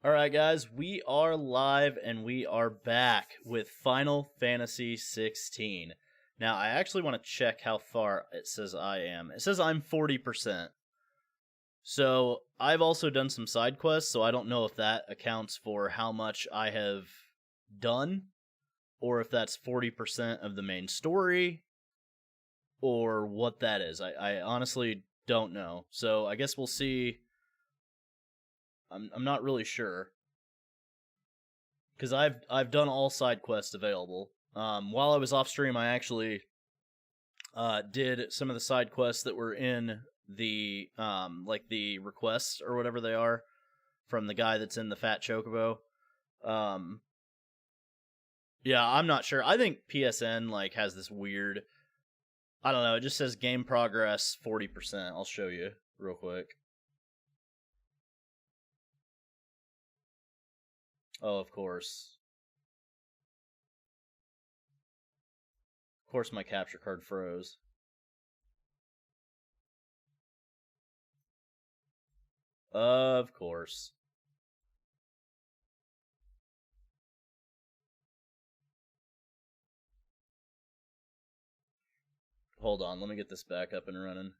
Alright guys, we are live and we are back with Final Fantasy XVI. Now, I actually want to check how far it says I am. It says I'm 40%. So, I've also done some side quests, so I don't know if that accounts for how much I have done, or if that's 40% of the main story, or what that is. I honestly don't know. So, I guess we'll see. I'm not really sure, because I've done all side quests available. While I was off stream, I actually did some of the side quests that were in the like the requests or whatever they are from the guy that's in the Fat Chocobo. Yeah, I'm not sure. I think PSN like has this weird. I don't know. It just says game progress 40%. I'll show you real quick. Oh, of course. Of course my capture card froze. Of course. Hold on, let me get this back up and running.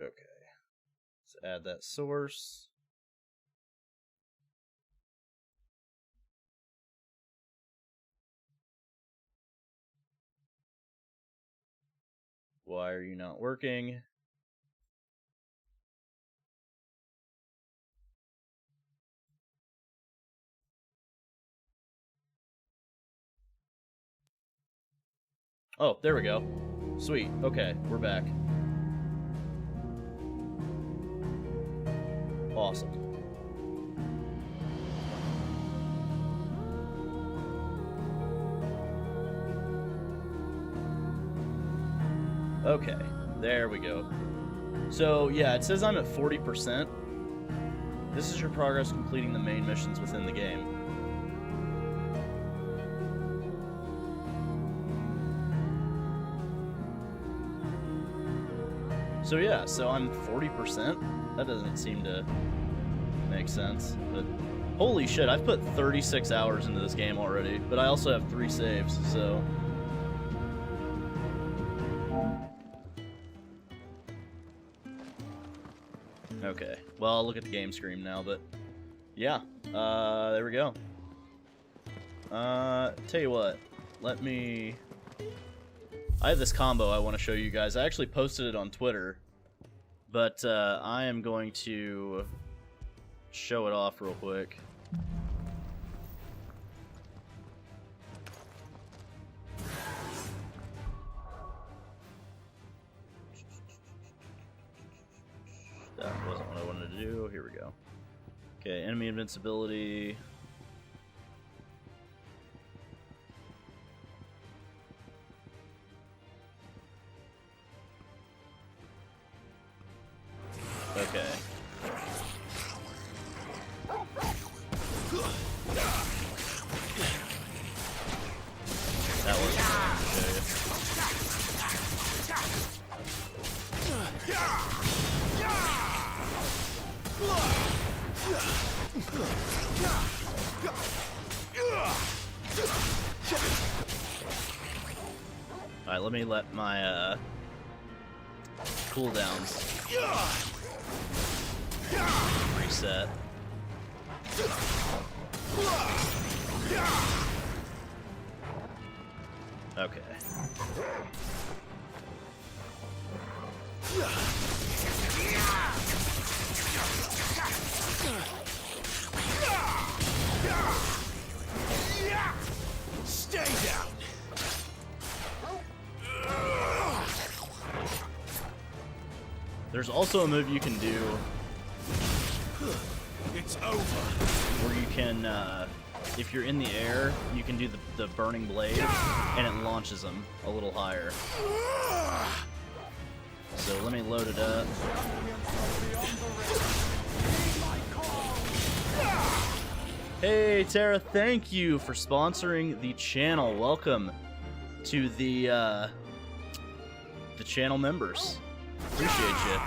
Okay, let's add that source. Why are you not working? Oh, there we go. Sweet. Okay, we're back. Awesome. Okay, there we go. So, yeah, it says I'm at 40%. This is your progress completing the main missions within the game. So yeah, so I'm 40%. That doesn't seem to make sense, but holy shit, I've put 36 hours into this game already, but I also have 3 saves, so... Okay, well, I'll look at the game screen now, but yeah, there we go. Tell you what, let me... I have this combo I want to show you guys. I actually posted it on Twitter, but I am going to show it off real quick. That wasn't what I wanted to do. Here we go. Okay, enemy invincibility. Okay. That wasn't what I wanted to show you. Alright, let me let my cooldowns reset. Okay. Stay down. There's also a move you can do. It's over. Where you can, if you're in the air, you can do the burning blade, and it launches them a little higher. So let me load it up. Hey Tara, thank you for sponsoring the channel. Welcome to the channel members. Appreciate you.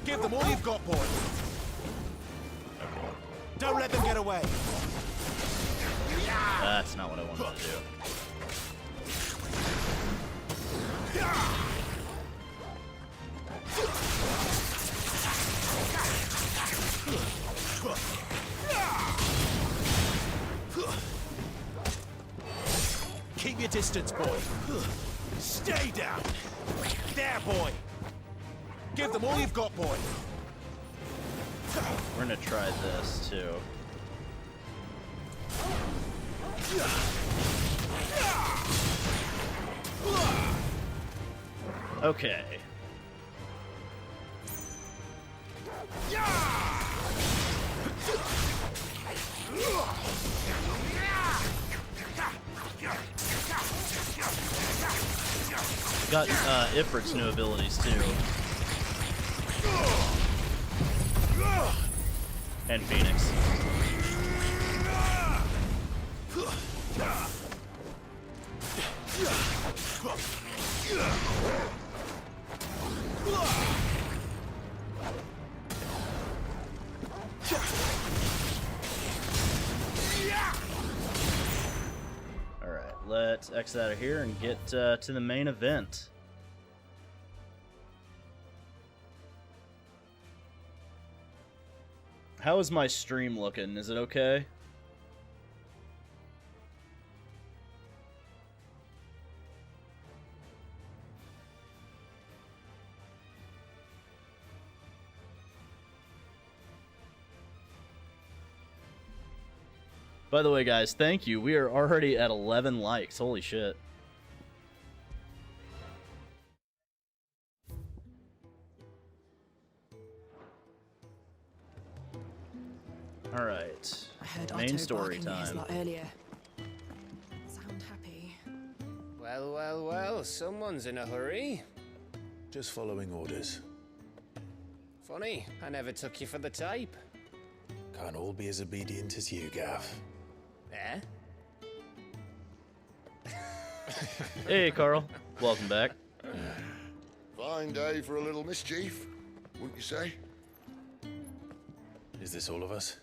Give them all you've got, boy. Don't let them get away. That's not what I wanted to do. Keep your distance, boy. Stay down. There, boy. Give them all you've got, boy. We're gonna try this too. Okay. Got Ifrit's new abilities too. And Phoenix. Alright, let's exit out of here and get to the main event. How is my stream looking? Is it okay? By the way, guys, thank you. We are already at 11 likes. Holy shit. Alright. Main story time. Earlier. Sound happy. Well, well, well, someone's in a hurry. Just following orders. Funny, I never took you for the type. Can't all be as obedient as you, Gav. Eh? Hey, Carl. Welcome back. Fine day for a little mischief, wouldn't you say? Is this all of us?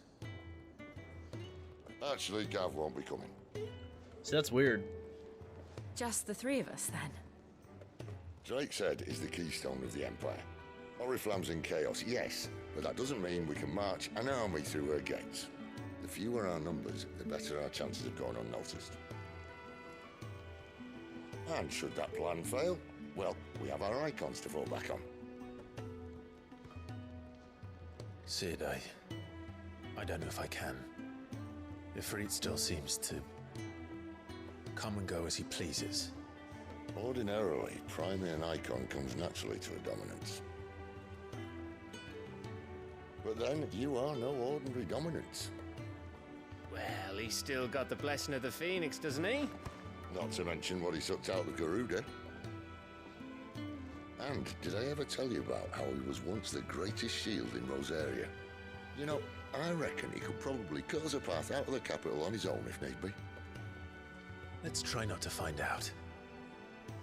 Actually, Gav won't be coming. See, that's weird. Just the three of us, then. Drake's Head is the keystone of the Empire. Oriflamme's in chaos, yes, but that doesn't mean we can march an army through her gates. The fewer our numbers, the better our chances of going unnoticed. And should that plan fail, well, we have our icons to fall back on. Sid, I don't know if I can. Ifrit still seems to come and go as he pleases. Ordinarily, priming an icon comes naturally to a dominance. But then, you are no ordinary dominance. Well, he's still got the blessing of the Phoenix, doesn't he? Not to mention what he sucked out of Garuda. And did I ever tell you about how he was once the greatest shield in Rosaria? You know, I reckon he could probably cut us a path out of the capital on his own if need be. Let's try not to find out.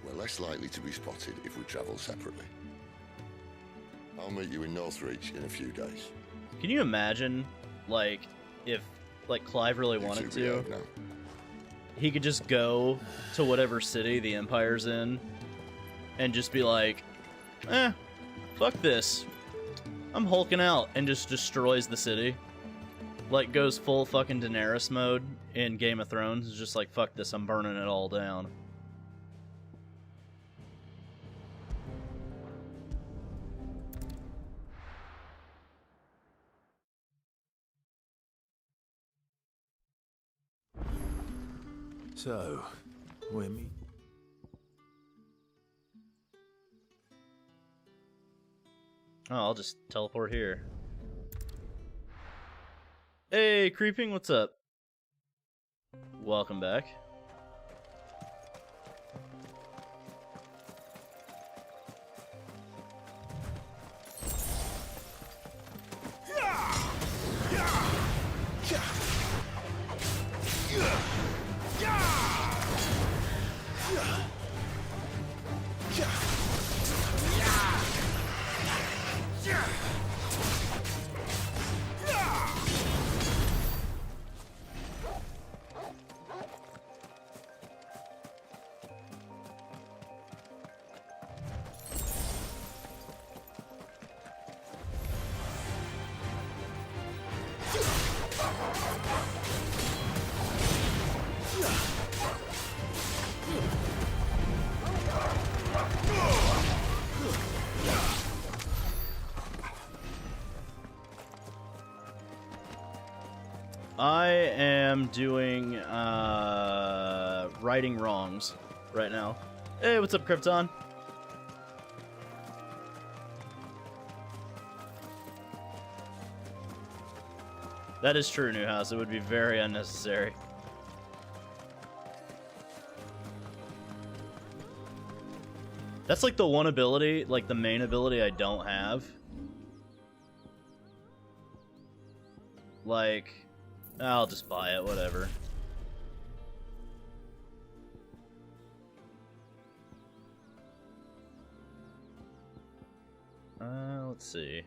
We're less likely to be spotted if we travel separately. I'll meet you in Northreach in a few days. Can you imagine, like, if, like, Clive really You wanted two to? behave now. He could just go to whatever city the Empire's in and just be like, fuck this. I'm hulking out, and just destroys the city. Like, goes full fucking Daenerys mode in Game of Thrones. It's just like, fuck this, I'm burning it all down. So, we're me. Oh, I'll just teleport here. Hey, Creeping, what's up? Welcome back. I am doing righting wrongs right now. Hey, what's up, Krypton? That is true, Newhouse. It would be very unnecessary. That's like the one ability, like the main ability I don't have. Like, I'll just buy it, whatever. Let's see.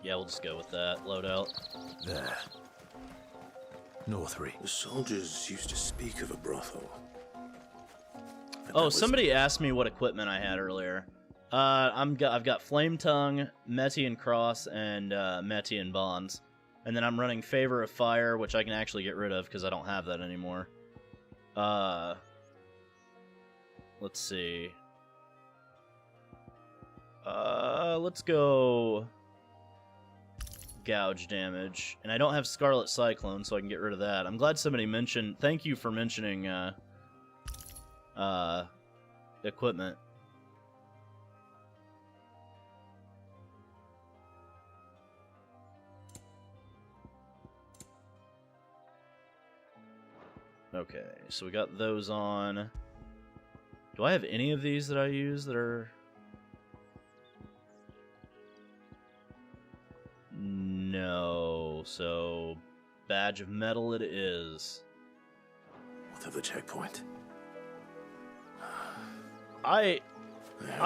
Yeah, we'll just go with that loadout. There. Northry. The soldiers used to speak of a brothel. And Oh, that was- somebody asked me what equipment I had earlier. I've got Flame Tongue, Metian Cross, and Metian Bonds. And then I'm running Favor of Fire, which I can actually get rid of because I don't have that anymore. Let's see. Let's go Gouge damage. And I don't have Scarlet Cyclone, so I can get rid of that. I'm glad somebody mentioned... Thank you for mentioning equipment. Okay, so we got those on. Do I have any of these that I use that are... No, so Badge of Metal it is. What of the checkpoint? I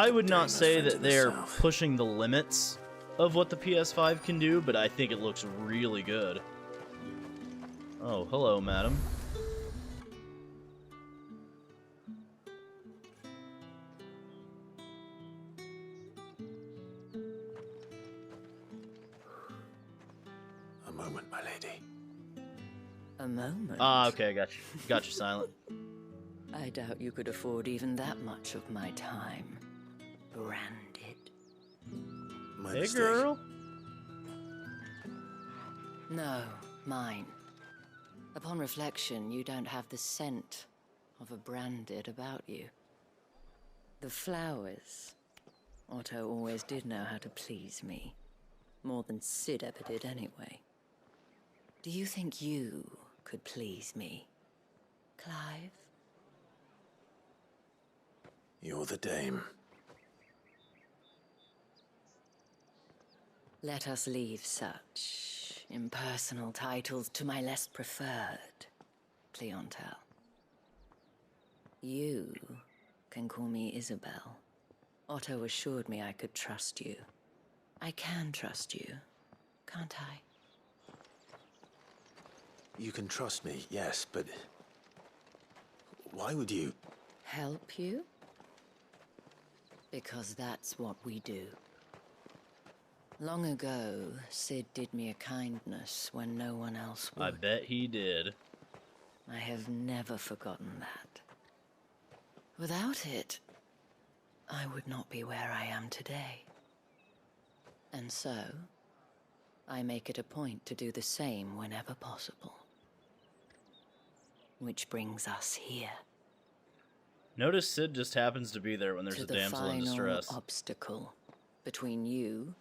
would not say that they're south. pushing the limits of what the PS5 can do, but I think it looks really good. Oh, hello, madam. A moment, my lady. A moment? Ah, okay, I got you. Got you, Silent. I doubt you could afford even that much of my time. Branded. My Hey, mistake. girl. No, mine. Upon reflection, you don't have the scent of a branded about you. The flowers. Otto always did know how to please me. More than Sid ever did anyway. Do you think you could please me, Clive? You're the dame. Let us leave such impersonal titles to my less preferred, Cleontel. You can call me Isabel. Otto assured me I could trust you. I can trust you, can't I? You can trust me, yes, but... why would you... Help you? Because that's what we do. Long ago, Sid did me a kindness when no one else would. I bet he did. I have never forgotten that. Without it, I would not be where I am today. And so, I make it a point to do the same whenever possible. Which brings us here. Notice Sid just happens to be there when there's To a the damsel in final distress. obstacle between you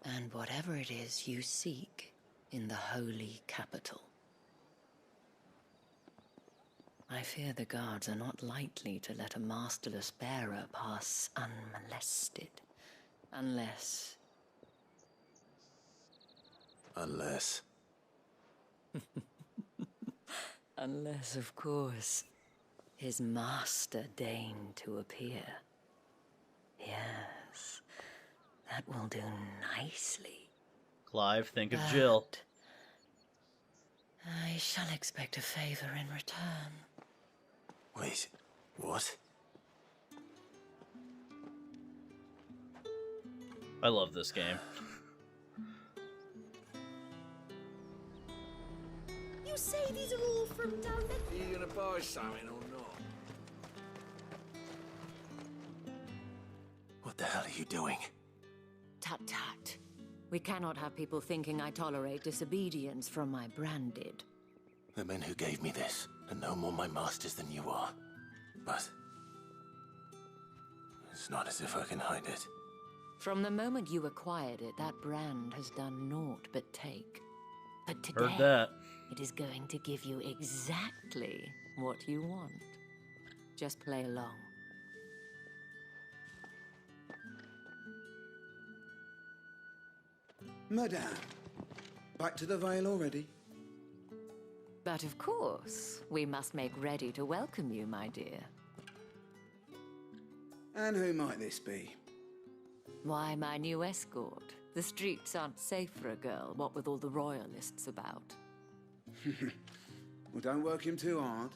and whatever it is you seek in the holy capital. I fear the guards are not likely to let a masterless bearer pass unmolested. Unless... Unless, of course, his master deigned to appear. Yes, that will do nicely. Clive, think of Jill. But I shall expect a favor in return. Wait, what? I love this game. You say these are all from down there? Are you gonna buy something or not? What the hell are you doing? Tut tut. We cannot have people thinking I tolerate disobedience from my branded. The men who gave me this are no more my masters than you are. But it's not as if I can hide it. From the moment you acquired it, that brand has done naught but take. But today, Heard that. it is going to give you exactly what you want. Just play along. Madame, back to the Vale already? But of course, we must make ready to welcome you, my dear. And who might this be? Why, my new escort. The streets aren't safe for a girl, what with all the royalists about. Well, don't work him too hard.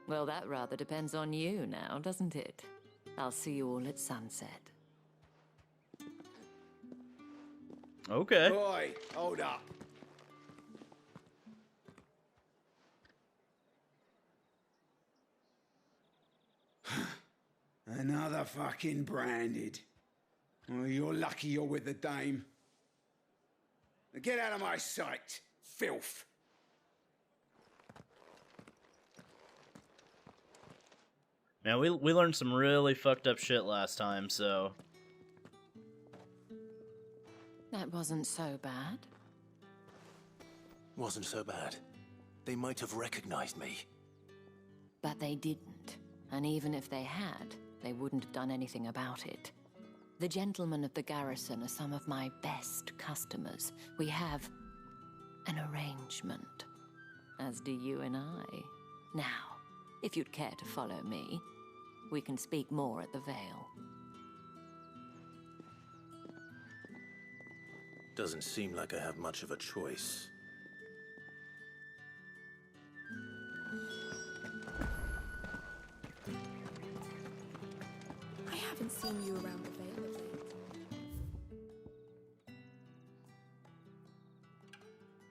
Well, that rather depends on you now, doesn't it? I'll see you all at sunset. Okay. Boy, hold up. Another fucking branded. Oh, you're lucky you're with the dame. Now get out of my sight, filth. Now, we learned some really fucked up shit last time, so... That wasn't so bad. Wasn't so bad. They might have recognized me. But they didn't. And even if they had, they wouldn't have done anything about it. The gentlemen of the garrison are some of my best customers. We have an arrangement, as do you and I. Now, if you'd care to follow me, we can speak more at the Vale. Doesn't seem like I have much of a choice. I haven't seen you around the Vale of late.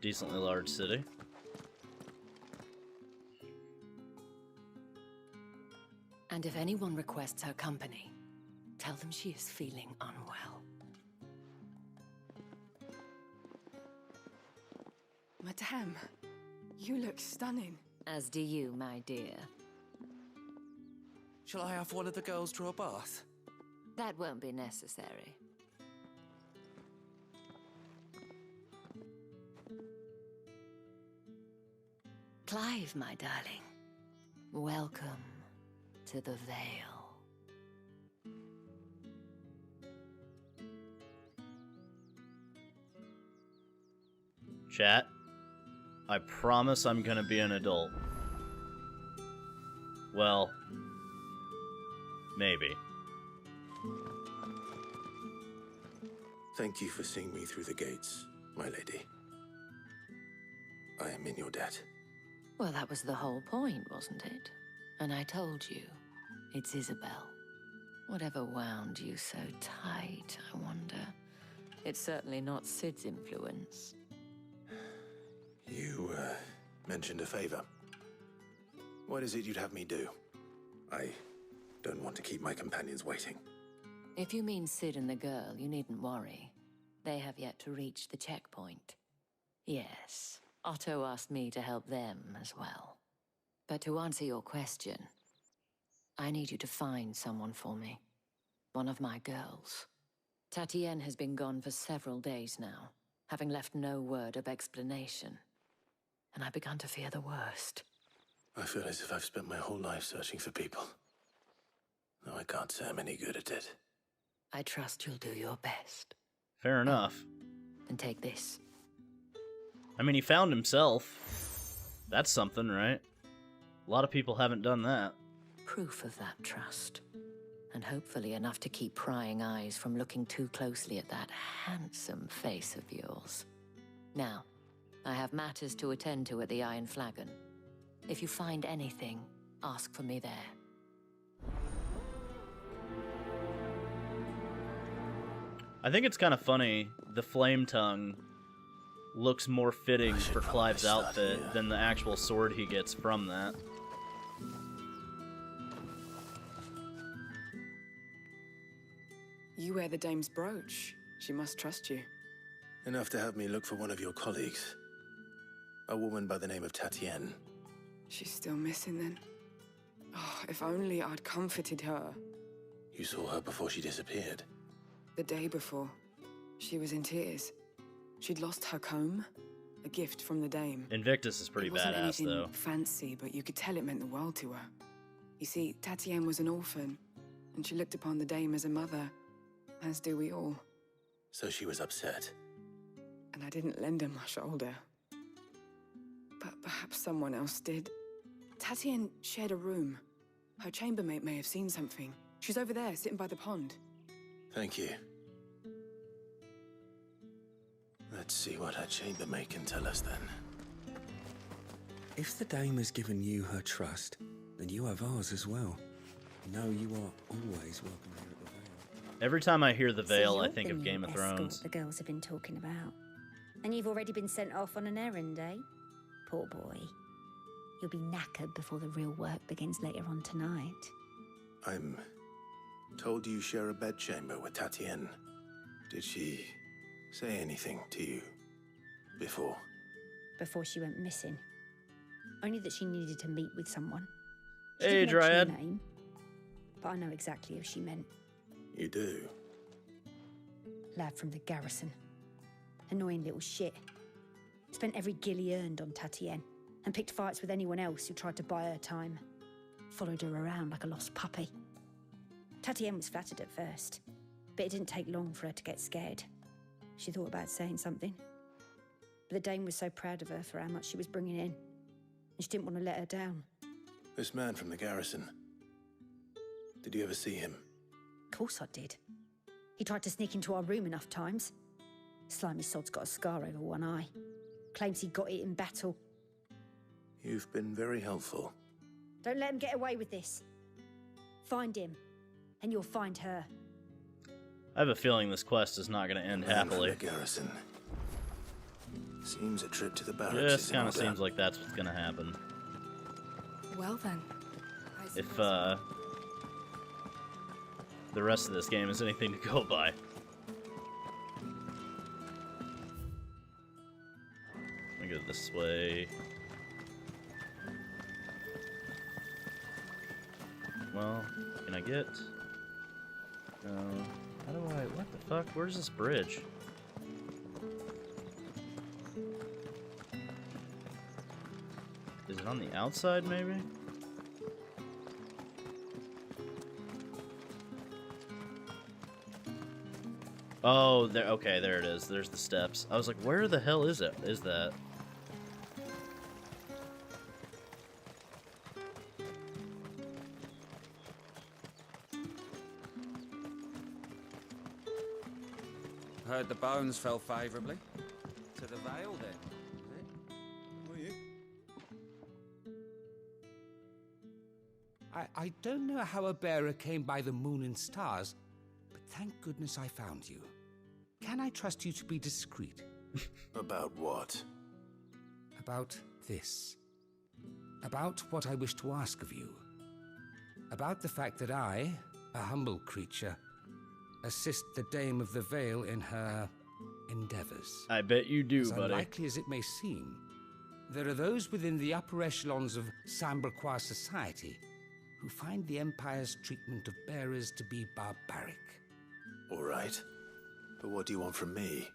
Decently large city. And if anyone requests her company, tell them she is feeling unwell. Madame, you look stunning. As do you, my dear. Shall I have one of the girls draw a bath? That won't be necessary. Clive, my darling. Welcome to the Vale. Chat, I promise I'm gonna be an adult. Well, maybe. Thank you for seeing me through the gates, my lady. I am in your debt. Well, that was the whole point, wasn't it? And I told you, it's Isabel. Whatever wound you so tight, I wonder. It's certainly not Sid's influence. You, mentioned a favor. What is it you'd have me do? I don't want to keep my companions waiting. If you mean Sid and the girl, you needn't worry. They have yet to reach the checkpoint. Yes, Otto asked me to help them as well. But to answer your question, I need you to find someone for me. One of my girls. Tatienne has been gone for several days now, having left no word of explanation. And I've begun to fear the worst. I feel as if I've spent my whole life searching for people. No, I can't say I'm any good at it. I trust you'll do your best. Fair enough. And take this. I mean, he found himself. That's something, right? A lot of people haven't done that. Proof of that trust. And hopefully enough to keep prying eyes from looking too closely at that handsome face of yours. Now, I have matters to attend to at the Iron Flagon. If you find anything, ask for me there. I think it's kind of funny. The flame tongue looks more fitting for Clive's outfit than the actual sword he gets from that. You wear the dame's brooch. She must trust you. Enough to have me look for one of your colleagues. A woman by the name of Tatienne. She's still missing then. Oh, if only I'd comforted her. You saw her before she disappeared. The day before, she was in tears. She'd lost her comb, a gift from the dame. Invictus is pretty it wasn't badass, anything though. Fancy, but you could tell it meant the world to her. You see, Tatienne was an orphan, and she looked upon the dame as a mother, as do we all. So she was upset. And I didn't lend her my shoulder. But perhaps someone else did. Tatienne shared a room. Her chambermaid may have seen something. She's over there, sitting by the pond. Thank you. Let's see what her chambermaid can tell us then. If the dame has given you her trust, then you have ours as well. No, you are always welcome here at the Vale. Every time I hear the Vale, So I you're think the of new Game of escort Thrones. the girls have been talking about. And you've already been sent off on an errand, eh? Poor boy. You'll be knackered before the real work begins later on tonight. I'm told you share a bedchamber with Tatienne. Did she say anything to you before? Before she went missing. Only that she needed to meet with someone. She Hey, didn't mention Dryad. her name, but I know exactly who she meant. You do? Lad from the garrison. Annoying little shit. Spent every guil he earned on Tatienne, and picked fights with anyone else who tried to buy her time. Followed her around like a lost puppy. Tatienne was flattered at first, but it didn't take long for her to get scared. She thought about saying something. But the dame was so proud of her for how much she was bringing in, and she didn't want to let her down. This man from the garrison. Did you ever see him? Of course I did. He tried to sneak into our room enough times. Slimy sod's got a scar over one eye. Claims he got it in battle. You've been very helpful. Don't let him get away with this. Find him, and you'll find her. I have a feeling this quest is not going to end happily. The garrison. Seems a trip to the barracks. Just kind of seems like that's what's going to happen. Well then. If the rest of this game is anything to go by. Let me go this way. Well, can I get... how do I... What the fuck? Where's this bridge? Is it on the outside, maybe? Oh, there. Okay, there it is. There's the steps. I was like, where the hell is it? Is that? Heard the bones fell favourably. To the Vale, then. Were you? I don't know how a bearer came by the moon and stars, but thank goodness I found you. Can I trust you to be discreet? About what? About this. About what I wish to ask of you. About the fact that I, a humble creature, assist the Dame of the Vale in her endeavors. I bet you do, as buddy. Unlikely as it may seem, there are those within the upper echelons of Samberquois society who find the Empire's treatment of bearers to be barbaric. All right. But what do you want from me?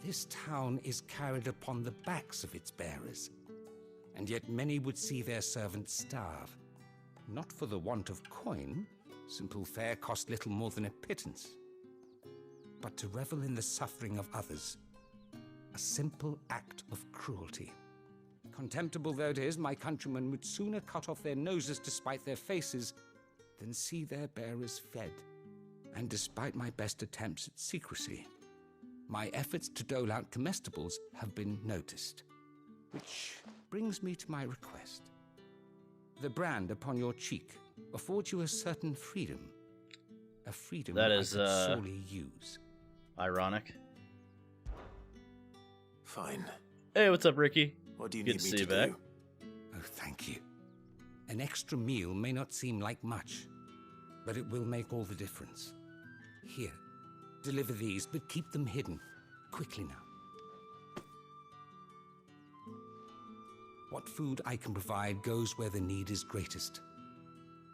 This town is carried upon the backs of its bearers, and yet many would see their servants starve. Not for the want of coin, simple fare cost little more than a pittance, but to revel in the suffering of others, a simple act of cruelty. Contemptible though it is, my countrymen would sooner cut off their noses to spite their faces than see their bearers fed. And despite my best attempts at secrecy, my efforts to dole out comestibles have been noticed. Which brings me to my request. The brand upon your cheek affords you a certain freedom. A freedom that is, I could sorely use. Ironic. Fine. Hey, what's up, Ricky? What do you Good need to me see to you back. do? Oh, thank you. An extra meal may not seem like much, but it will make all the difference. Here, deliver these, but keep them hidden. Quickly now. What food I can provide goes where the need is greatest.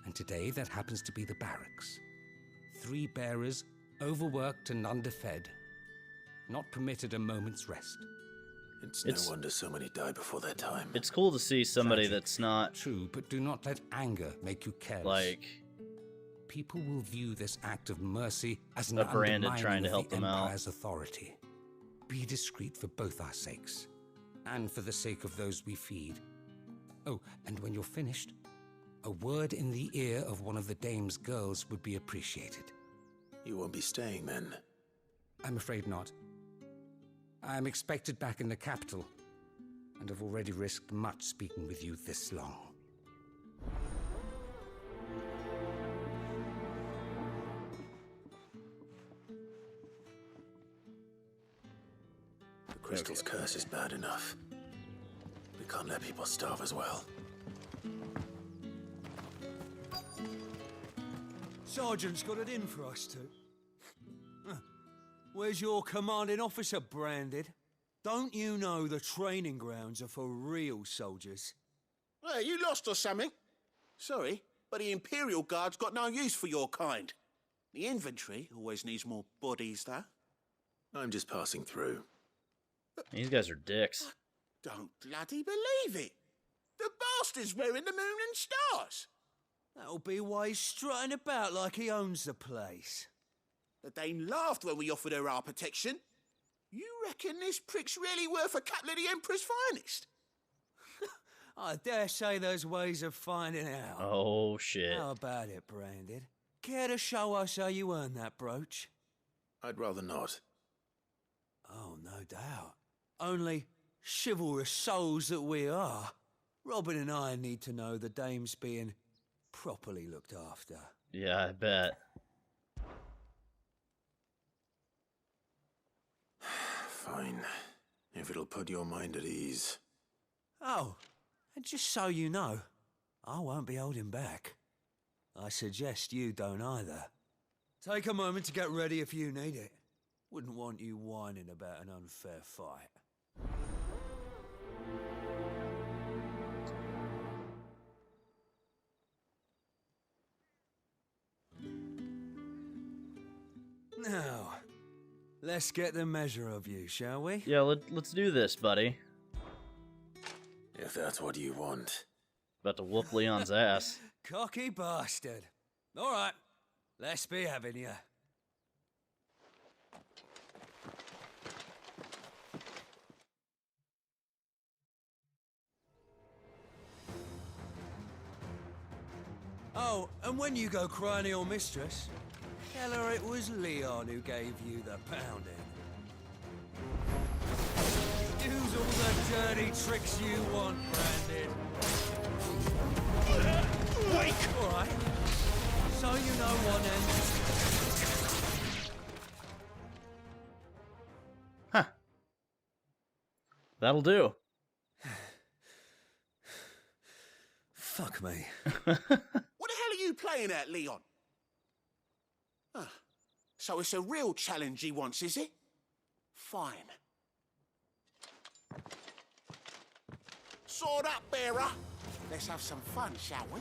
And today, that happens to be the barracks. 3 bearers, overworked and underfed, not permitted a moment's rest. It's no wonder so many die before their time. It's cool to see somebody Tragic. that's not... True, but do not let anger make you careless. Like... People will view this act of mercy as an a branded undermining trying to of help the them out. Empire's authority. Be discreet for both our sakes, and for the sake of those we feed. Oh, and when you're finished, a word in the ear of one of the dame's girls would be appreciated. You won't be staying then? I'm afraid not. I'm expected back in the capital, and have already risked much speaking with you this long. The Crystal's curse is bad enough. We can't let people starve as well. Sergeant's got it in for us two. Where's your commanding officer branded? Don't you know the training grounds are for real soldiers? Hey, you lost or something? Sorry, but the Imperial Guard's got no use for your kind. The infantry always needs more bodies, though. I'm just passing through. These guys are dicks. Don't bloody believe it. The bastard's wearing the moon and stars. That'll be why he's strutting about like he owns the place. The Dane laughed when we offered her our protection. You reckon this prick's really worth a couple of the Emperor's finest? I dare say there's ways of finding out. Oh, shit. How about it, Branded? Care to show us how you earned that brooch? I'd rather not. Oh, no doubt. Only chivalrous souls that we are, Robin and I need to know the dame's being properly looked after. Yeah, I bet. Fine. If it'll put your mind at ease. Oh, and just so you know, I won't be holding back. I suggest you don't either. Take a moment to get ready if you need it. Wouldn't want you whining about an unfair fight. Now, let's get the measure of you, shall we? Yeah, let's do this, buddy. If that's what you want. About to whoop Leon's ass. Cocky bastard. All right, let's be having you. Oh, and when you go crying to your mistress, tell her it was Leon who gave you the pounding. Use all the dirty tricks you want, Brandon. Wake! All right. So you know one end. Huh. That'll do. Fuck me. What the hell are you playing at, Leon? So it's a real challenge he wants, is it? Fine. Sword up, bearer. Let's have some fun, shall we?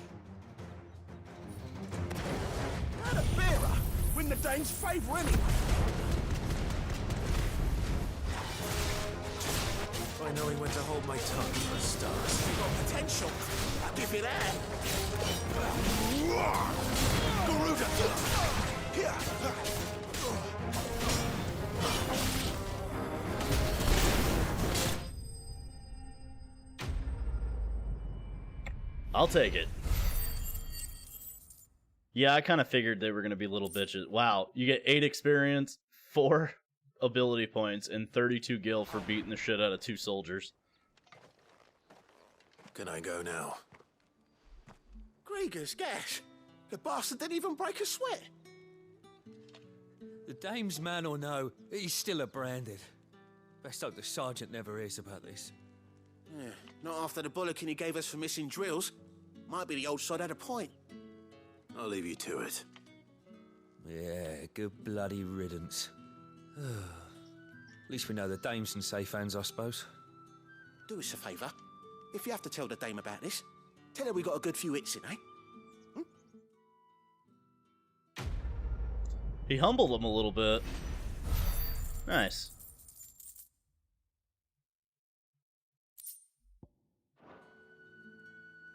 Not a bearer. Win the Dane's favour anyway. I know when to hold my tongue for a start. You've got potential. I'll give you that. Garuda. Here. I'll take it. Yeah, I kind of figured they were going to be little bitches. Wow, you get 8 experience, 4 ability points, and 32 gil for beating the shit out of 2 soldiers. Can I go now? Gregor's gas. The bastard didn't even break a sweat. The dame's man or no, he's still a branded. Best hope the sergeant never hears about this. Yeah, not after the bullocking he gave us for missing drills. Might be the old sod had a point. I'll leave you to it. Yeah, good bloody riddance. At least we know the dame's in safe hands, I suppose. Do us a favour. If you have to tell the dame about this, tell her we got a good few hits in, eh? He humbled him a little bit. Nice.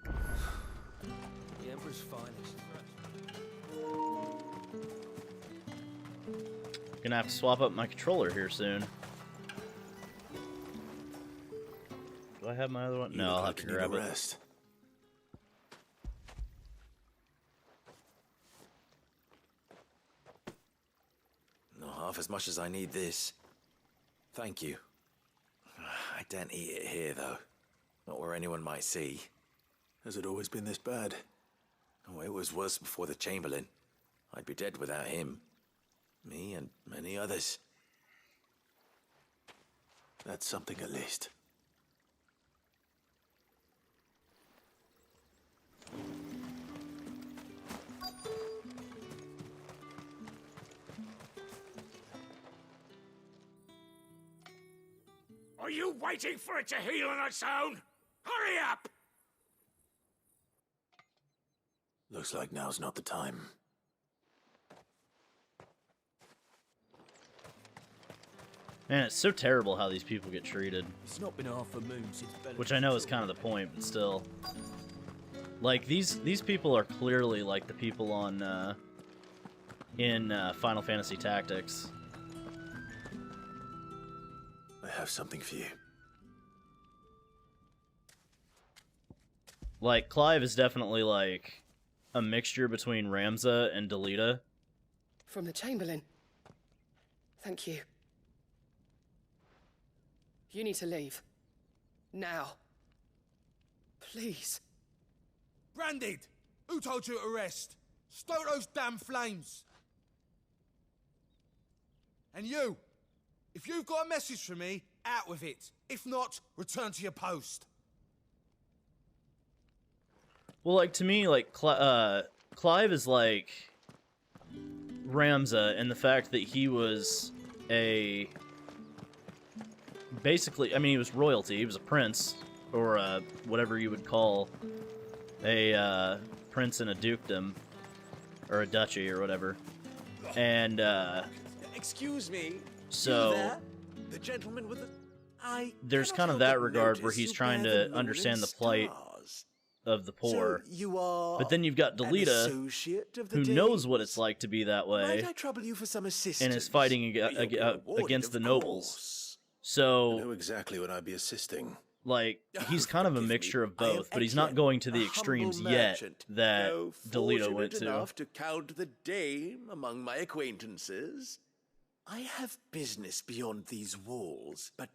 The Emperor's finest. Gonna have to swap up my controller here soon. Do I have my other one? No, I'll have to grab it. Rest. Not half as much as I need this. Thank you. I don't eat it here, though. Not where anyone might see. Has it always been this bad? Oh, it was worse before the Chamberlain. I'd be dead without him. Me and many others. That's something at least. Are you waiting for it to heal on its own? Hurry up! Looks like now's not the time. Man, it's so terrible how these people get treated. It's not been half a moon since Bella. Which I know is kind of the point, but still. Like, these people are clearly like the people on, in Final Fantasy Tactics. I have something for you. Like, Clive is definitely, like, a mixture between Ramza and Delita. From the Chamberlain. Thank you. You need to leave. Now. Please. Branded! Who told you to arrest? Stoke those damn flames! And you! If you've got a message for me, out with it. If not, return to your post. Well, like, to me, like, Clive is like Ramza in the fact that he was a... Basically, I mean, he was royalty. He was a prince, or whatever you would call a prince in a dukedom, or a duchy, or whatever. And, Excuse me. So... You there? The gentleman with the... There's kind of that regard where he's trying to understand the plight of the poor. So you are but then you've got Delita, who knows what it's like to be that way, Might I trouble you for some assistance? and is fighting against the nobles. So, I know exactly what I'd be assisting. like, he's kind of a mixture of both, but he's not going to the extremes yet that Delita went to. Enough to count the dame among my acquaintances. I have business beyond these walls, but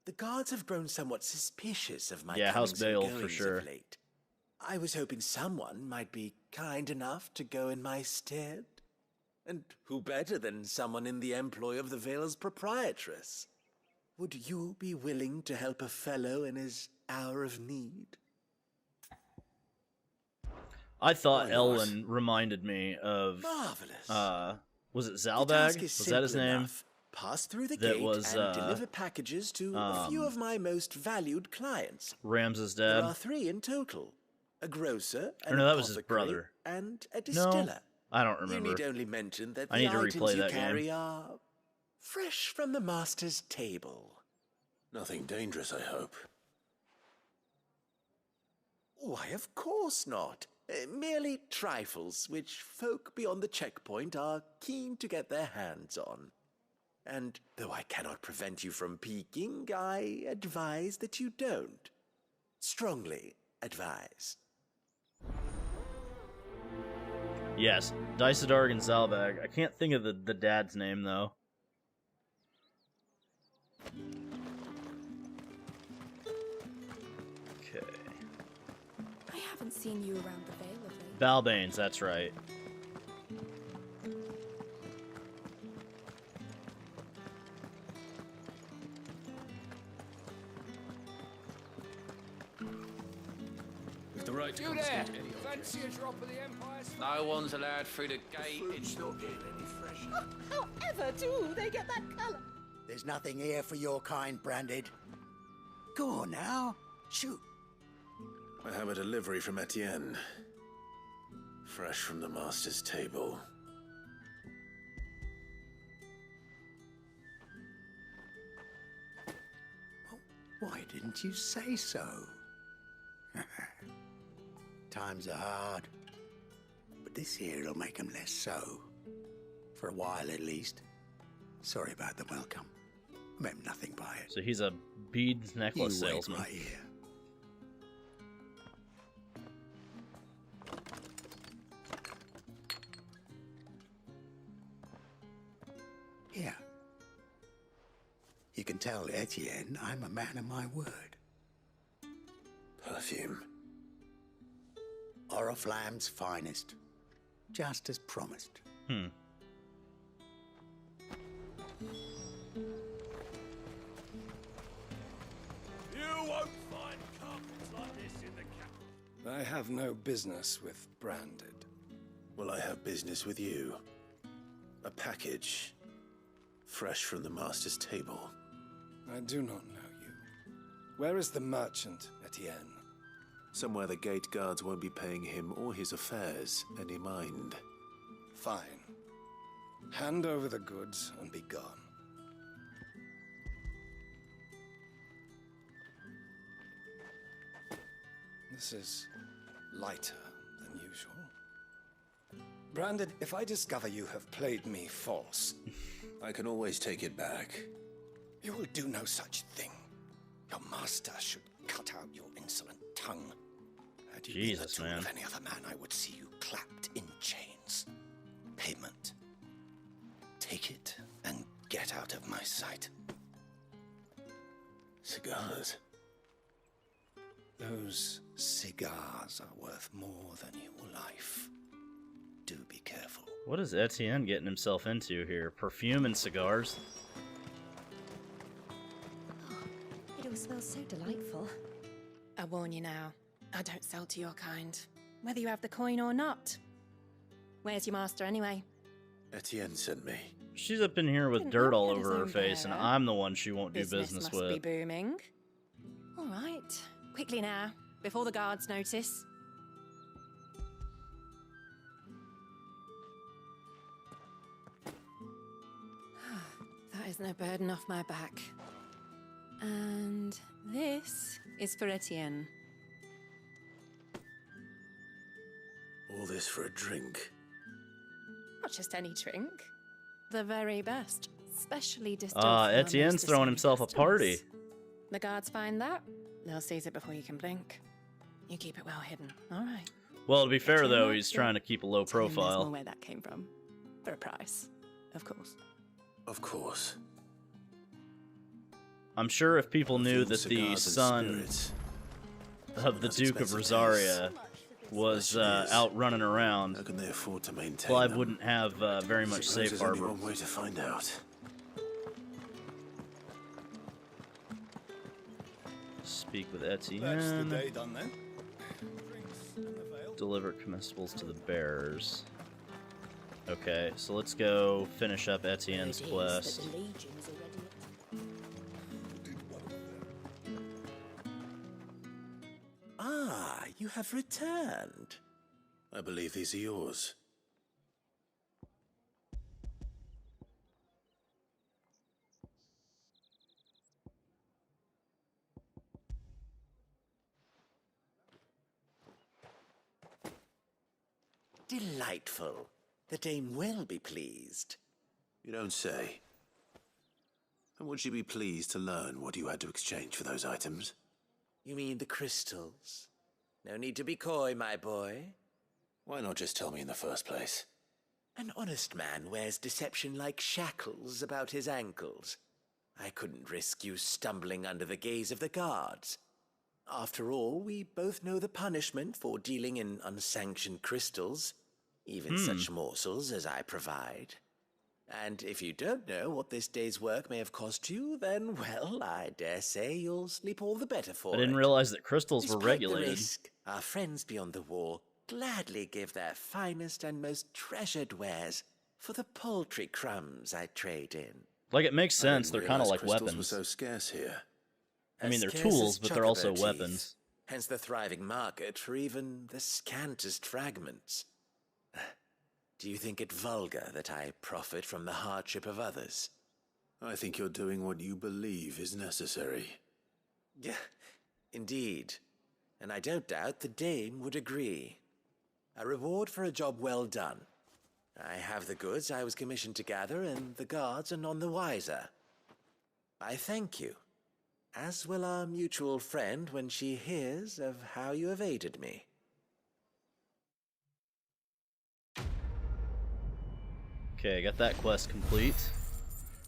the guards have grown somewhat suspicious of my House comings and Bale for goings sure. of late. I was hoping someone might be kind enough to go in my stead. And who better than someone in the employ of the Vale's proprietress? Would you be willing to help a fellow in his hour of need? I thought Ellen reminded me of, Marvelous. Was it The task Zalbag? is Was that his simple name? enough. Pass through the That gate was, and deliver packages to a few of my most valued clients. Ramza's There dad. are 3 in total. A grocer, Or an no, that was his apothecary, brother. and a No, distiller. I don't remember. You need only mention that I the need to items replay you that carry game. are fresh from the master's table. Nothing dangerous, I hope. Why, of course not. Merely trifles which folk beyond the checkpoint are keen to get their hands on. And though I cannot prevent you from peeking, I advise that you don't. Strongly advise. Yes, Dysadar Gonzalbag. I can't think of the dad's name, though. Okay. I haven't seen you around the Vale of late. Balbanes, that's right. The right You there? Fancy a drop of the Empire's? No one's allowed through the gate. It's not getting any fresher. However do they get that colour? There's nothing here for your kind, Branded. Go on now. Shoot. I have a delivery from Etienne. Fresh from the Master's table. Why didn't you say so? Times are hard. But this here'll make 'em less so. For a while, at least. Sorry about the welcome. I meant nothing by it. So he's a beads necklace You wait salesman. right here. Here. You can tell Etienne I'm a man of my word. Perfume. Oriflamme's finest. Just as promised. Hmm. You won't find carpets like this in the capital. I have no business with Branded. Well, I have business with you. A package. Fresh from the Master's table. I do not know you. Where is the merchant, Etienne? Somewhere the gate guards won't be paying him or his affairs any mind. Fine. Hand over the goods and be gone. This is lighter than usual. Branded, if I discover you have played me false... I can always take it back. You will do no such thing. Your master should cut out your insolent tongue. Had you been the tool of any other man, I would see you clapped in chains. Payment. Take it and get out of my sight. Cigars. Those cigars are worth more than your life. Do be careful. What is Etienne getting himself into here? Perfume and cigars? It all smells so delightful. I warn you now, I don't sell to your kind, whether you have the coin or not. Where's your master anyway? Etienne sent me. She's up in here with dirt all over her face, and I'm the one she won't do business must with. Be booming. All right, quickly now, before the guards notice. That is no burden off my back. And this is for Etienne. All this for a drink. Not just any drink. The very best. Specially distilled. Etienne's throwing himself a party. The guards find that, they'll seize it before you can blink. You keep it well hidden, all right? Well, to be fair, though, he's trying to keep a low Tell him there's profile. more where that came from. For a price, of course. Of course. I'm sure if people knew that the son of the Duke of Rosaria was out running around, how can they afford to maintain Clive them? wouldn't have very much Suppose safe there's only harbor. one way to find out. Speak with Etienne. That's the day done then. Deliver comestibles to the bearers. Okay, so let's go finish up Etienne's quest. Ah, you have returned. I believe these are yours. Delightful. The dame will be pleased. You don't say. And would she be pleased to learn what you had to exchange for those items? You mean the crystals? No need to be coy, my boy. Why not just tell me in the first place? An honest man wears deception like shackles about his ankles. I couldn't risk you stumbling under the gaze of the guards. After all, we both know the punishment for dealing in unsanctioned crystals, even such morsels as I provide. And if you don't know what this day's work may have cost you, then, well, I dare say you'll sleep all the better for it. I didn't realize that crystals were Despite regulated. the risk, our friends beyond the wall gladly give their finest and most treasured wares for the paltry crumbs I trade in. Like, it makes sense. They're kind of like crystals weapons. were so scarce here. I mean, they're As scarce tools, as but they're also chocobo weapons. teeth, hence the thriving market for even the scantest fragments. Do you think it vulgar that I profit from the hardship of others? I think you're doing what you believe is necessary. Yeah, indeed. And I don't doubt the dame would agree. A reward for a job well done. I have the goods I was commissioned to gather, and the guards are none the wiser. I thank you, as will our mutual friend when she hears of how you have aided me. Okay, got that quest complete.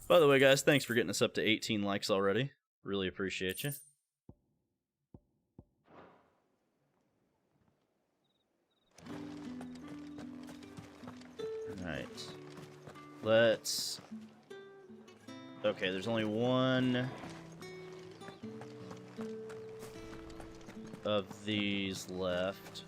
By the way, guys, thanks for getting us up to 18 likes already. Really appreciate you. Alright. Let's... Okay, there's only one of these left.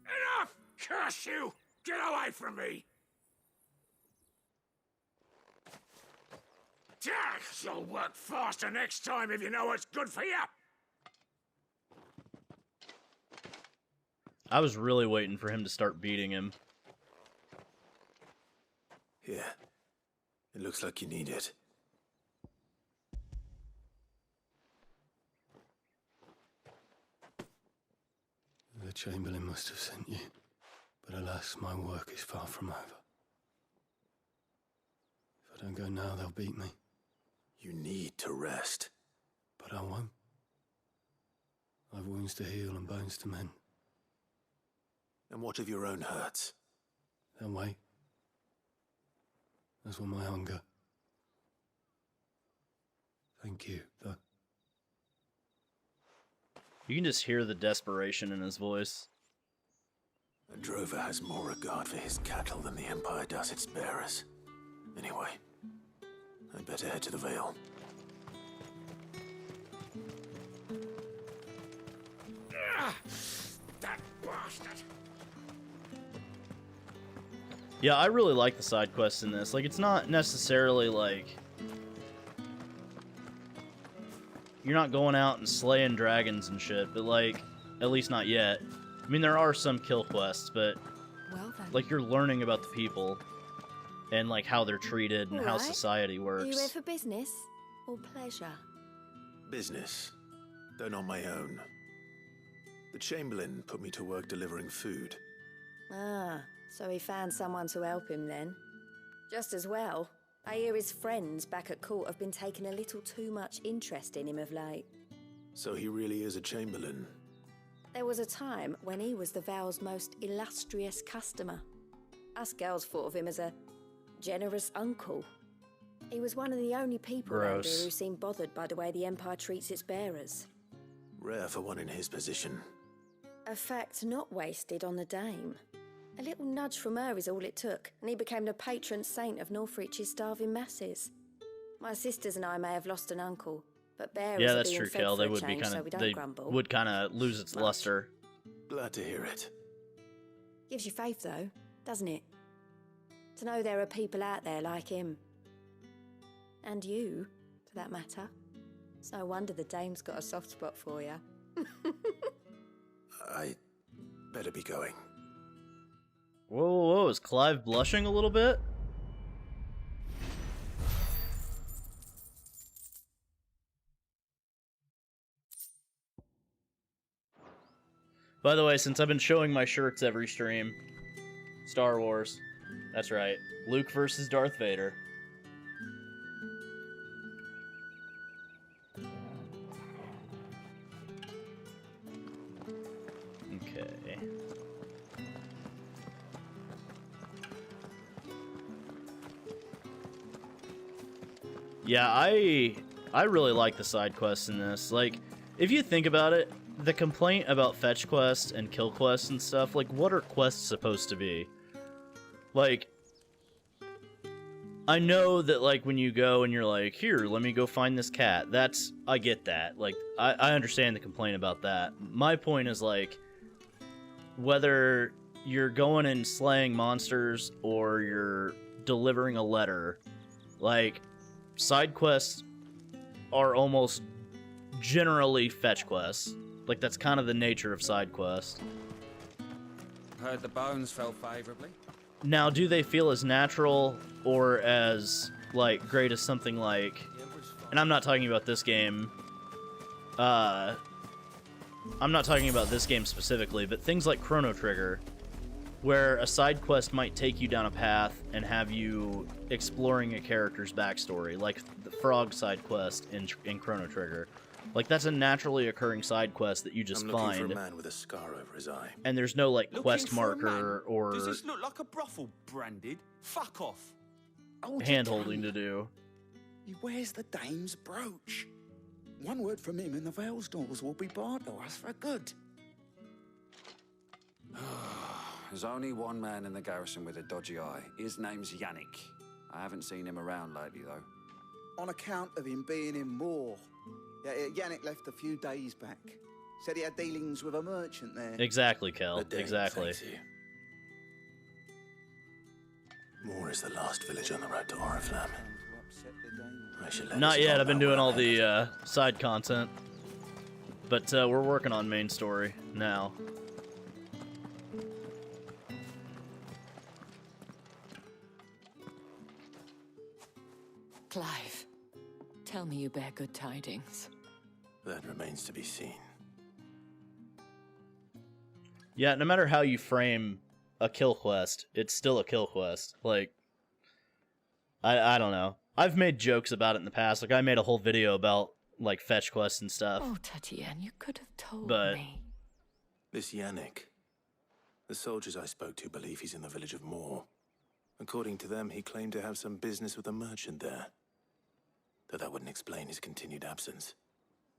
Enough! Curse you! Get away from me! You'll work faster next time if you know what's good for you! I was really waiting for him to start beating him. Here. It looks like you need it. The Chamberlain must have sent you, but alas, my work is far from over. If I don't go now, they'll beat me. You need to rest. But I won't. I've wounds to heal and bones to mend. And what of your own hurts? They'll wait. As will my hunger. Thank you, though. You can just hear the desperation in his voice. A drover has more regard for his cattle than the Empire does its bearers. Anyway, I'd better head to the Vale. That bastard! Yeah, I really like the side quests in this. Like, it's not necessarily like... You're not going out and slaying dragons and shit, but like, at least not yet. I mean, there are some kill quests, but like, you're learning about the people and like how they're treated and how society works. Are you here for business or pleasure? Business, though not my own. The Chamberlain put me to work delivering food. Ah, so he found someone to help him then. Just as well. I hear his friends back at court have been taking a little too much interest in him of late. So he really is a Chamberlain. There was a time when he was the Vale's most illustrious customer. Us girls thought of him as a generous uncle. He was one of the only people around here who seemed bothered by the way the Empire treats its bearers. Rare for one in his position. A fact not wasted on the dame. A little nudge from her is all it took, and he became the patron saint of Northrich's starving masses. My sisters and I may have lost an uncle, but bearers Yeah, are that's being true, fed Kel. for They a would be change, kind so of we don't they grumble. would kind of lose its luster. Glad to hear it. Gives you faith, though, doesn't it? To know there are people out there like him. And you, for that matter. It's no wonder the dame's got a soft spot for you. I better be going. Whoa, whoa, whoa, is Clive blushing a little bit? By the way, since I've been showing my shirts every stream, Star Wars. That's right. Luke versus Darth Vader. Yeah, I really like the side quests in this. Like, if you think about it, the complaint about fetch quests and kill quests and stuff, like, what are quests supposed to be? Like, I know that, like, when you go and you're like, here, let me go find this cat, I get that. Like, I understand the complaint about that. My point is, like, whether you're going and slaying monsters or you're delivering a letter, like, side quests are almost generally fetch quests. Like, that's kind of the nature of side quests. Heard the bones fell favorably. Now, do they feel as natural or as, like, great as something like... And I'm not talking about this game. I'm not talking about this game specifically, but things like Chrono Trigger, where a side quest might take you down a path and have you exploring a character's backstory, like the frog side quest in Chrono Trigger. Like, that's a naturally occurring side quest that you just I'm find. looking for a man with a scar over his eye. And there's no, like, quest marker or Does this look like a brothel, Branded? Fuck off. hand-holding to do. He wears the dame's brooch. One word from him and the Vale's doors will be barred to us for good. There's only one man in the garrison with a dodgy eye. His name's Yannick. I haven't seen him around lately, though. On account of him being in Moor. Yeah, Yannick left a few days back. Said he had dealings with a merchant there. Exactly, Kel. Exactly. Moor is the last village on the road to Oriflamme. Not yet. I've been doing all the side content. But we're working on main story now. Clive, tell me you bear good tidings. That remains to be seen. Yeah, no matter how you frame a kill quest, it's still a kill quest. Like, I don't know. I've made jokes about it in the past. Like, I made a whole video about, like, fetch quests and stuff. Oh, Tatienne, you could have told me. This Yannick. The soldiers I spoke to believe he's in the village of Moor. According to them, he claimed to have some business with a merchant there. Though that wouldn't explain his continued absence.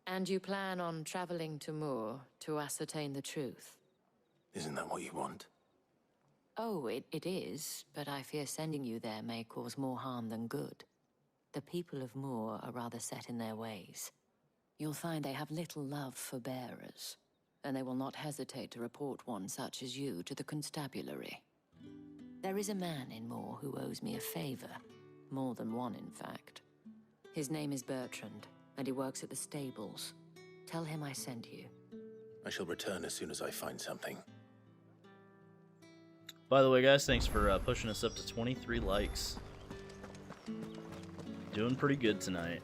And you plan on traveling to Moor to ascertain the truth? Isn't that what you want? Oh, it is, but I fear sending you there may cause more harm than good. The people of Moor are rather set in their ways. You'll find they have little love for bearers, and they will not hesitate to report one such as you to the constabulary. There is a man in Moor who owes me a favor, more than one, in fact. His name is Bertrand, and he works at the stables. Tell him I sent you. I shall return as soon as I find something. By the way, guys, thanks for pushing us up to 23 likes. Doing pretty good tonight.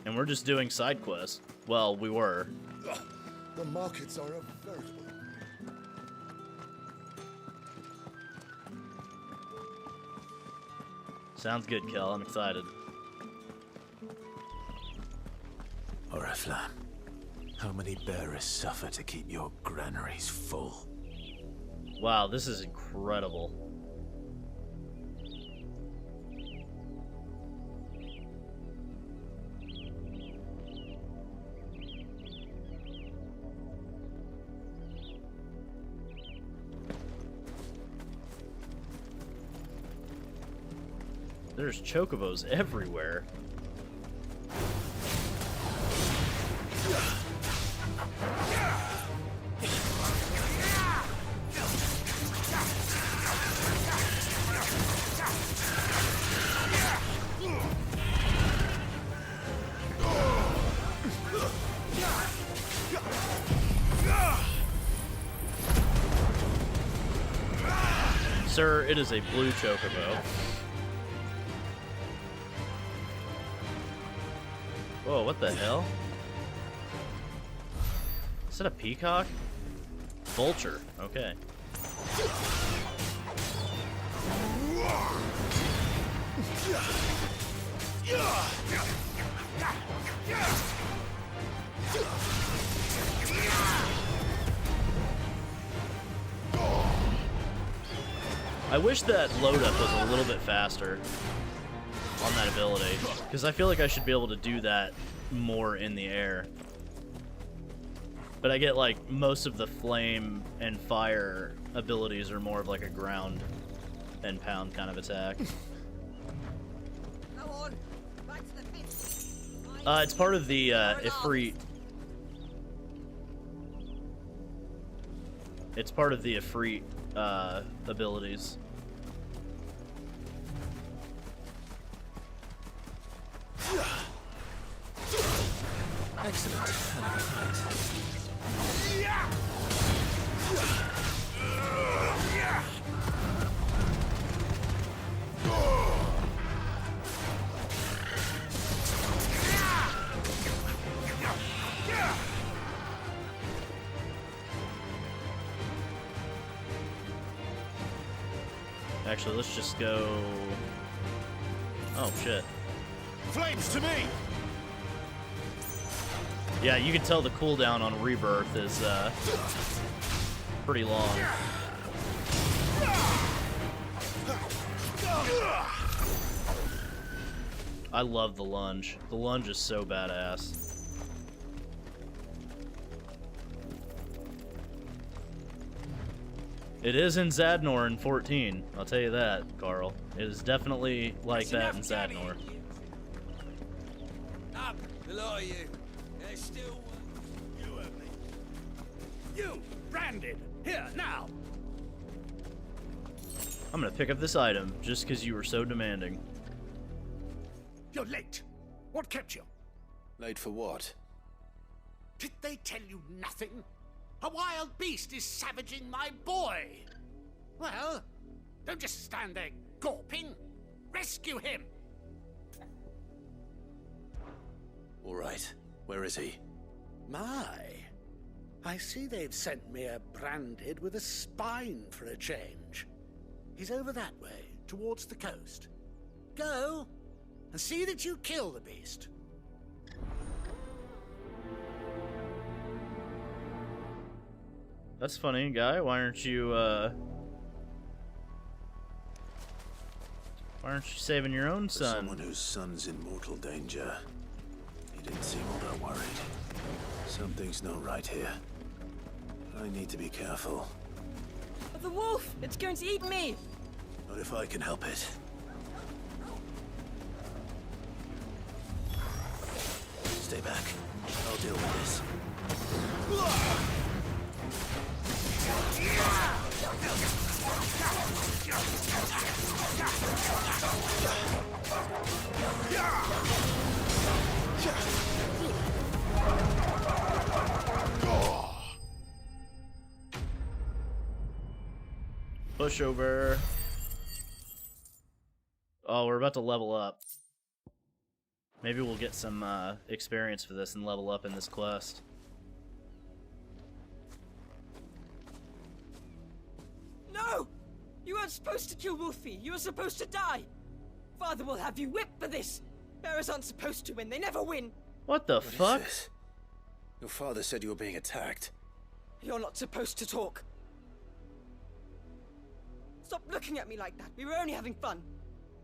And we're just doing side quests. Well, we were. The markets are a veritable... Sounds good, Kel. I'm excited. Oriflamme, how many bearers suffer to keep your granaries full? Wow, this is incredible. There's chocobos everywhere. Sir, it is a blue chocobo. Whoa, what the hell? Is that a peacock? Vulture, okay. I wish that load up was a little bit faster on that ability, because I feel like I should be able to do that more in the air. But I get like most of the flame and fire abilities are more of like a ground and pound kind of attack. It's part of the Ifrit. It's part of the Ifrit abilities. Excellent. Actually, let's just go... Oh, shit. Flames to me! Yeah, you can tell the cooldown on Rebirth is pretty long. I love the lunge. The lunge is so badass. It is in Zadnor in 14, I'll tell you that, Carl. It is definitely like that in Zadnor. Up below you. There's still one. You and me. You, branded. Here, now. I'm gonna pick up this item, just because you were so demanding. You're late. What kept you? Late for what? Did they tell you nothing? A wild beast is savaging my boy. Well, don't just stand there gawping. Rescue him. All right. Where is he? My. I see they've sent me a branded with a spine for a change. He's over that way, towards the coast. Go, and see that you kill the beast. That's funny, guy. Why aren't you saving your own son? Someone whose son's in mortal danger. He didn't seem all that worried. Something's not right here. I need to be careful. The wolf! It's going to eat me! Not if I can help it. Stay back. I'll deal with this. Push over. Oh, we're about to level up. Maybe we'll get some experience for this and level up in this quest. No! You weren't supposed to kill Wolfie. You were supposed to die. Father will have you whipped for this. Bearers aren't supposed to win. They never win. What the fuck? Your father said you were being attacked. You're not supposed to talk. Stop looking at me like that. We were only having fun.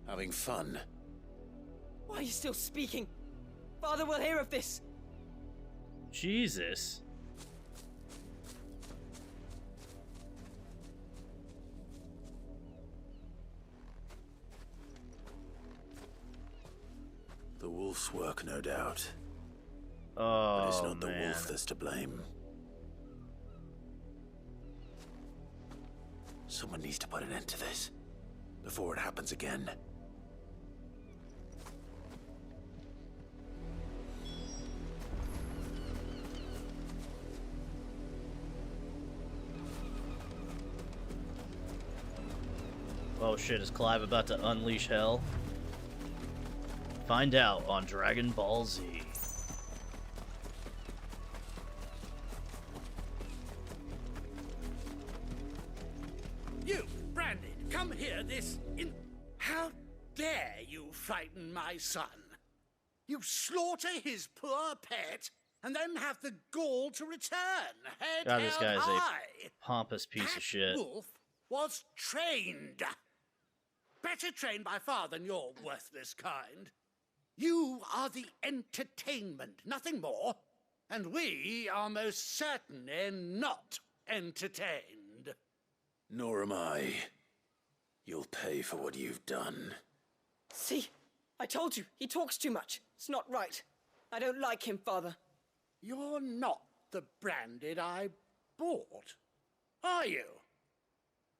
Having fun? Why are you still speaking? Father will hear of this. Jesus. The wolf's work, no doubt. Oh, but it's not the man. wolf that's to blame. Someone needs to put an end to this before it happens again. Oh shit, is Clive about to unleash hell? Find out on Dragon Ball Z. You, branded, come here How dare you frighten my son? You slaughter his poor pet, and then have the gall to return, head God, this held guy is high. a pompous piece of shit. Wolf was trained. Better trained by far than your worthless kind. You are the entertainment, nothing more. And we are most certainly not entertained. Nor am I. You'll pay for what you've done. See? I told you, he talks too much. It's not right. I don't like him, Father. You're not the Branded I bought, are you?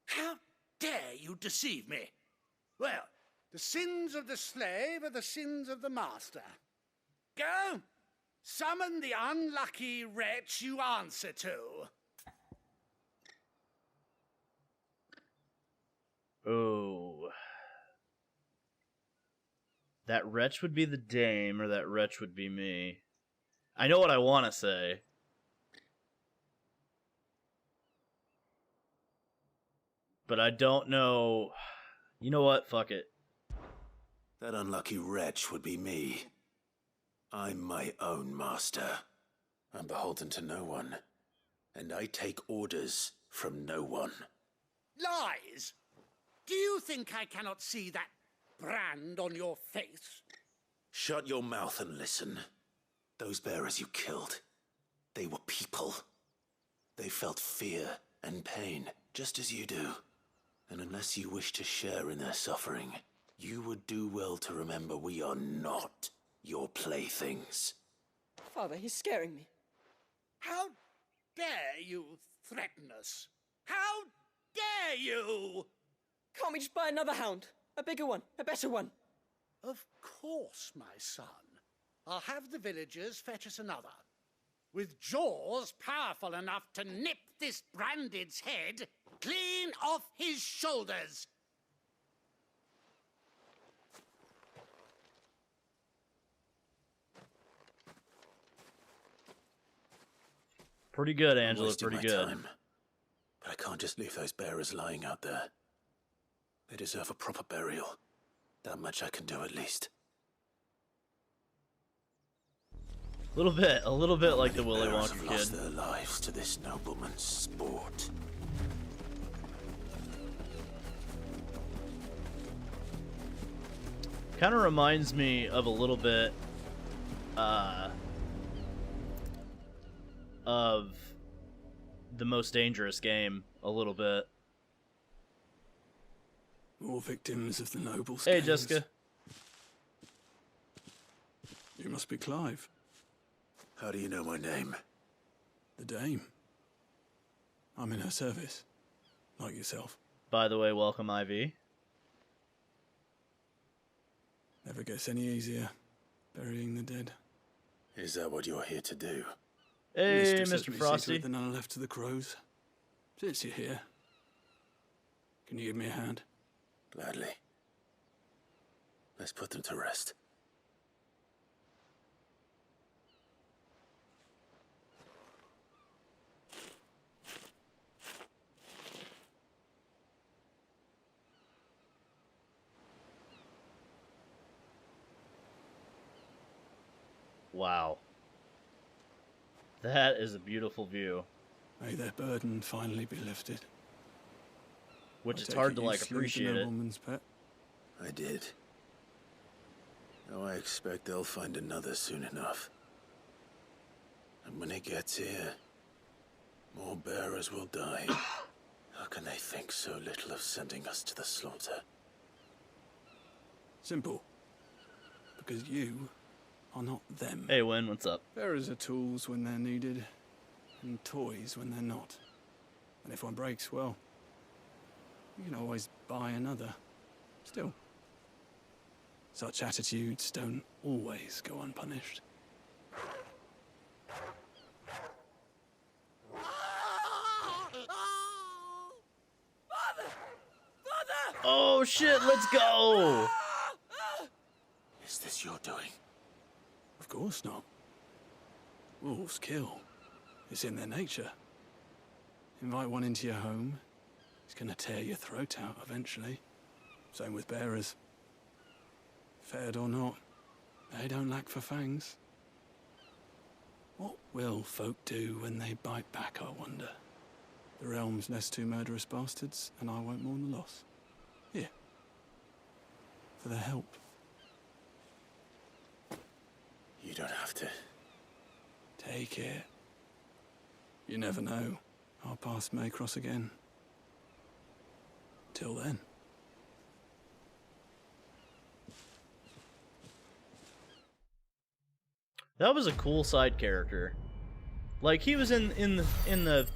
How dare you deceive me? Well, the sins of the slave are the sins of the master. Go, summon the unlucky wretch you answer to. Oh. That wretch would be the dame, or that wretch would be me. I know what I want to say. But I don't know... You know what? Fuck it. That unlucky wretch would be me. I'm my own master. I'm beholden to no one. And I take orders from no one. Lies! Do you think I cannot see that brand on your face? Shut your mouth and listen. Those bearers you killed, they were people. They felt fear and pain, just as you do. And unless you wish to share in their suffering, you would do well to remember we are not your playthings. Father, he's scaring me. How dare you threaten us? How dare you? Can't we just buy another hound? A bigger one, a better one. Of course, my son. I'll have the villagers fetch us another. With jaws powerful enough to nip this Branded's head clean off his shoulders. Pretty good, Angela, Wasting pretty my good. time. But I can't just leave those bearers lying out there. They deserve a proper burial. That much I can do at least. A little bit like the Willy Bearers Wonka have lost kid. their lives to this nobleman's sport. Kind of reminds me of a little bit of The Most Dangerous Game, a little bit. More victims of the noble Hey, scales. Jessica. You must be Clive. How do you know my name? The Dame. I'm in her service, like yourself. By the way, welcome, Ivy. Never gets any easier, burying the dead. Is that what you're here to do? Hey, Mistress lets Mr. me Frosty. see to it the none left to the crows. Since you're here, can you give me a hand? Gladly. Let's put them to rest. Wow. That is a beautiful view. May their burden finally be lifted. Which I is take hard it to, you like, slew the appreciate it. nobleman's pet? I did. Now I expect they'll find another soon enough. And when it gets here, more bearers will die. How can they think so little of sending us to the slaughter? Simple. Because you are not them. Hey, Win, what's up? Bearers are tools when they're needed, and toys when they're not. And if one breaks, well, you can always buy another. Still, such attitudes don't always go unpunished. Oh shit, let's go! Is this your doing? Of course not. Wolves kill. It's in their nature. Invite one into your home, he's gonna tear your throat out eventually. Same with bearers. Fed or not, they don't lack for fangs. What will folk do when they bite back, I wonder? The realm's less two murderous bastards, and I won't mourn the loss. Here. For their help. You don't have to. Take it. You never know. Our paths may cross again. Till then. That was a cool side character. Like, he was in the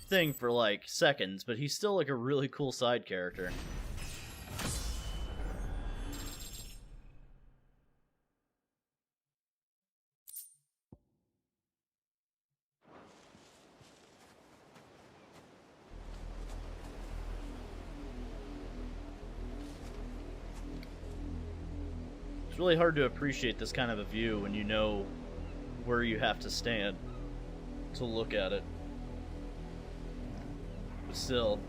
thing for like seconds, but he's still like a really cool side character. It's really hard to appreciate this kind of a view when you know where you have to stand to look at it. But still.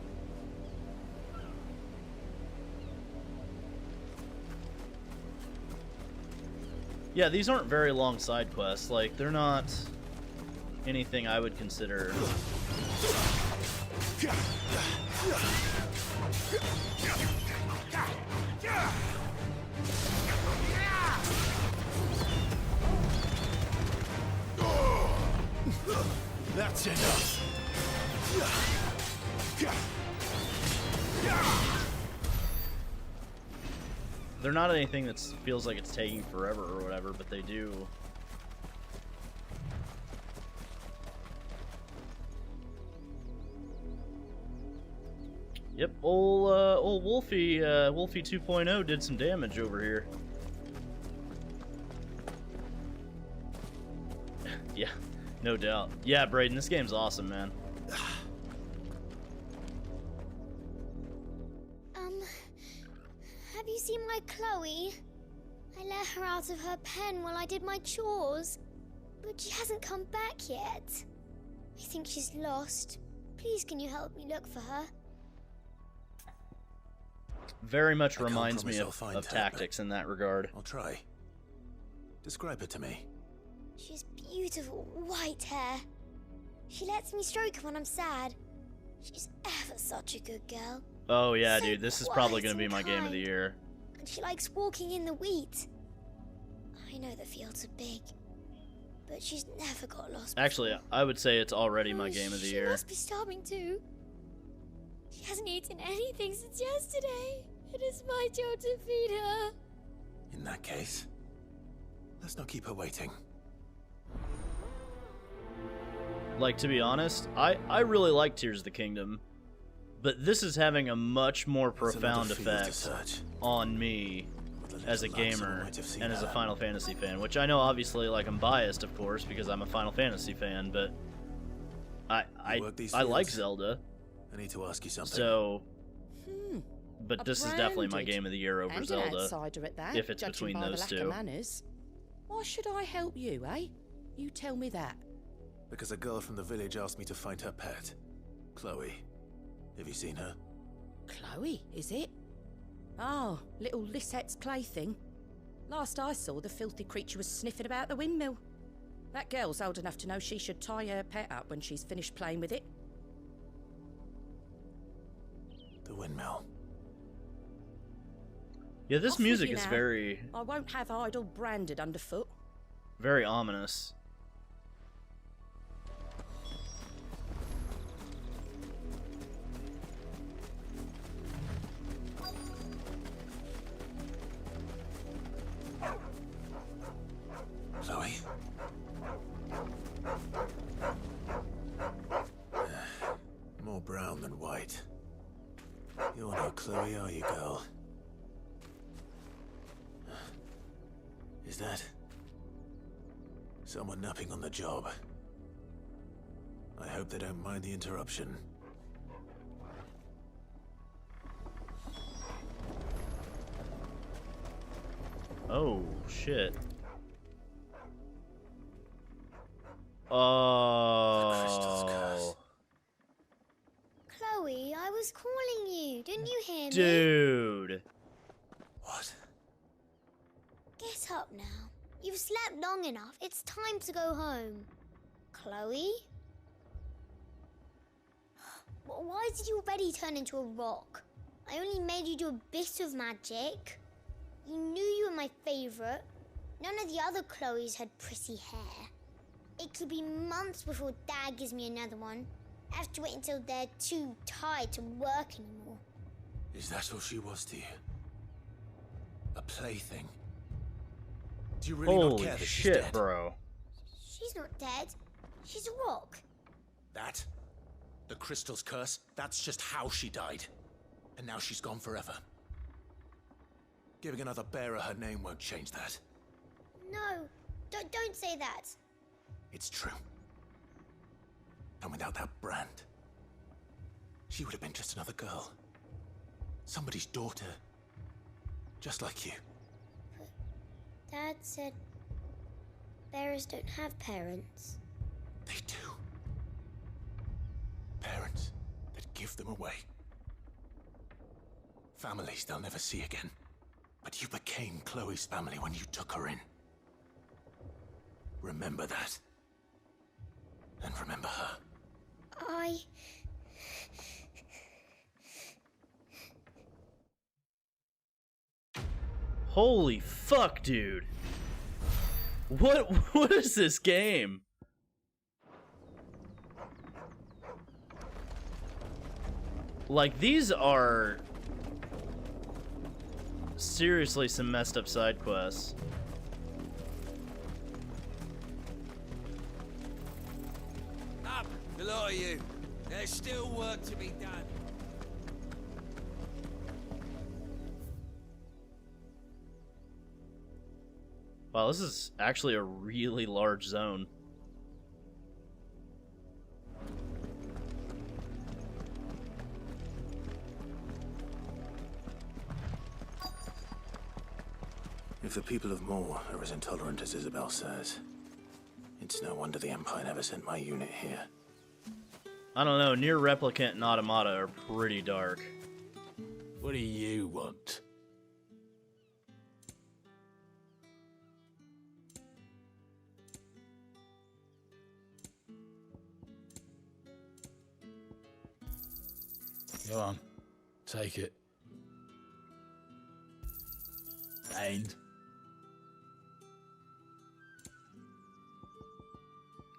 Yeah, these aren't very long side quests. Like, they're not anything I would consider. That's enough. They're not anything that feels like it's taking forever or whatever, but they do. Yep, old Wolfie 2.0 did some damage over here. Yeah, no doubt. Yeah, Brayden, this game's awesome, man. Have you seen my Chloe? I let her out of her pen while I did my chores, but she hasn't come back yet. I think she's lost. Please, can you help me look for her? Very much reminds me of Tactics in that regard. I'll try. Describe her to me. She has beautiful white hair. She lets me stroke her when I'm sad. She's ever such a good girl. Oh yeah, So dude, this is quiet probably going to be and my game of the kind. year. And she likes walking in the wheat. I know the fields are big, but she's never got lost. Actually, I would say it's already my Oh, game of the she year. must be starving too. She hasn't eaten anything since yesterday. It is my job to feed her. In that case, let's not keep her waiting. Like, to be honest, I really like Tears of the Kingdom, but this is having a much more profound effect on me as a gamer and as a Final Fantasy fan, which I know obviously, like, I'm biased, of course, because I'm a Final Fantasy fan, but I like Zelda. I need to ask you something. So, but this is definitely my game of the year over and Zelda, an outsider at that, if it's judging between by those the lack two. of manners. Why should I help you, eh? You tell me that. Because a girl from the village asked me to find her pet, Chloe. Have you seen her? Chloe, is it? Oh, little Lisette's plaything. Last I saw, the filthy creature was sniffing about the windmill. That girl's old enough to know she should tie her pet up when she's finished playing with it. The windmill. Yeah, this Off with music you is now. very, I won't have idle branded underfoot. very ominous. Chloe? More brown than white. You're no Chloe, are you, girl? Is that someone napping on the job? I hope they don't mind the interruption. Oh, shit. Oh. Chloe, I was calling you. Didn't you hear me? Dude. What? Get up now. You've slept long enough. It's time to go home. Chloe? Why did you already turn into a rock? I only made you do a bit of magic. You knew you were my favorite. None of the other Chloes had pretty hair. It could be months before Dad gives me another one. I have to wait until they're too tired to work anymore. Is that all she was to you? A plaything? Do you really not care that she's dead? Bro. She's not dead. She's a rock. That? The crystal's curse? That's just how she died. And now she's gone forever. Giving another bearer her name won't change that. No, don't say that. It's true. And without that brand, she would have been just another girl. Somebody's daughter. Just like you. But Dad said bearers don't have parents. They do. Parents that give them away. Families they'll never see again. But you became Chloe's family when you took her in. Remember that. And remember her. Holy fuck, dude. What is this game? Like, these are seriously some messed up side quests. Up, the lot of you. There's still work to be done. Wow, this is actually a really large zone. If the people of Moor are as intolerant as Isabel says, it's no wonder the Empire never sent my unit here. I don't know, Near Replicant and Automata are pretty dark. What do you want? Go on, take it. And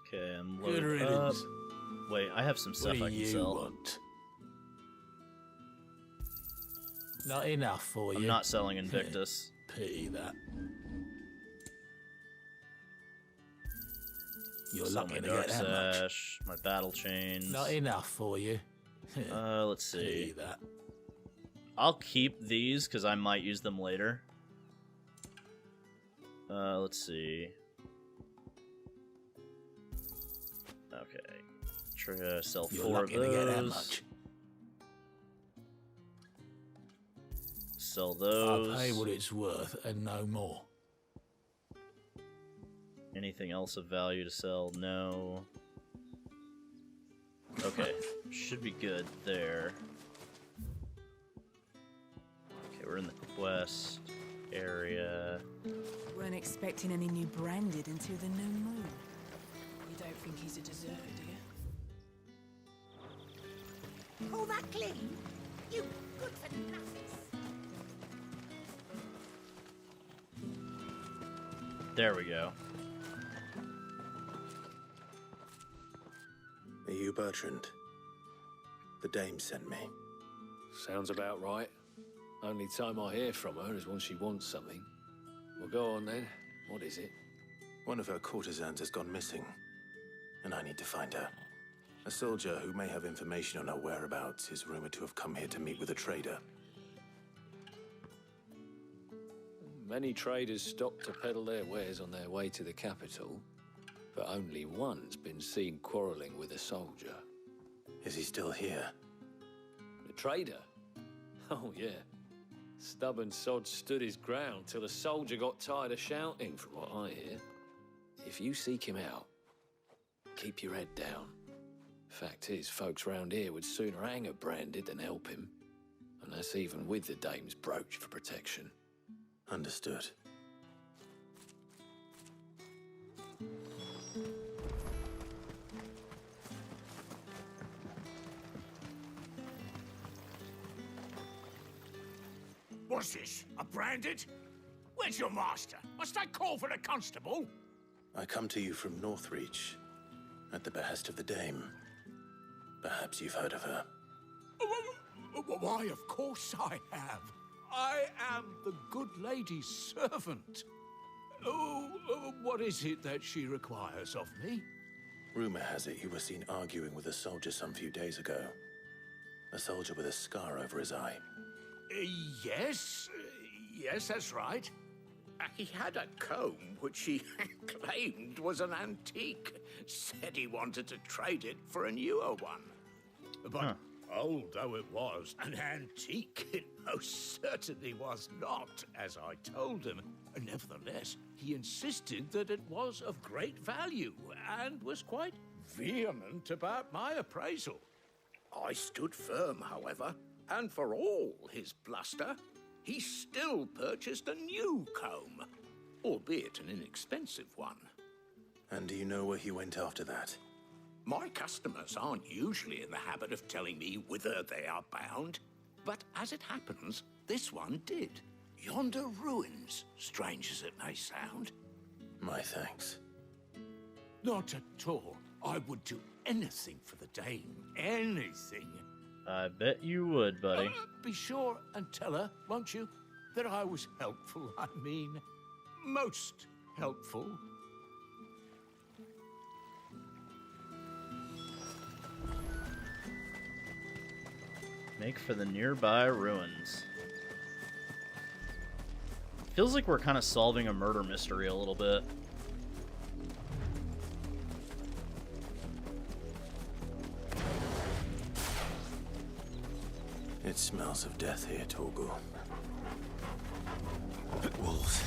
Okay, I'm good loaded up. riddance. Wait, I have some stuff I What do can you sell. want? Not enough for you. I'm not selling Invictus. Pity that. You're Sell lucky my to Dark get that much. Sash, my Battle Chains. Not enough for you. Let's see. Pity that. I'll keep these because I might use them later. Let's see. Okay. Try to sell You're 4 of lucky to get that those. much. Sell those. I'll pay what it's worth and no more. Anything else of value to sell? No. Okay. Should be good there. Okay, we're in the quest area. Weren't expecting any new branded until the new moon. You don't think he's a deserter, do you? Call that clean? You good for nothing. There we go. Are you Bertrand? The dame sent me. Sounds about right. Only time I hear from her is when she wants something. Well, go on then. What is it? One of her courtesans has gone missing, and I need to find her. A soldier who may have information on her whereabouts is rumored to have come here to meet with a trader. Many traders stop to peddle their wares on their way to the capital, but only one's been seen quarreling with a soldier. Is he still here? The trader? Oh, yeah. Stubborn sod stood his ground till the soldier got tired of shouting, from what I hear. If you seek him out, keep your head down. Fact is, folks round here would sooner hang a branded than help him. And that's even with the dame's brooch for protection. Understood. What's this? A branded? Where's your master? Must I call for the constable? I come to you from Northreach, at the behest of the Dame. Perhaps you've heard of her. Why, of course I have. I am the good lady's servant. What is it that she requires of me? Rumor has it you were seen arguing with a soldier some few days ago. A soldier with a scar over his eye. Yes, that's right. He had a comb which he claimed was an antique. Said he wanted to trade it for a newer one. But old though it was, an antique it most certainly was not, as I told him. Nevertheless, he insisted that it was of great value and was quite vehement about my appraisal. I stood firm, however, and for all his bluster, he still purchased a new comb, albeit an inexpensive one. And do you know where he went after that? My customers aren't usually in the habit of telling me whither they are bound, but as it happens, this one did. Yonder ruins, strange as it may sound. My thanks. Not at all. I would do anything for the Dame. Anything. I bet you would, buddy. Be sure and tell her, won't you, that I was helpful. I mean, most helpful. Make for the nearby ruins. Feels like we're kind of solving a murder mystery a little bit. It smells of death here, Torgal. Wolves.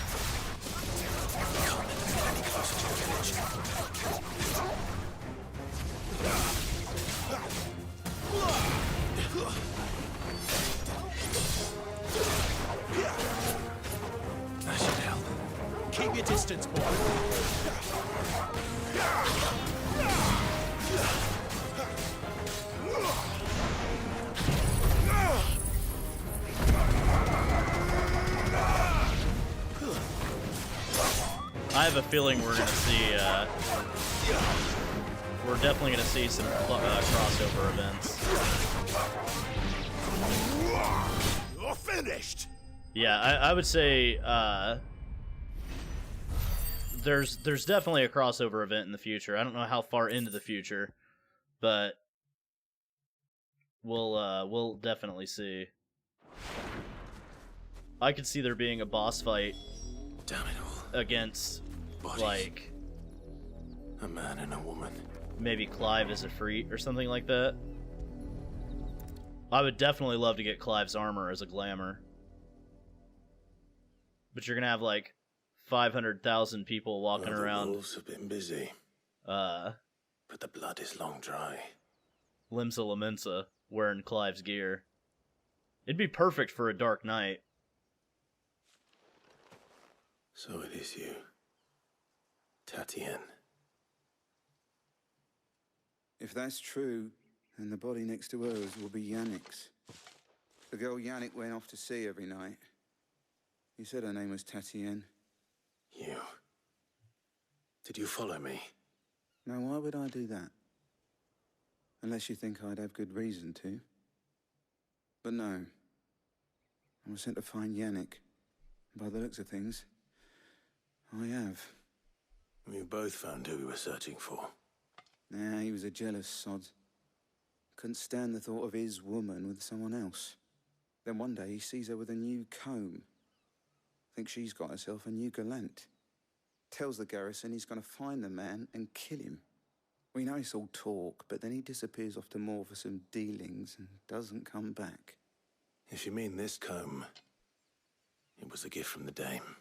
We can't let them get any closer to the village. That should help. Keep your distance, boy. I have a feeling we're gonna see, we're definitely gonna see some crossover events. You're finished! Yeah, I would say, there's definitely a crossover event in the future. I don't know how far into the future, but we'll definitely see. I could see there being a boss fight against, Bodies. like, a man and a woman. Maybe Clive as a Freet or something like that. I would definitely love to get Clive's armor as a glamour. But you're gonna have like 500,000 people walking around. The wolves have been busy. But the blood is long dry. Limsa Lamensa wearing Clive's gear. It'd be perfect for a dark night. So it is you, Tatienne. If that's true, then the body next to hers will be Yannick's. The girl Yannick went off to see every night. You said her name was Tatienne. You. Did you follow me? Now, why would I do that? Unless you think I'd have good reason to. But no. I was sent to find Yannick. By the looks of things, I have. We both found who we were searching for. Nah, he was a jealous sod. Couldn't stand the thought of his woman with someone else. Then one day he sees her with a new comb. Thinks she's got herself a new gallant. Tells the garrison he's going to find the man and kill him. We know it's all talk, but then he disappears off to Moor for some dealings and doesn't come back. If you mean this comb, it was a gift from the Dame.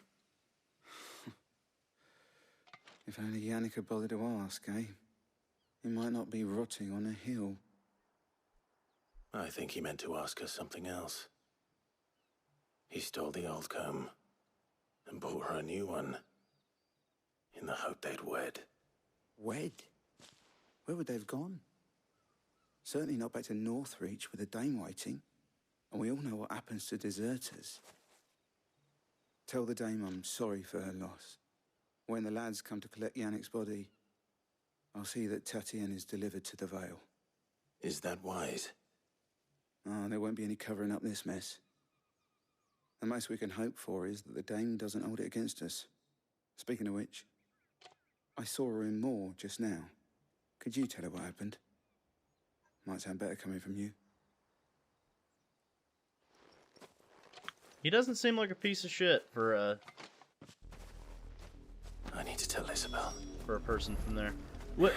If only Yannick had bothered to ask, eh? He might not be rotting on a hill. I think he meant to ask her something else. He stole the old comb and bought her a new one in the hope they'd wed. Wed? Where would they have gone? Certainly not back to Northreach with the Dame waiting. And we all know what happens to deserters. Tell the dame I'm sorry for her loss. When the lads come to collect Yannick's body, I'll see that Tatienne is delivered to the Vale. Is that wise? Ah, there won't be any covering up this mess. The most we can hope for is that the dame doesn't hold it against us. Speaking of which, I saw her in Moor just now. Could you tell her what happened? Might sound better coming from you. He doesn't seem like a piece of shit for I need to tell Isabel. For a person from there.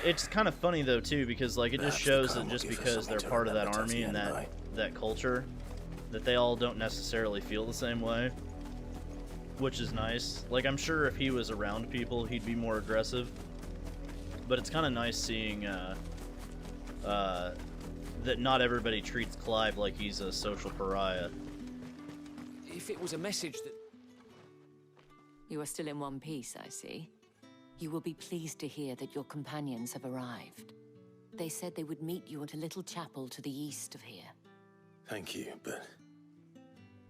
It's kind of funny though too, because like it just shows that just because they're part of that army and that culture, that they all don't necessarily feel the same way, which is nice. Like I'm sure if he was around people, he'd be more aggressive. But it's kind of nice seeing that not everybody treats Clive like he's a social pariah. If it was a message that... You are still in one piece, I see. You will be pleased to hear that your companions have arrived. They said they would meet you at a little chapel to the east of here. Thank you, but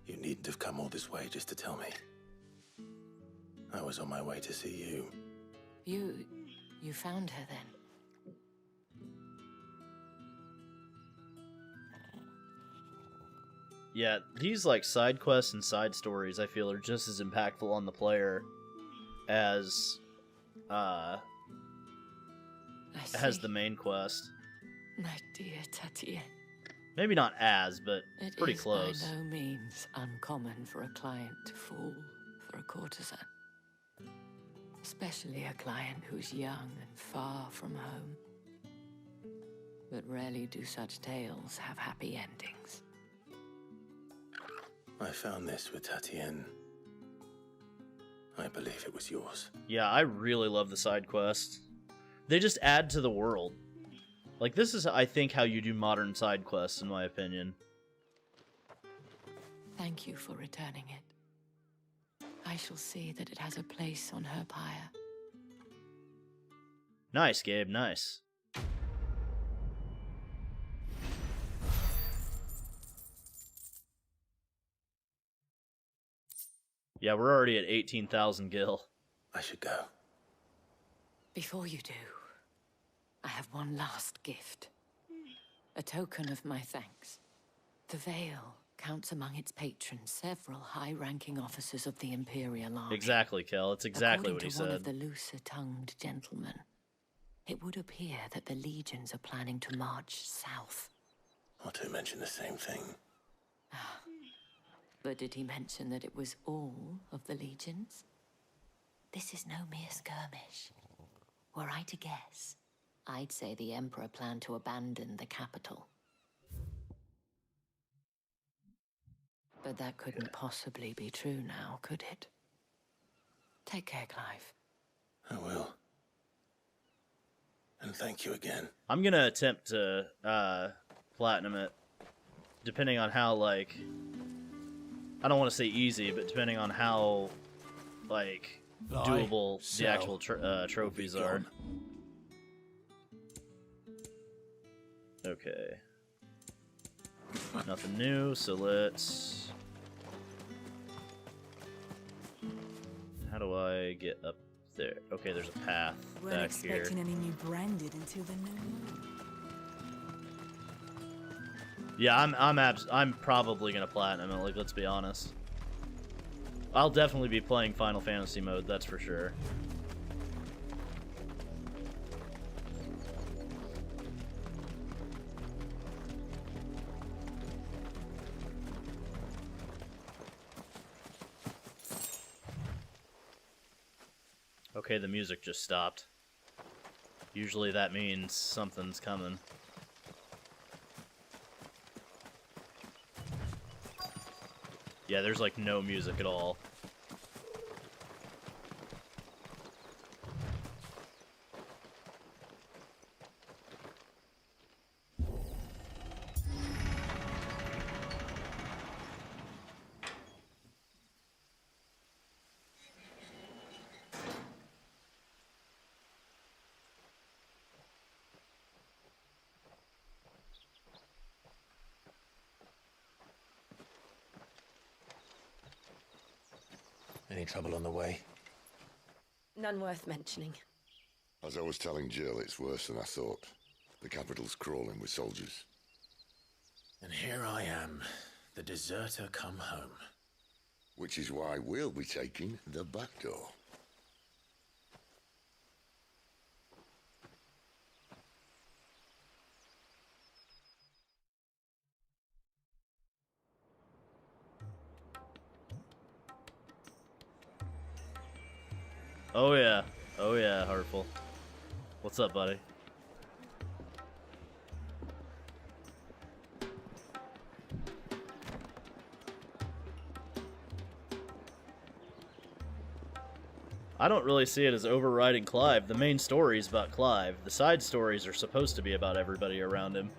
you needn't have come all this way just to tell me. I was on my way to see you. You found her then? Yeah, these like side quests and side stories I feel are just as impactful on the player as the main quest. My dear Tatienne. Maybe not as, but It pretty is close. by no means uncommon for a client to fall for a courtesan. Especially a client who's young and far from home. But rarely do such tales have happy endings. I found this with Tatienne. I believe it was yours. Yeah, I really love the side quests. They just add to the world. Like, this is, I think, how you do modern side quests, in my opinion. Thank you for returning it. I shall see that it has a place on her pyre. Nice, Gabe, nice. Yeah, we're already at 18,000 gil. I should go. Before you do, I have one last gift. A token of my thanks. The Vale counts among its patrons several high-ranking officers of the Imperial Army. Exactly, Kel. It's exactly what he According to one of said. the looser-tongued gentlemen, it would appear that the legions are planning to march south. Or to mention the same thing. But did he mention that it was all of the legions? This is no mere skirmish. Were I to guess, I'd say the Emperor planned to abandon the capital. But that couldn't possibly be true now, could it? Take care, Clive. I will. And thank you again. I'm gonna attempt to platinum it, depending on how, like, I don't want to say easy, but depending on how, like, doable the actual trophies are. Okay. Nothing new, so let's... How do I get up there? Okay, there's a path Weren't back here. expecting any new branded until the new moon. Yeah, I'm probably gonna platinum it. Like, let's be honest. I'll definitely be playing Final Fantasy mode. That's for sure. Okay, the music just stopped. Usually that means something's coming. Yeah, there's like no music at all. Any trouble on the way? None worth mentioning. As I was telling Jill, it's worse than I thought. The capital's crawling with soldiers. And here I am, the deserter come home. Which is why we'll be taking the back door. Oh yeah, Heartful. What's up, buddy? I don't really see it as overriding Clive. The main story is about Clive. The side stories are supposed to be about everybody around him.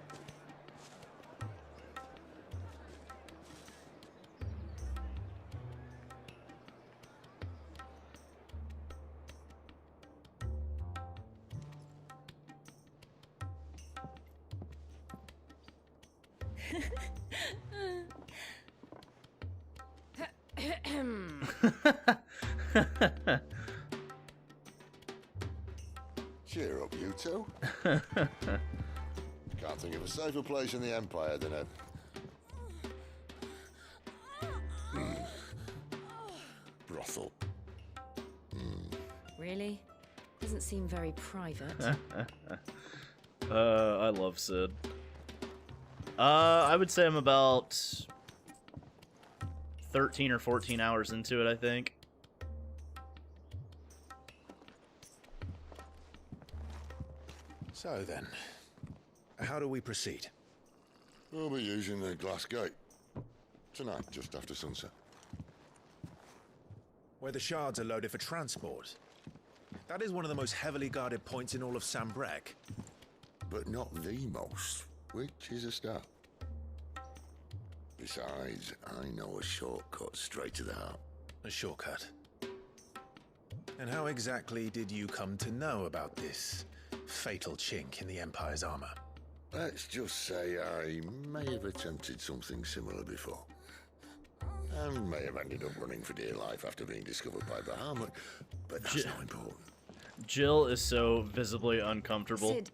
Cheer up, you two. Can't think of a safer place in the Empire than a... brothel. Really? Doesn't seem very private. I love Sid. I would say I'm about 13 or 14 hours into it, I think. So then, how do we proceed? We'll be using the glass gate. Tonight, just after sunset. Where the shards are loaded for transport. That is one of the most heavily guarded points in all of Sambrek. But not the most, which is a start. Besides, I know a shortcut straight to the heart. A shortcut? And how exactly did you come to know about this fatal chink in the Empire's armor? Let's just say I may have attempted something similar before. And may have ended up running for dear life after being discovered by Bahamut, but that's not important. Jill is so visibly uncomfortable. Sid,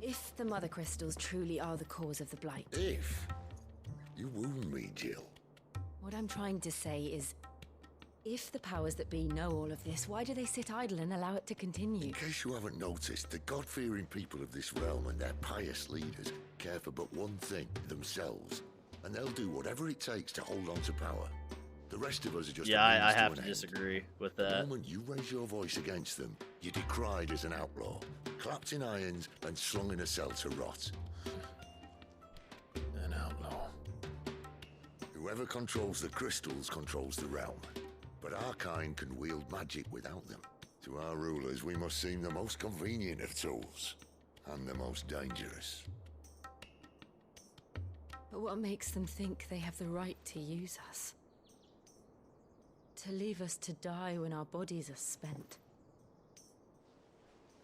if the Mother Crystals truly are the cause of the Blight... If? You wound me, Jill. What I'm trying to say is, if the powers that be know all of this, why do they sit idle and allow it to continue? In case you haven't noticed, the God-fearing people of this realm and their pious leaders care for but one thing, themselves. And they'll do whatever it takes to hold on to power. The rest of us are just... Yeah, I have to disagree with that. The moment you raise your voice against them, you're decried as an outlaw, clapped in irons and slung in a cell to rot. An outlaw. Whoever controls the crystals controls the realm. But our kind can wield magic without them. To our rulers, we must seem the most convenient of tools. And the most dangerous. But what makes them think they have the right to use us? To leave us to die when our bodies are spent?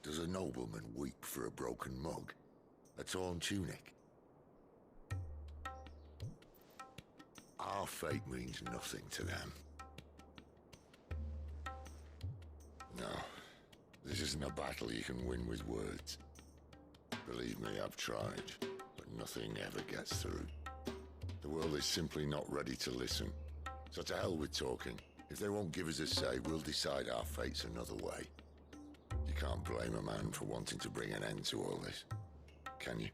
Does a nobleman weep for a broken mug? A torn tunic? Our fate means nothing to them. No, this isn't a battle you can win with words. Believe me, I've tried, but nothing ever gets through. The world is simply not ready to listen. So to hell with talking. If they won't give us a say, we'll decide our fates another way. You can't blame a man for wanting to bring an end to all this, can you?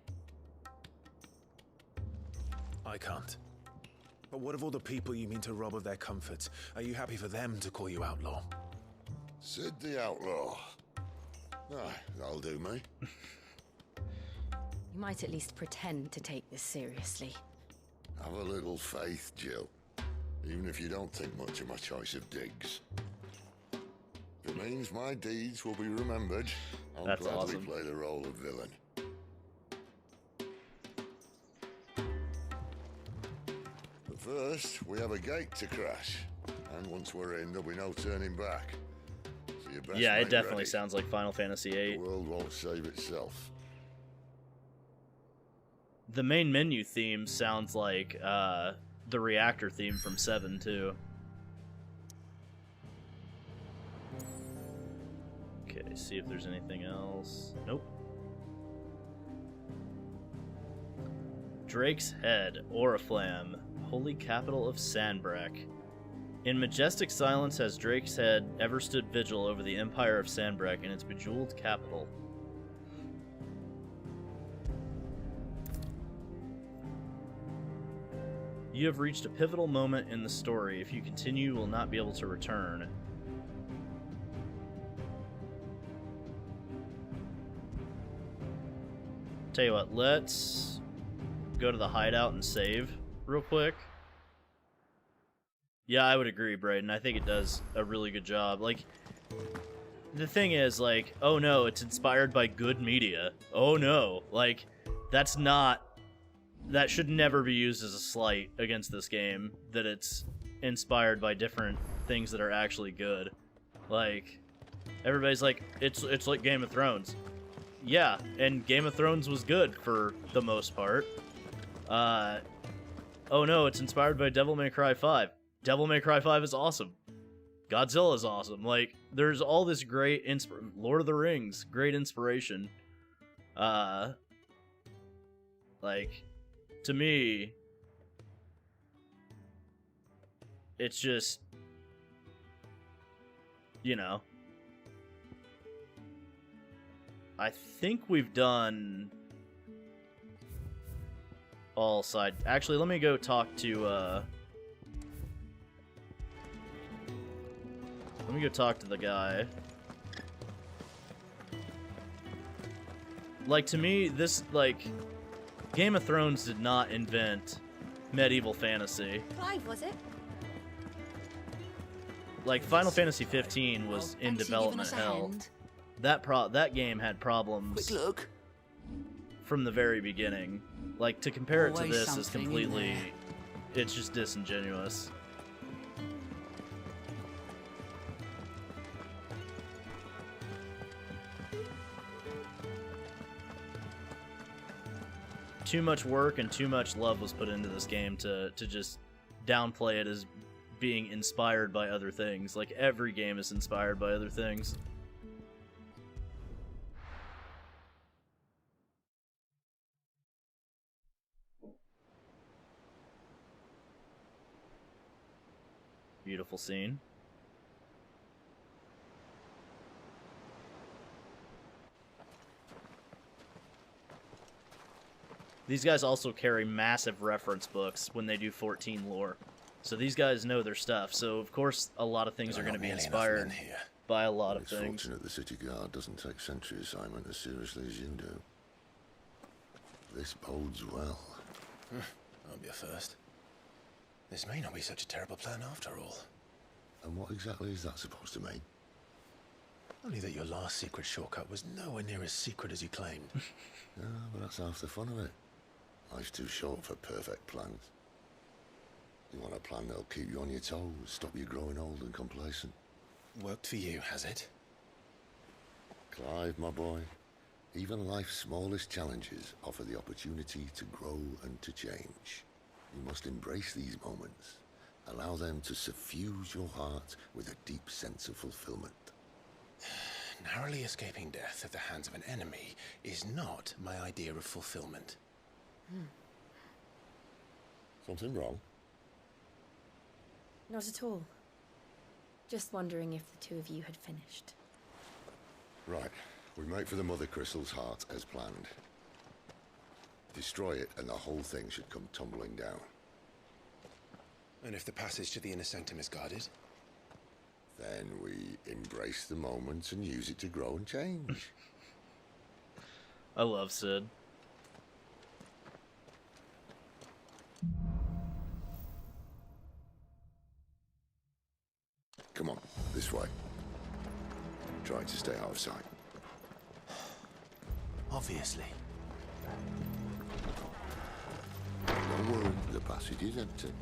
I can't. But what of all the people you mean to rob of their comforts? Are you happy for them to call you outlaw? Sid the Outlaw. Ah, that'll do me. You might at least pretend to take this seriously. Have a little faith, Jill. Even if you don't think much of my choice of digs. If it means my deeds will be remembered, I'll gladly awesome. play the role of villain. But first, we have a gate to crash. And once we're in, there'll be no turning back. So you best Yeah, it make definitely ready. sounds like Final Fantasy VIII. The world won't save itself. The main menu theme sounds like the reactor theme from 7 too. see if there's anything else. Nope. Drake's Head, Oriflamme, holy capital of Sanbreque. In majestic silence has Drake's Head ever stood vigil over the empire of Sanbreque and its bejeweled capital. You have reached a pivotal moment in the story. If you continue, you will not be able to return. Tell you what, let's go to the hideout and save real quick. Yeah, I would agree, Brayden. I think it does a really good job. Like, the thing is, like, oh no, it's inspired by good media. Oh no, like, that's not... That should never be used as a slight against this game, that it's inspired by different things that are actually good. Like, everybody's like, it's like Game of Thrones. Yeah, and Game of Thrones was good for the most part. Oh no, it's inspired by Devil May Cry 5. Devil May Cry 5 is awesome. Godzilla is awesome. Like, there's all this great Lord of the Rings, great inspiration. Like, to me, it's just, you know, I think we've done all side. Actually, let me go talk to, let me go talk to the guy. Like, to me, this, like, Game of Thrones did not invent medieval fantasy. Clive, was it? Like, Final Fantasy 15 was in development hell. That game had problems from the very beginning. Like, to compare it to this is completely... It's just disingenuous. Too much work and too much love was put into this game to just downplay it as being inspired by other things. Like, every game is inspired by other things. Beautiful scene. These guys also carry massive reference books when they do 14 lore. So these guys know their stuff. So, of course, a lot of things are going to be inspired by a lot of things. It's fortunate the City Guard doesn't take sentry assignment as seriously as you do. This bodes well. I'll be a first. This may not be such a terrible plan after all. And what exactly is that supposed to mean? Only that your last secret shortcut was nowhere near as secret as you claimed. Yeah, but that's half the fun of it. Life's too short for perfect plans. You want a plan that'll keep you on your toes, stop you growing old and complacent. Worked for you, has it? Clive, my boy, even life's smallest challenges offer the opportunity to grow and to change. You must embrace these moments. Allow them to suffuse your heart with a deep sense of fulfillment. Narrowly escaping death at the hands of an enemy is not my idea of fulfillment. Something wrong? Not at all. Just wondering if the two of you had finished. Right. We make for the Mother Crystal's heart as planned. Destroy it and the whole thing should come tumbling down. And if the passage to the inner sanctum is guarded? Then we embrace the moment and use it to grow and change. I love Sid. Come on, this way. Try to stay out of sight. Obviously. Don't worry, the passage is empty.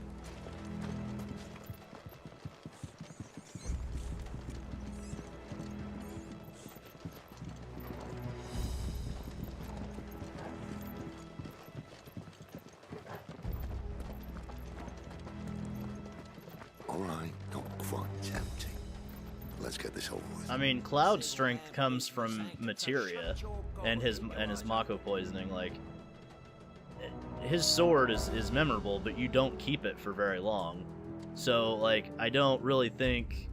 Let's get this over with. I mean, Cloud's strength comes from materia and his Mako poisoning. Like, his sword is memorable, but you don't keep it for very long. So, like, I don't really think,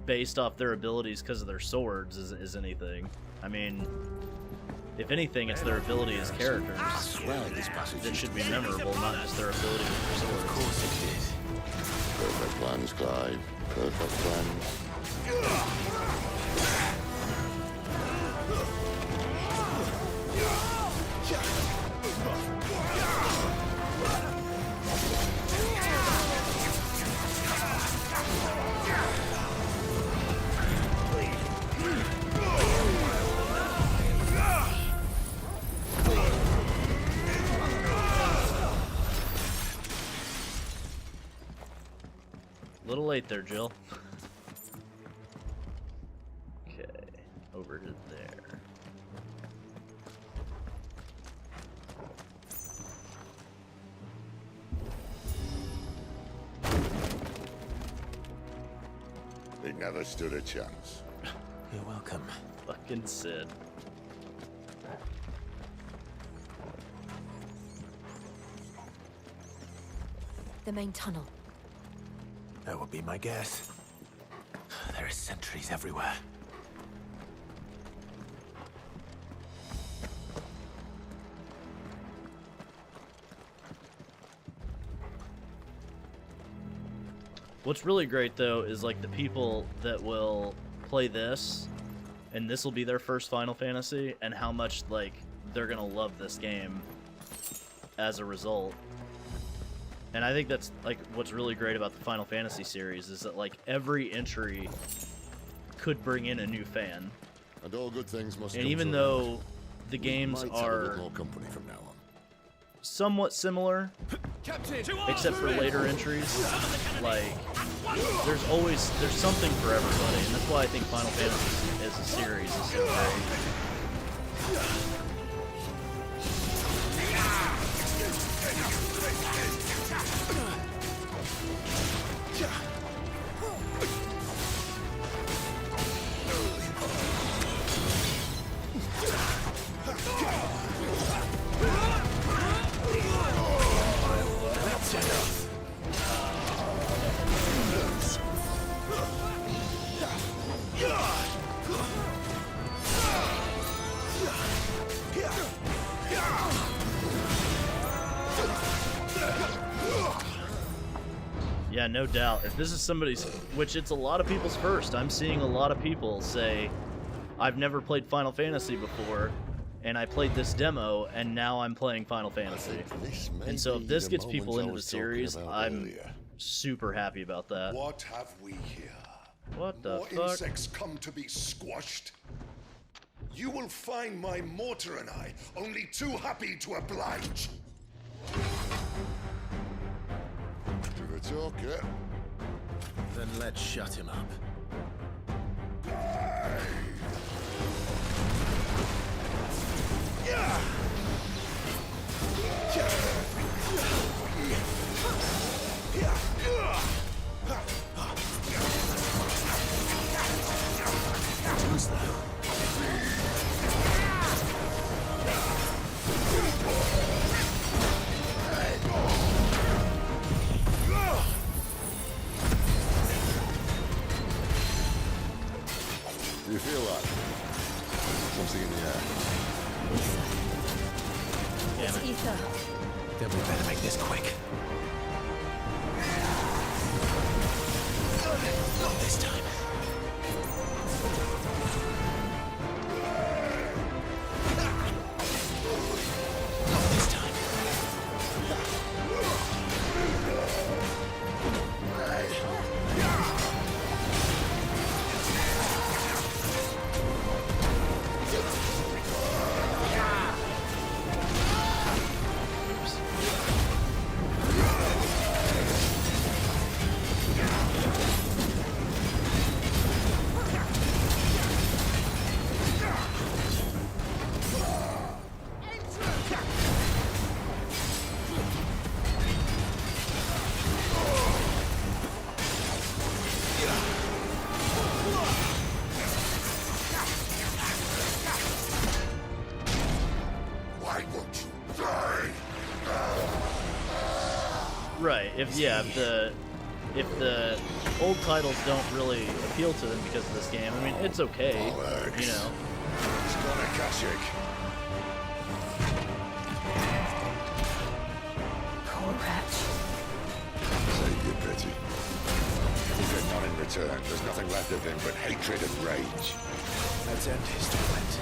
based off their abilities because of their swords, is anything. I mean, if anything, it's their ability as characters that should be memorable, not just their ability with their swords. Of course it is. Perfect plans, Clive. Perfect plans. Little late there, Jill. Okay, over to there. He never stood a chance. You're welcome. Fucking Sid. The main tunnel. That would be my guess. There are sentries everywhere. What's really great, though, is like the people that will play this, and this will be their first Final Fantasy, and how much like they're gonna love this game as a result. And I think that's like what's really great about the Final Fantasy series is that like every entry could bring in a new fan. And all good things must And come even to an though end. the We games might have a are bit more company from now on. somewhat similar, except for later entries, like there's something for everybody, and that's why I think Final Fantasy as a series is so great. That's enough. Yeah, no doubt. If this is somebody's, which it's a lot of people's first, I'm seeing a lot of people say, I've never played Final Fantasy before, and I played this demo, and now I'm playing Final Fantasy. And so if this gets people into the series, I'm super happy about that. What have we here? What the More fuck? insects come to be squashed? You will find my mortar and I only too happy to oblige. Give it talk, yeah? Then let's shut him up. Too slow. Do you feel like something in the air? It's ether. Then we better make this quick. Not this time. Not this time. I want to die. Right. If the old titles don't really appeal to them because of this game, I mean, it's okay, you know. It's gonna Kashyyyk. Poor wretch. Save your pity. If we get none in return, there's nothing left of him but hatred and rage. Let's end his torment.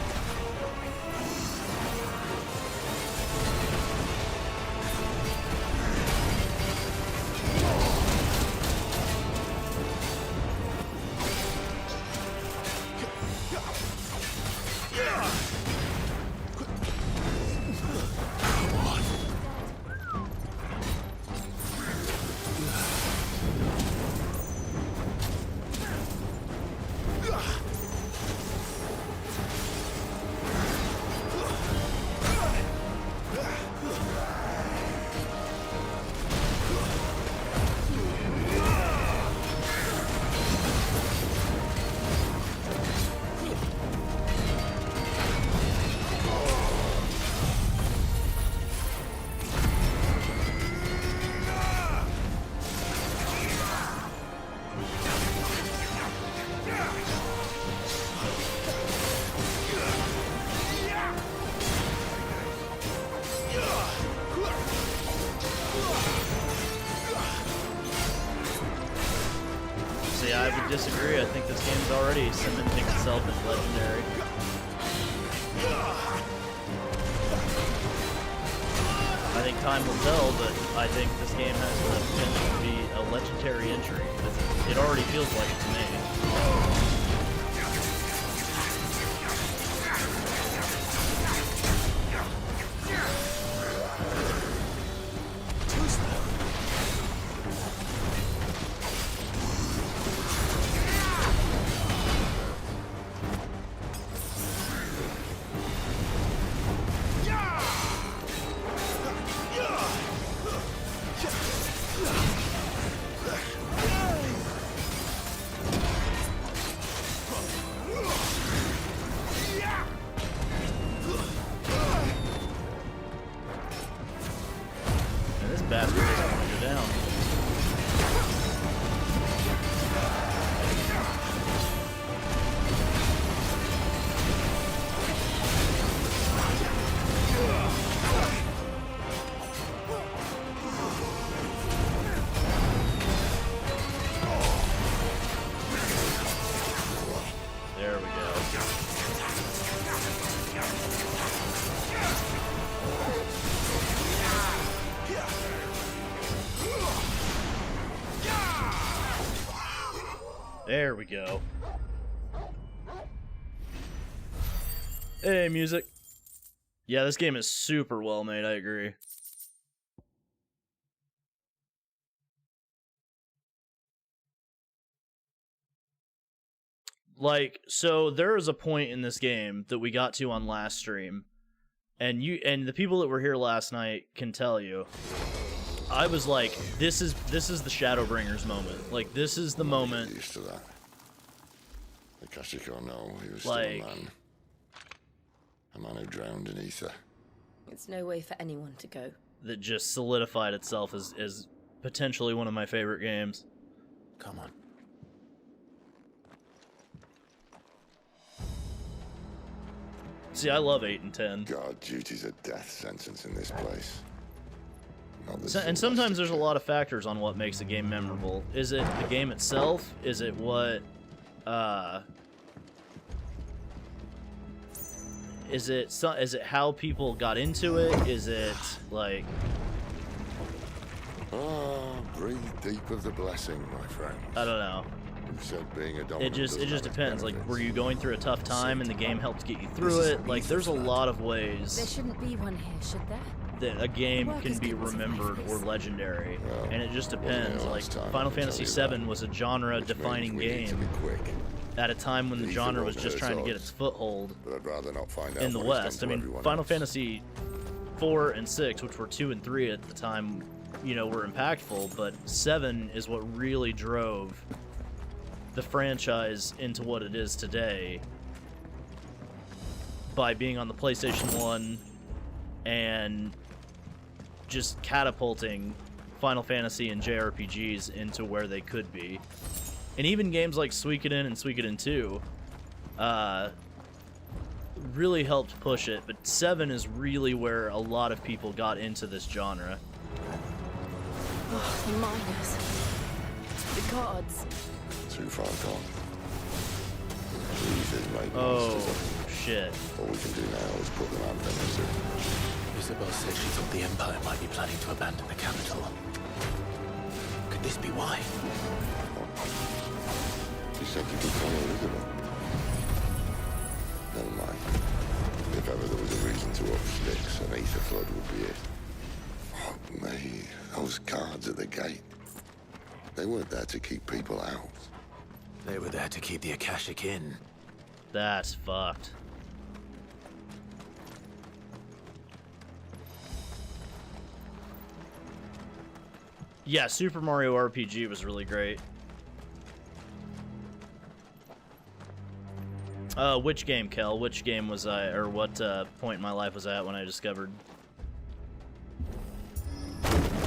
See, I would disagree. I think this game's already cementing itself as legendary. I think time will tell, but I think this game has the potential to be a legendary entry. It already feels like it to me. Bastard doesn't want to go down. There we go. There we go. Hey, music. Yeah, this game is super well made, I agree. Like, so there is a point in this game that we got to on last stream, and the people that were here last night can tell you. I was like, this is the Shadowbringers moment. Like, this is the moment. Used to that. The Kashyyyk or no, he was like, still a man who drowned in ether. It's no way for anyone to go. That just solidified itself as potentially one of my favorite games. Come on. See, I love 8 and 10. God, duty's a death sentence in this place. And sometimes there's a lot of factors on what makes a game memorable. Is it the game itself? Is it what, is it how people got into it? Is it like? Oh, breathe deep of the blessing, my friend. I don't know. Who said being a It just depends. Like, were you going through a tough time and the game helped get you through it? Like, there's a lot of ways. There shouldn't be one here, should there? That a game can be remembered or legendary, and it just depends. Like, Final Fantasy VII was a genre-defining game at a time when the genre was just trying to get its foothold in the West. I mean, Final Fantasy 4 and 6, which were 2 and 3 at the time, you know, were impactful, but 7 is what really drove the franchise into what it is today by being on the PlayStation 1, and just catapulting Final Fantasy and JRPGs into where they could be. And even games like Suikoden and Suikoden 2 really helped push it, but 7 is really where a lot of people got into this genre. Oh, the miners. The gods. Too far gone. Please, make Oh, monsters. shit. All we can do now is put them out of their misery. Isabel said she thought the Empire might be planning to abandon the capital. Could this be why? She said you could follow Elizabeth. Never mind. If ever there was a reason to up sticks, an ether flood would be it. Fuck me. Those guards at the gate. They weren't there to keep people out. They were there to keep the Akashic in. That's fucked. Yeah, Super Mario RPG was really great. Which game, Kel? Which game was I, or what point in my life was I at when I discovered?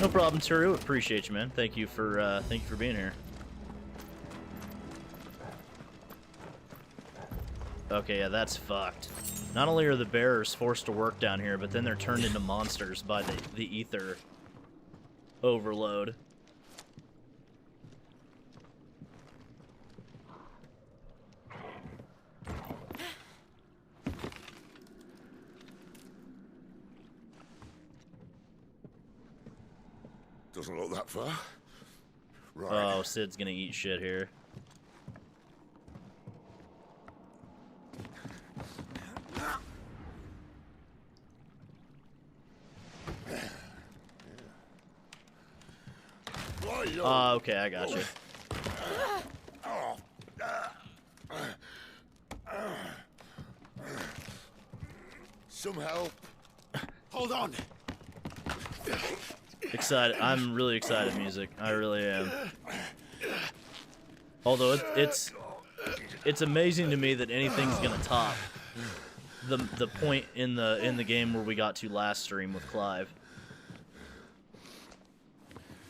No problem, Turu. Appreciate you, man. Thank you for being here. Okay, yeah, that's fucked. Not only are the bearers forced to work down here, but then they're turned into monsters by the ether overload. Doesn't look that far. Right. Oh, Sid's gonna eat shit here. Okay, I got you. Some help. Hold on. Excited. I'm really excited, music. I really am. Although it's amazing to me that anything's gonna top the point in the game where we got to last stream with Clive.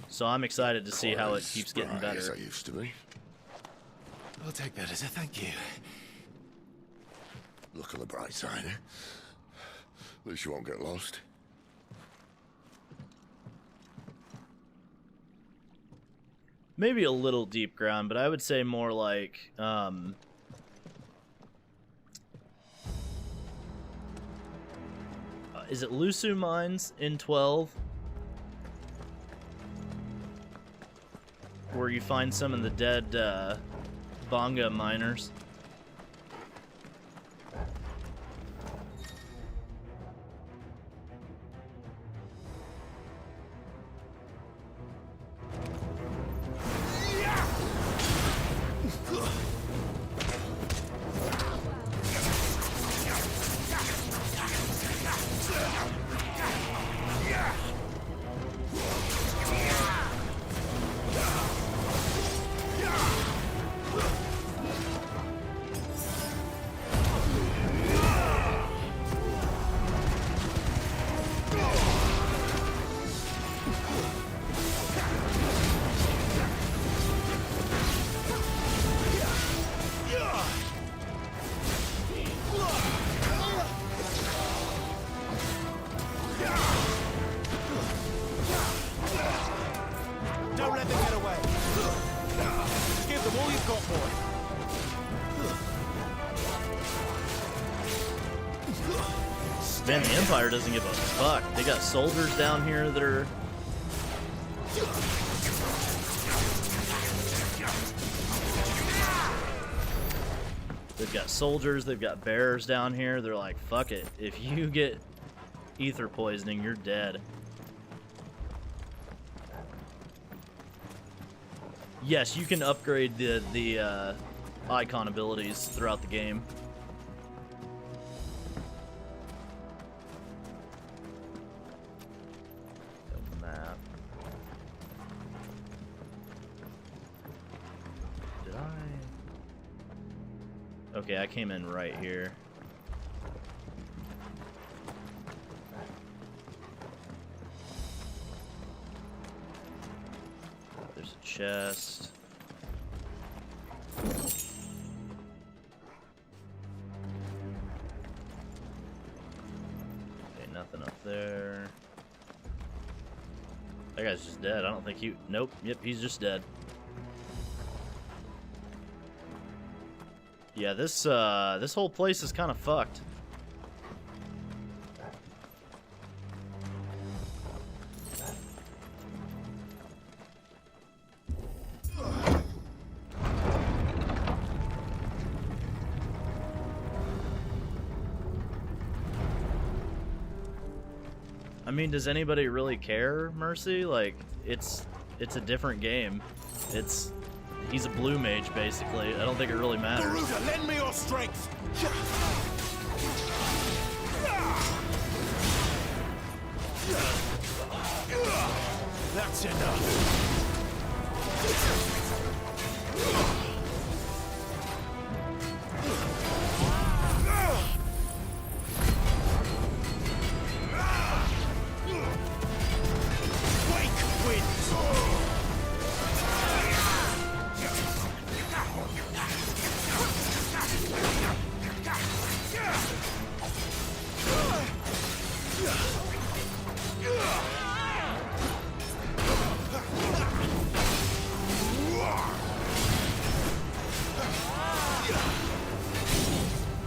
So I'm excited to see how it keeps getting better. As I used to be. I'll take that as a thank you. Look on the bright side, eh? At least you won't get lost. Maybe a little deep ground, but I would say more like is it Lusu Mines in 12? Where you find some of the dead Bonga miners. Don't let them get away. Give them all you've got, boy. Man, the Empire doesn't give a fuck. They got soldiers down here that are... They've got soldiers, they've got bears down here. They're like, fuck it. If you get ether poisoning, you're dead. Yes, you can upgrade the icon abilities throughout the game. The map. Did I? Okay, I came in right here. There's a chest. Okay, nothing up there. That guy's just dead. I don't think he... Nope. Yep, he's just dead. Yeah, this whole place is kind of fucked. I mean, does anybody really care, Mercy? Like, it's a different game. He's a blue mage, basically. I don't think it really matters. Garuda, lend me your strength! That's enough.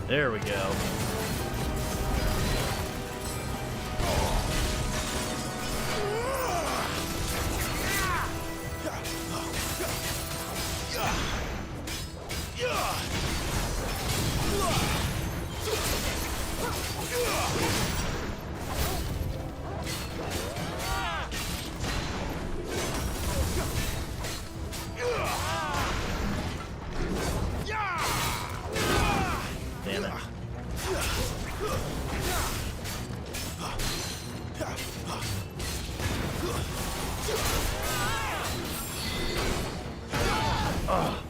There we go. Damn it. Oh.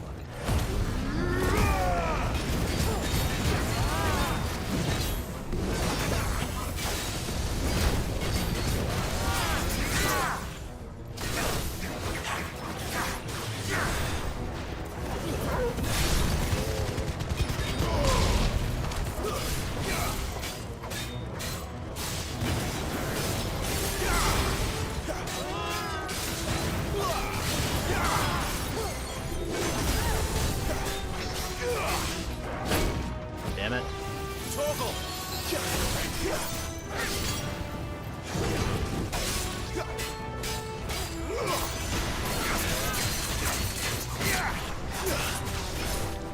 Damn it. Toggle!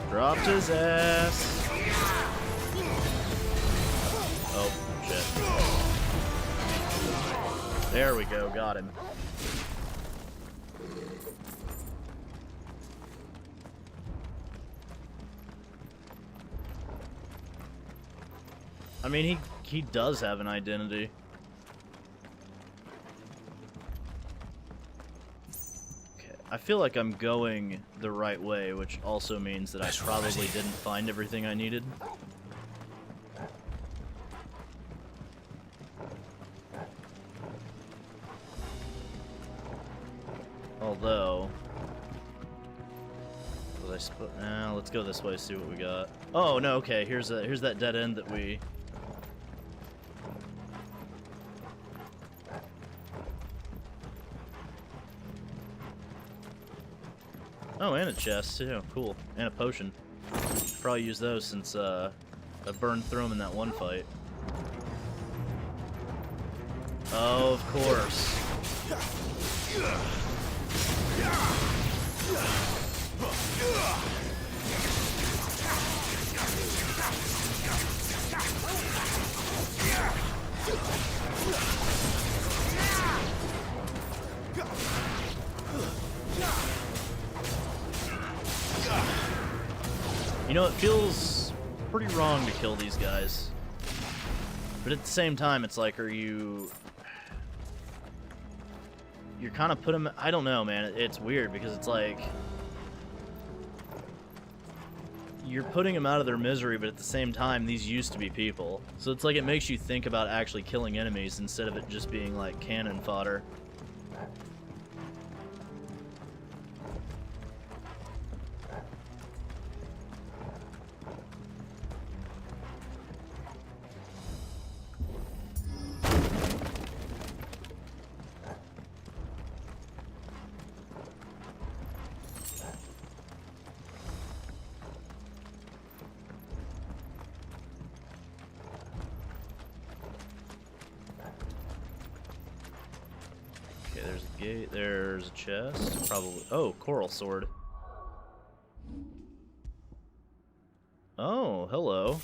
Dropped his ass. Oh, shit. There we go, got him. I mean, he does have an identity. Okay, I feel like I'm going the right way, which also means that I probably didn't find everything I needed. Although, was I let's go this way, see what we got. Oh no, okay, here's that dead end that we. Oh, and a chest too. Cool, and a potion. Probably use those since I burned through them in that one fight. Oh, of course. You know, it feels pretty wrong to kill these guys. But at the same time, it's like, you're kind of putting them... I don't know, man. It's weird because it's like... You're putting them out of their misery, but at the same time, these used to be people. So it's like it makes you think about actually killing enemies instead of it just being like cannon fodder. There's a gate, there's a chest, probably. Oh, coral sword. Oh, hello.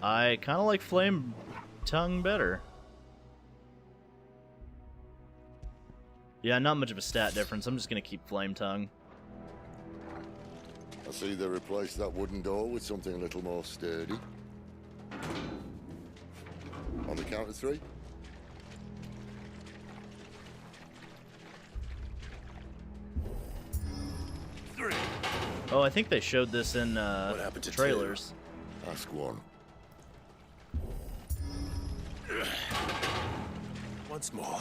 I kind of like Flame Tongue better. Yeah, not much of a stat difference. I'm just gonna keep Flame Tongue. I see they replaced that wooden door with something a little more sturdy. On the count of 3. Oh, I think they showed this in trailers. Ask one. Once more.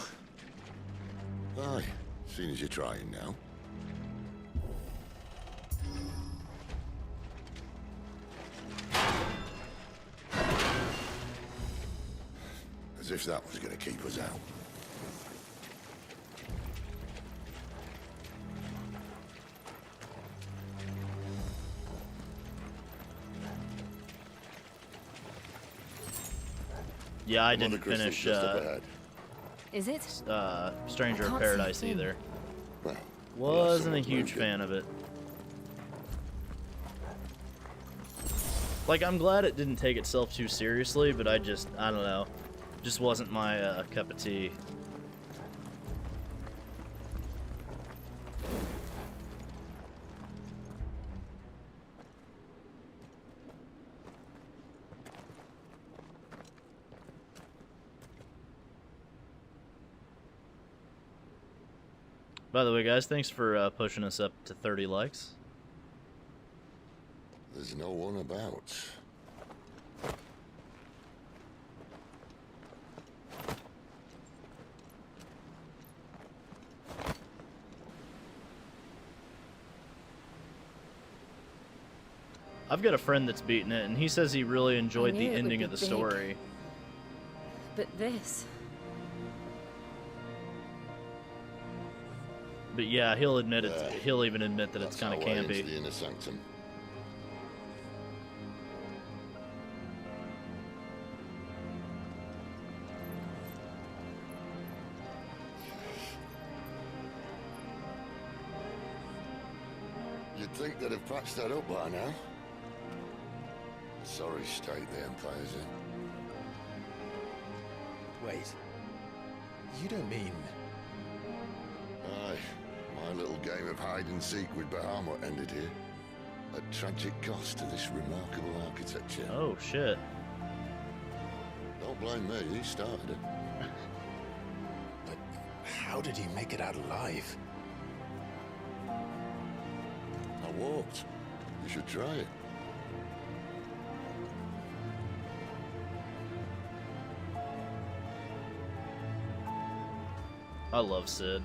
Aye, seeing as you're trying now. As if that was going to keep us out. Yeah, I didn't finish Is it? Stranger of Paradise either. Well, wasn't a huge fan of it. Like, I'm glad it didn't take itself too seriously, but I don't know. Just wasn't my cup of tea. By the way, guys, thanks for pushing us up to 30 likes. There's no one about. I've got a friend that's beaten it, and he says he really enjoyed the ending of the story. But this... But yeah, he'll admit it. He'll even admit that it's kind of campy. The inner sanctum. You'd think they'd have patched that up by now. Sorry state the Empire's in. Wait. You don't mean... Aye. My little game of hide-and-seek with Bahamut ended here. At tragic cost to this remarkable architecture. Oh, shit. Don't blame me, he started it. But how did he make it out alive? I walked. You should try it. I love Sid.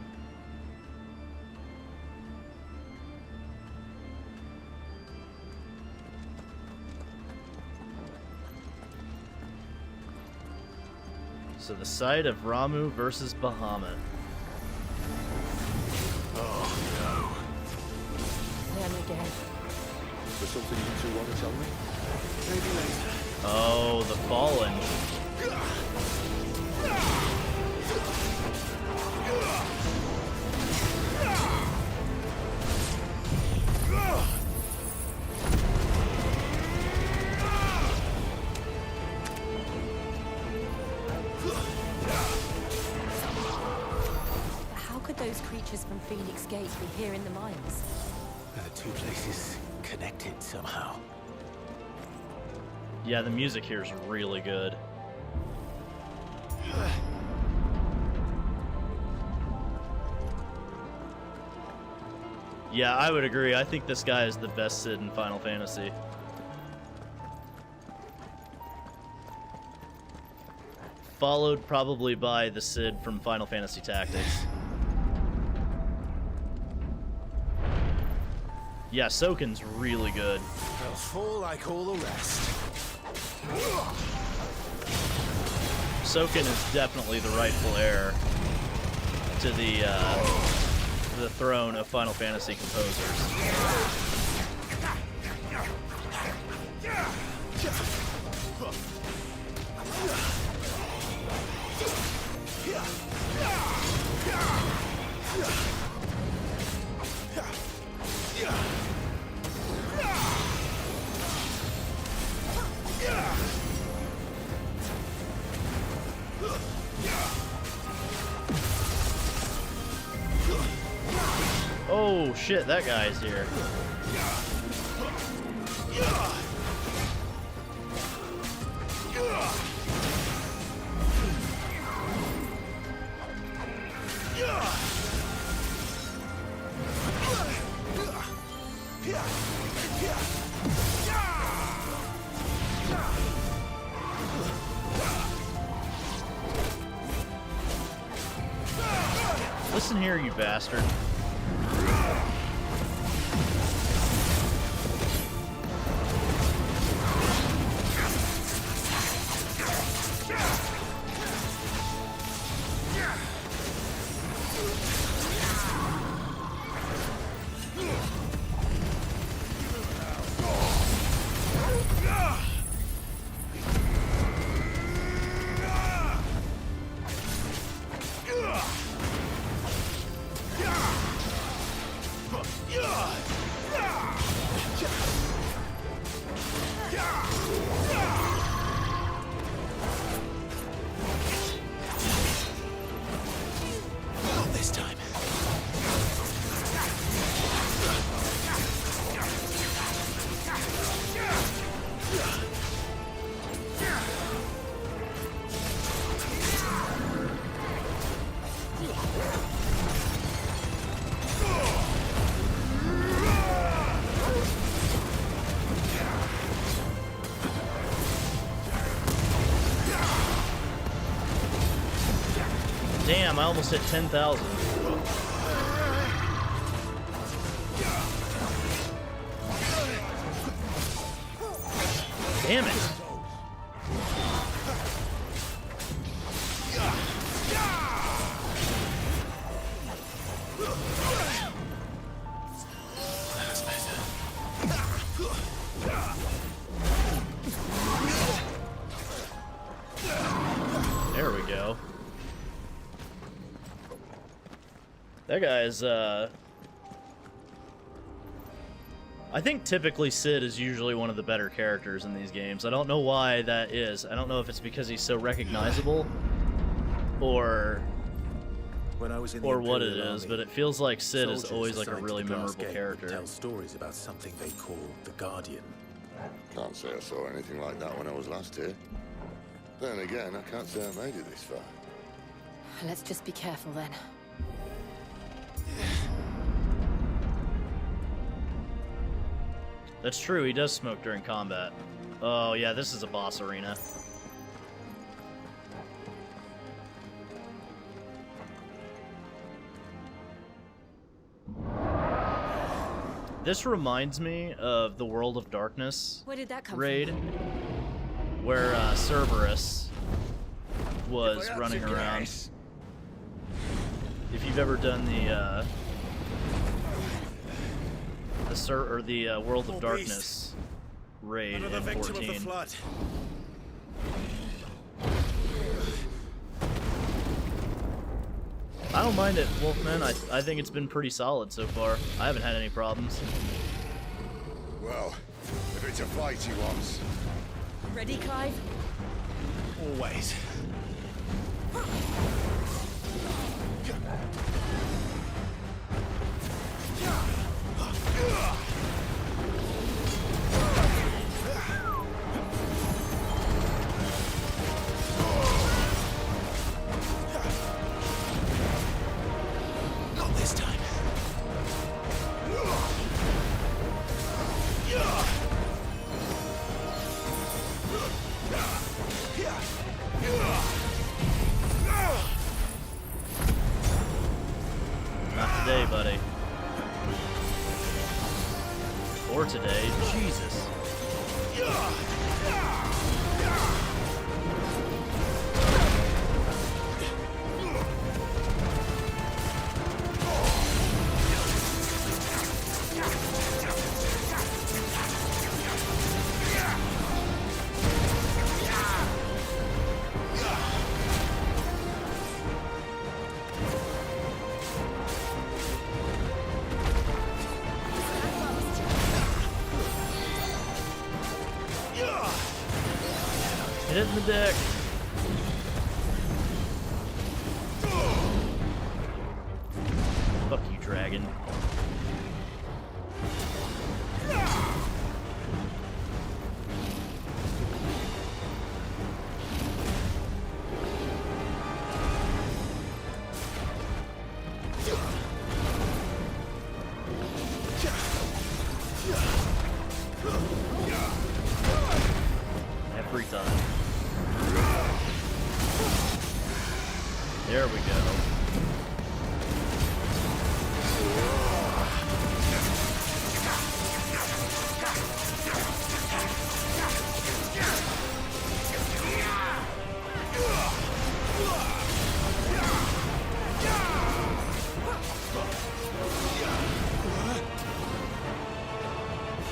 So the site of Ramu versus Bahamut. Oh no. Them again. Is there something you two want to tell me? Maybe later. Oh, the Fallen. How could those creatures from Phoenix Gate be here in the mines? Are the two places connected somehow? Yeah, the music here is really good. Yeah, I would agree. I think this guy is the best Sid in Final Fantasy. followed probably by the Cid from Final Fantasy Tactics. Yeah, Soken's really good. They'll fall like all the rest. Soken is definitely the rightful heir to the throne of Final Fantasy composers. Oh shit, that guy's here. Listen here, you bastard. Damn, I almost hit 10,000. Damn it. There we go. That guy's, I think typically Cid is usually one of the better characters in these games. I don't know why that is. I don't know if it's because he's so recognizable or what it is, but it feels like Cid is always like a really memorable character. Tell stories about something they call the Guardian. Can't say I saw anything like that when I was last here. Then again, I can't say I made it this far. Let's just be careful then. That's true, he does smoke during combat. Oh yeah, this is a boss arena. This reminds me of the World of Darkness Where did that come raid, from? where Cerberus was running around. If you've ever done the World of Darkness raid in 14. I don't mind it, Wolfman. I think it's been pretty solid so far. I haven't had any problems. Well, if it's a fight he wants. Ready, Clive? Always. Not this time. Jesus. Hit it in the deck. Fuck you, dragon. Every time. There we go.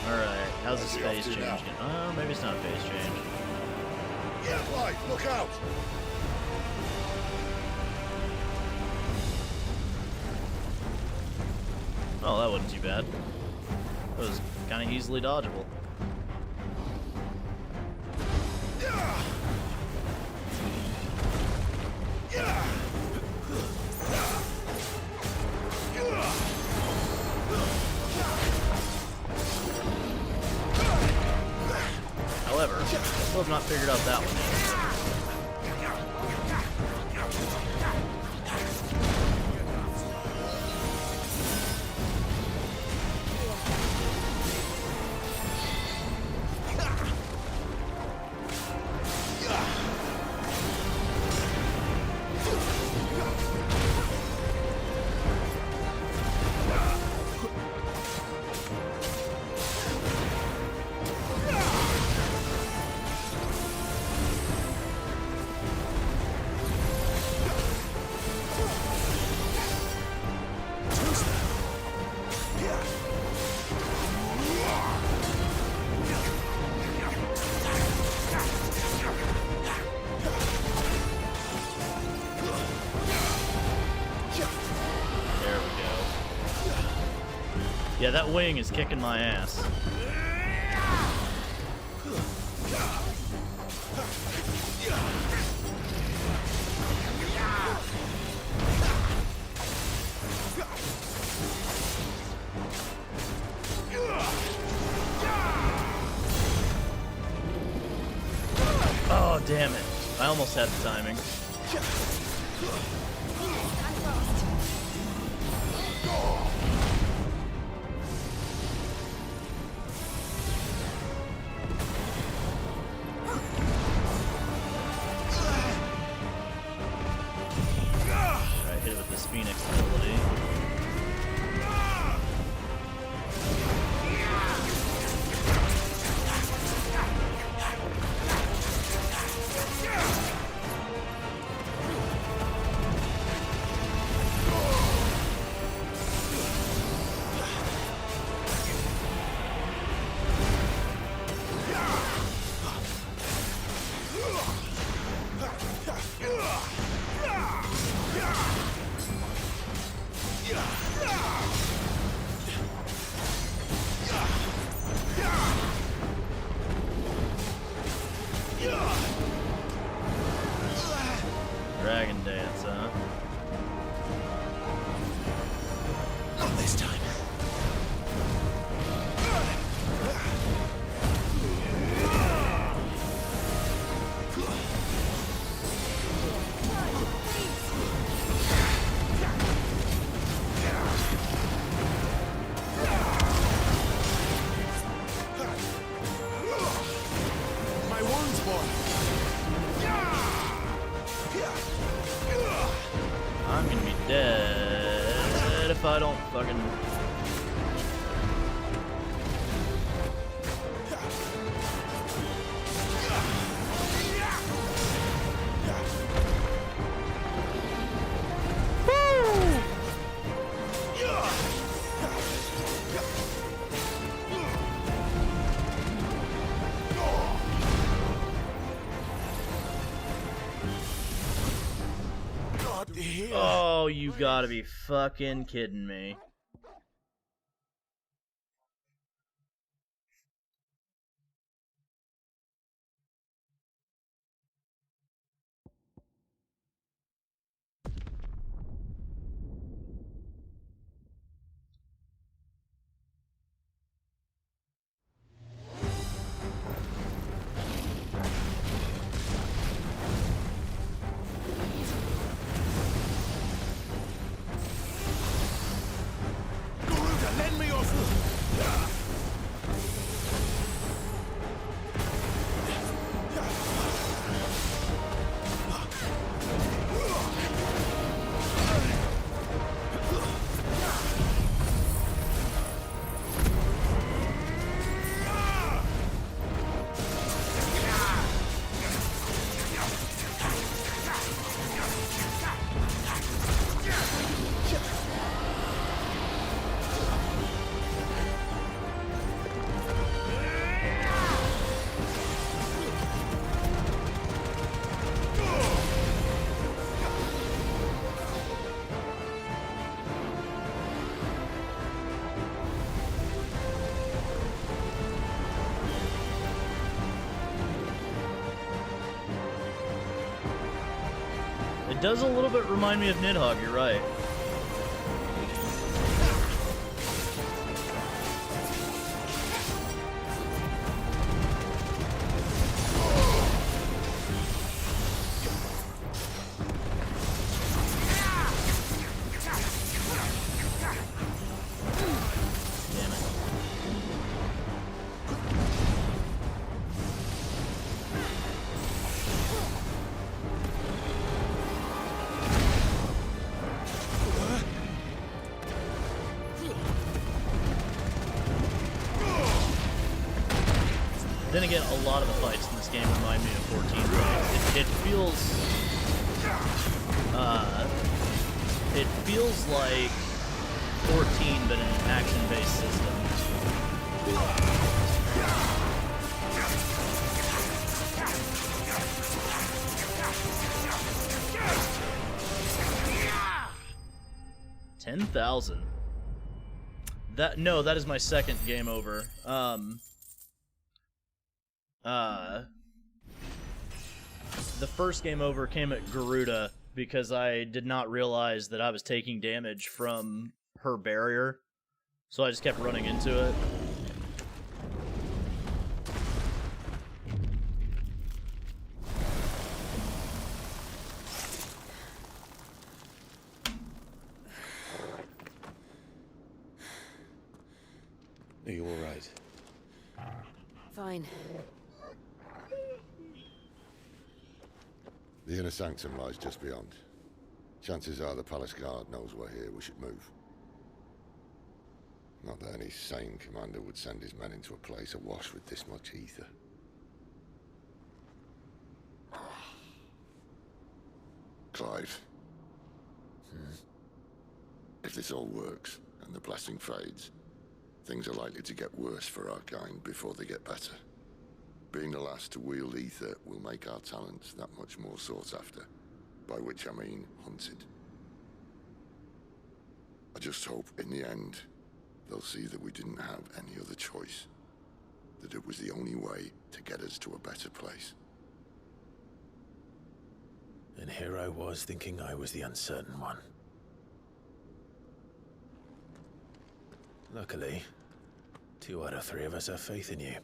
Alright, how's this phase change? Maybe it's not a phase change. Yeah, right, look out! Oh, that wasn't too bad. That was kind of easily dodgeable. However, I still have not figured out that one yet. Yeah, that wing is kicking my ass. Oh, damn it. I almost had the timing. Dragon dance, huh? Not this time. My wounds, boy. I'm gonna be dead if I don't fucking... Oh, you gotta be fucking kidding me. Lend me your It does a little bit remind me of Nidhogg, you're right. Then again, a lot of the fights in this game remind me of 14 fights. It feels like 14, but in an action-based system. $10,000. That is my second game over. The first game over came at Garuda because I did not realize that I was taking damage from her barrier, so I just kept running into it. Are you all right? Fine. The inner sanctum lies just beyond. Chances are the palace guard knows we're here. We should move. Not that any sane commander would send his men into a place awash with this much ether. Clive. If this all works, and the blessing fades, things are likely to get worse for our kind before they get better. Being the last to wield ether will make our talents that much more sought after, by which I mean hunted. I just hope, in the end, they'll see that we didn't have any other choice. That it was the only way to get us to a better place. And here I was thinking I was the uncertain one. Luckily, 2 out of 3 of us have faith in you.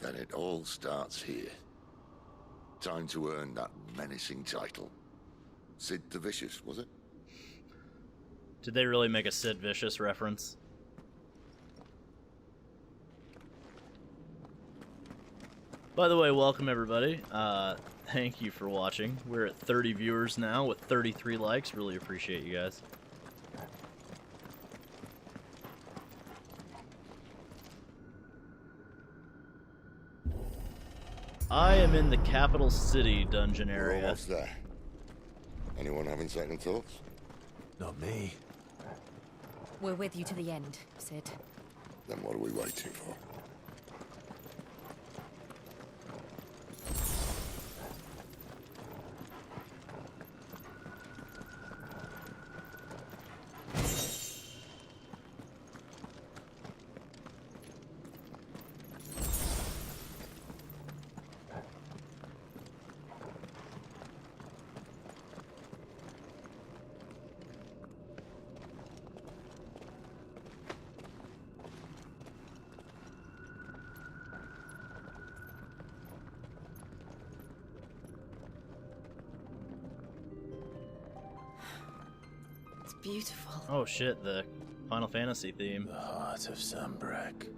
Then it all starts here. Time to earn that menacing title. Sid the Vicious, was it? Did they really make a Sid Vicious reference? By the way, welcome everybody. Thank you for watching. We're at 30 viewers now with 33 likes. Really appreciate you guys. I am in the capital city dungeon area. We're almost there. Anyone having second thoughts? Not me. We're with you to the end, Sid. Then what are we waiting for? beautiful. Oh shit, the Final Fantasy theme. The heart of Sambrek.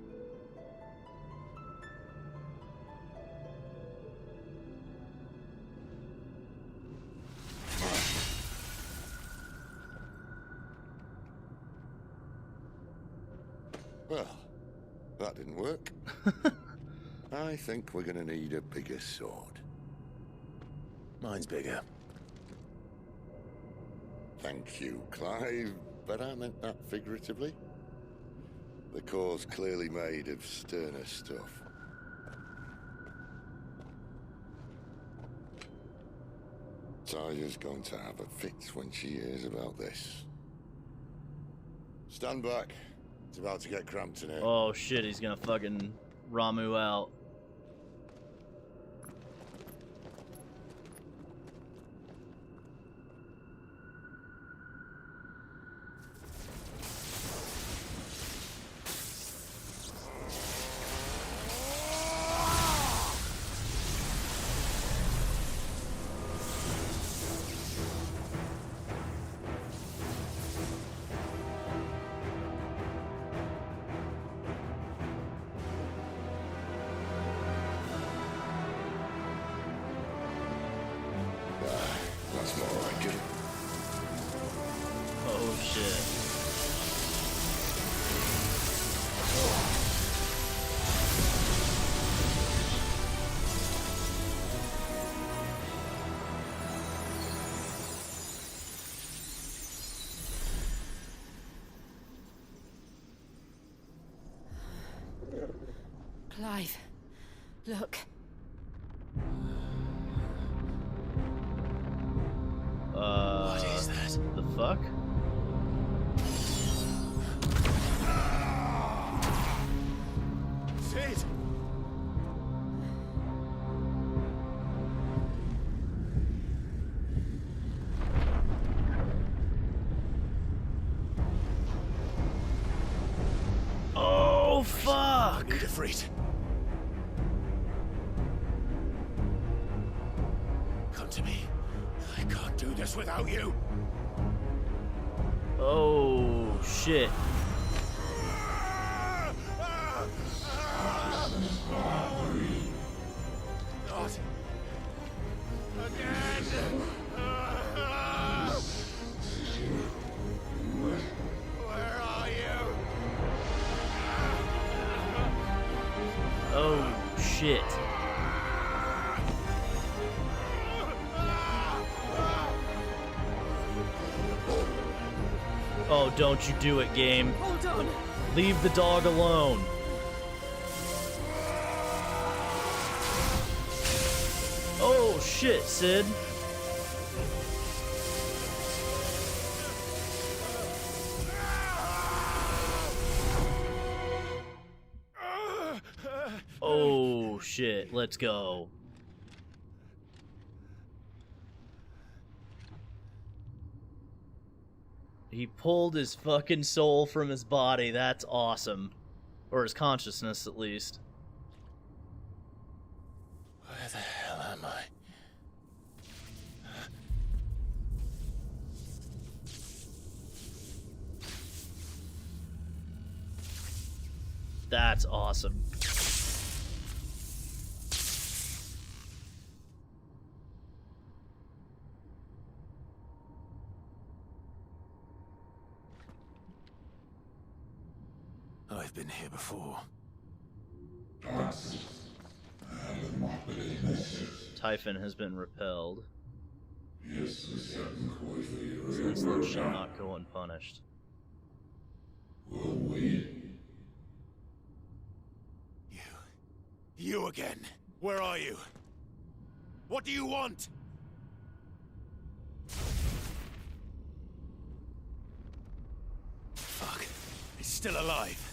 Well, that didn't work. I think we're gonna need a bigger sword. Mine's bigger. Thank you, Clive, but I meant that figuratively. The core's clearly made of sterner stuff. Taya's going to have a fit when she hears about this. Stand back. It's about to get cramped in here. Oh shit, he's gonna fucking Ramu out. That's more like it. Oh shit. Clive, look. What is that? The fuck? Sid! Oh fuck! I need a freeze. Come to me. I can't do this without you. Oh shit. Not again. Where are you? Oh shit. Oh, don't you do it, game. Hold on. Leave the dog alone. Oh shit, Sid. Oh shit, let's go. He pulled his fucking soul from his body. That's awesome. Or his consciousness, at least. Where the hell am I? That's awesome. I've been here before. Typhon has been repelled. This incident shall not go unpunished. You again. Where are you? What do you want? Fuck. He's still alive.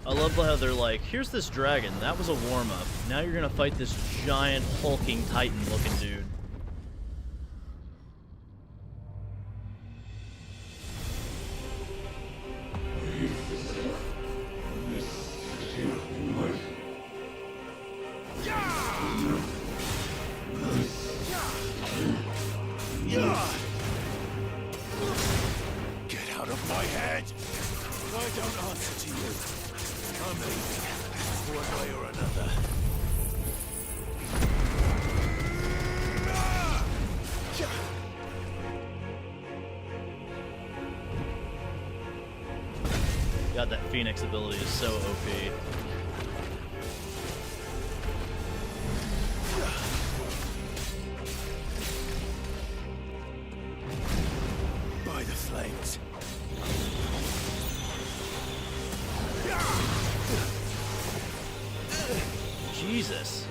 I love how they're like, here's this dragon, that was a warm-up. Now you're gonna fight this giant hulking titan-looking dude. My head! I don't answer to you. I'm leaving, one way or another. God, that Phoenix ability is so OP. By the flames. Jesus.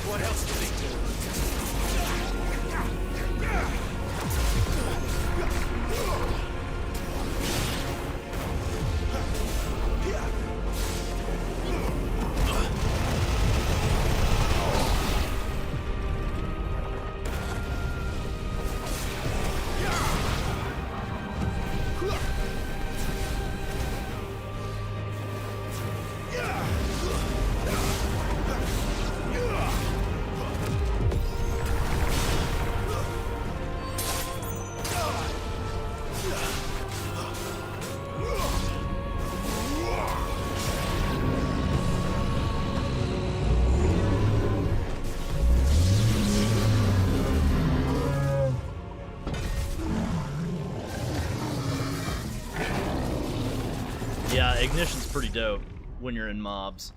What else did he Yeah, Ignition's pretty dope when you're in mobs.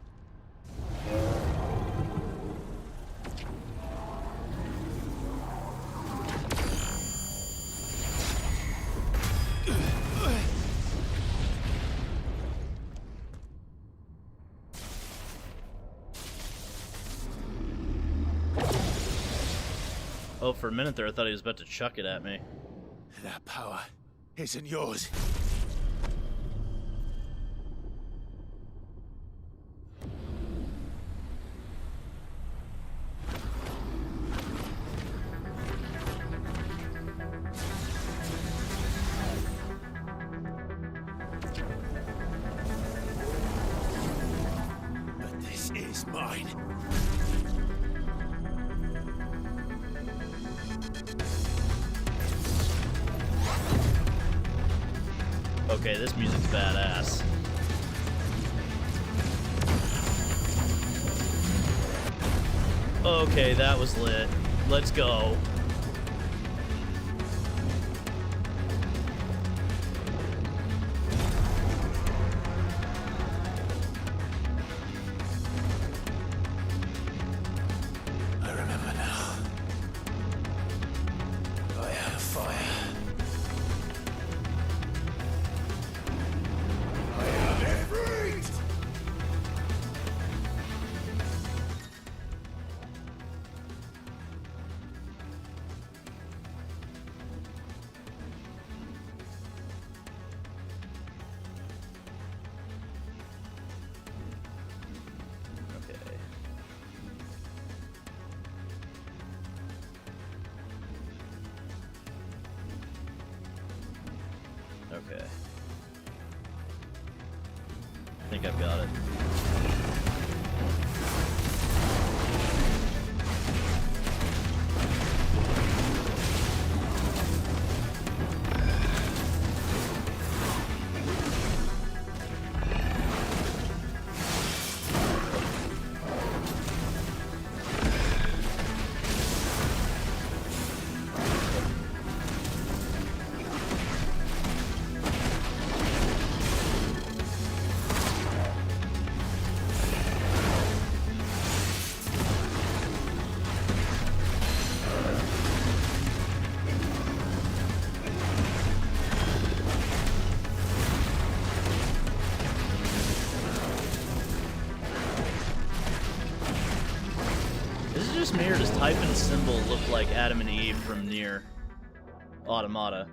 Oh, for a minute there I thought he was about to chuck it at me. That power isn't yours. But this is mine. Okay, this music's badass. Okay, that was lit. Let's go. I remember now. I had a fire. I have it freed! Okay. Okay. I think I've got it. me, or does Typhon's symbol look like Adam and Eve from Nier Automata?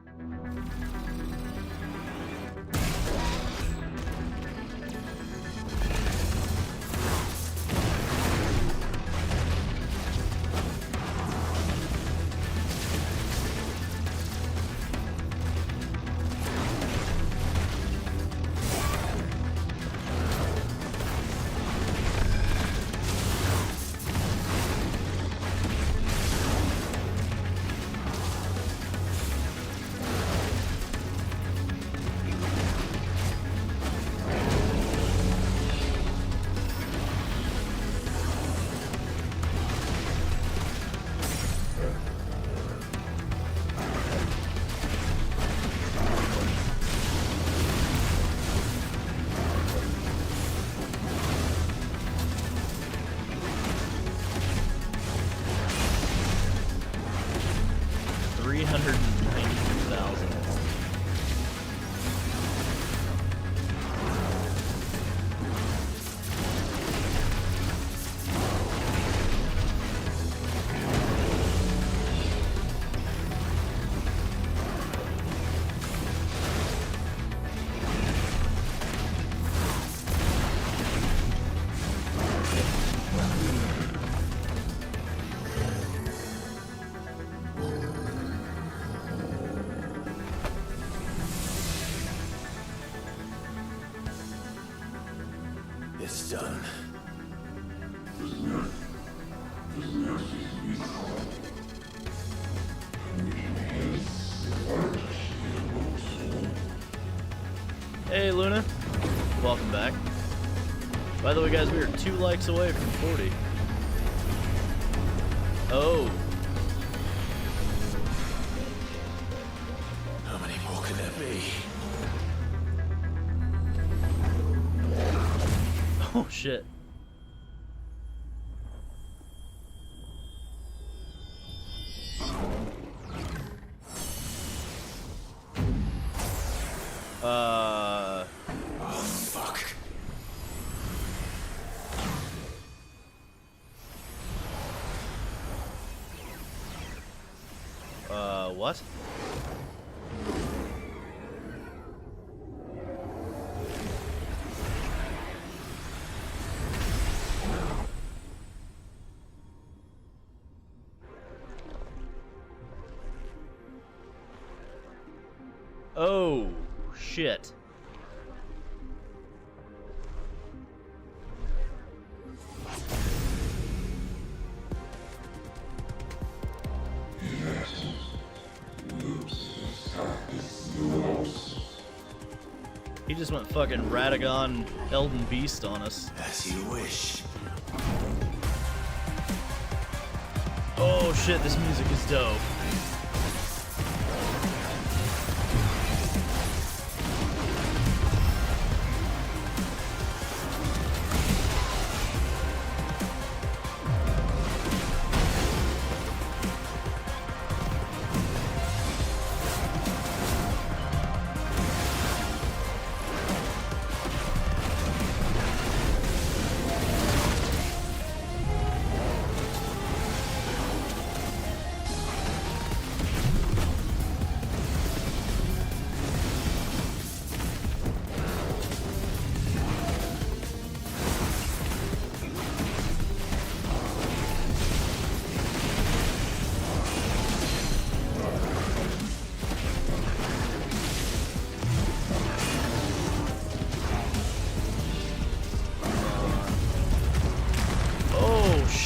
It's done. Hey Luna, welcome back. By the way guys, we are 2 likes away from 40. Oh. How many more could there be? Oh shit. Oh, fuck. What? Oh, shit. He just went fucking Radagon Elden Beast on us. As you wish. Oh shit, this music is dope.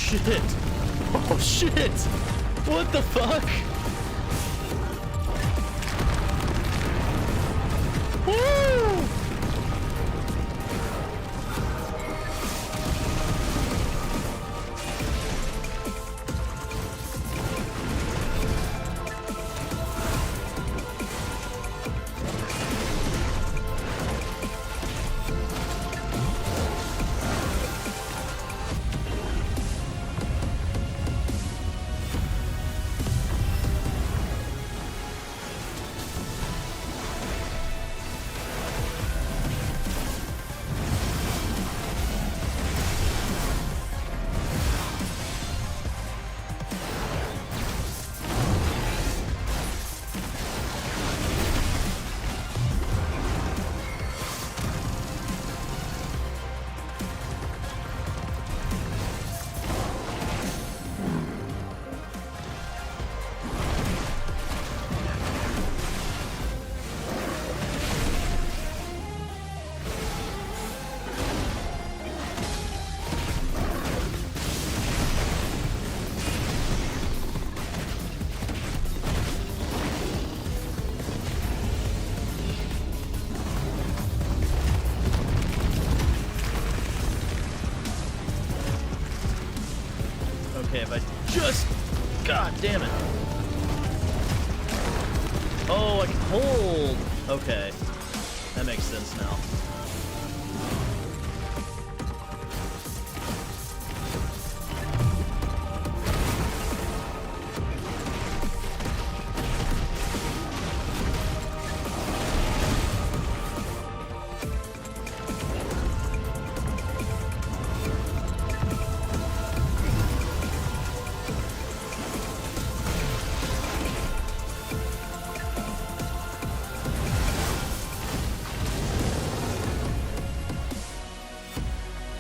Shit! Oh shit! What the fuck? Woo! God damn it. Oh, I can hold. Okay. That makes sense now.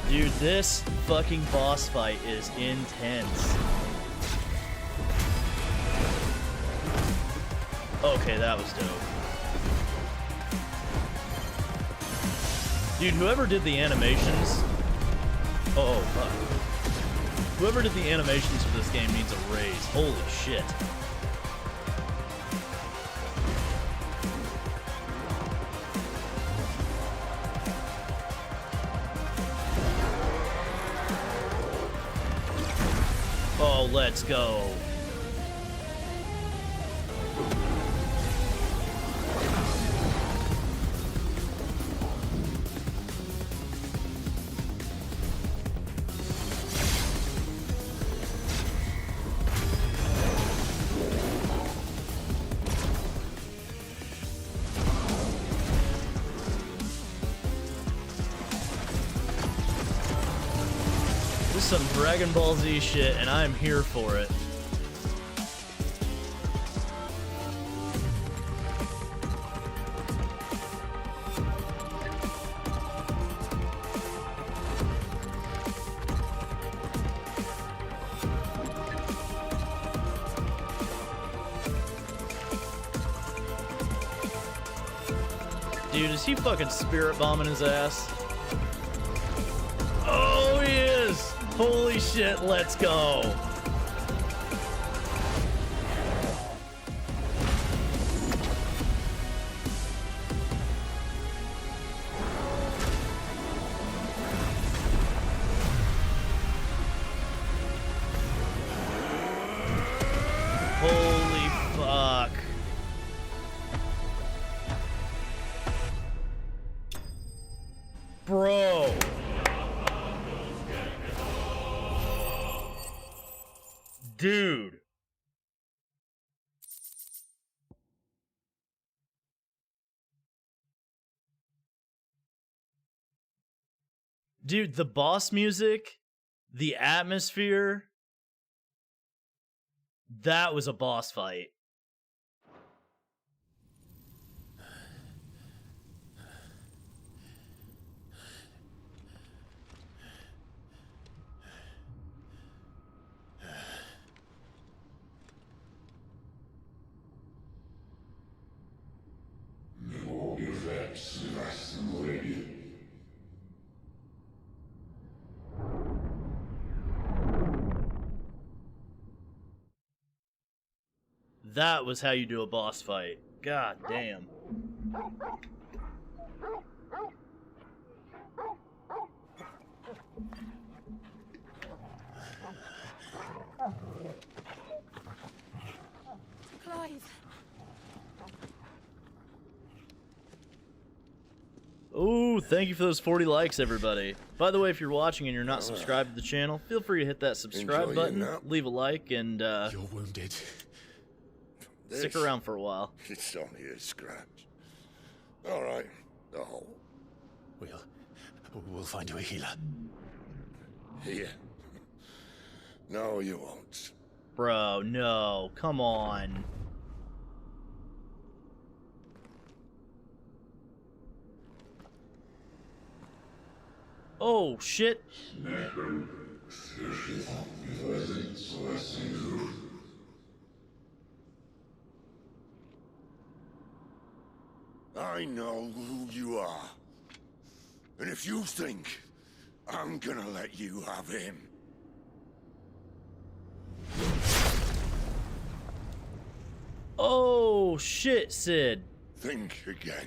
Dude, this fucking boss fight is intense. Okay, that was dope. Dude, whoever did the animations... Oh, fuck. Whoever did the animations for this game needs a raise. Holy shit. Oh, let's go. This is some Dragon Ball Z shit, and I'm here for it. Dude, is he fucking spirit bombing his ass? Oh, he is! Holy shit, let's go! Holy fuck. Bro. Dude. Dude, the boss music, the atmosphere, that was a boss fight. That was how you do a boss fight. God damn. Clive. Ooh, thank you for those 40 likes, everybody. By the way, if you're watching and you're not subscribed to the channel, feel free to hit that subscribe button, leave a like, and You're wounded. Stick around for a while. It's only a scratch. All right, the hole. We'll find you a healer. Here. No, you won't. Bro, no. Come on. Oh, shit. I know who you are. And if you think I'm gonna let you have him... Oh, shit, Sid. Think again.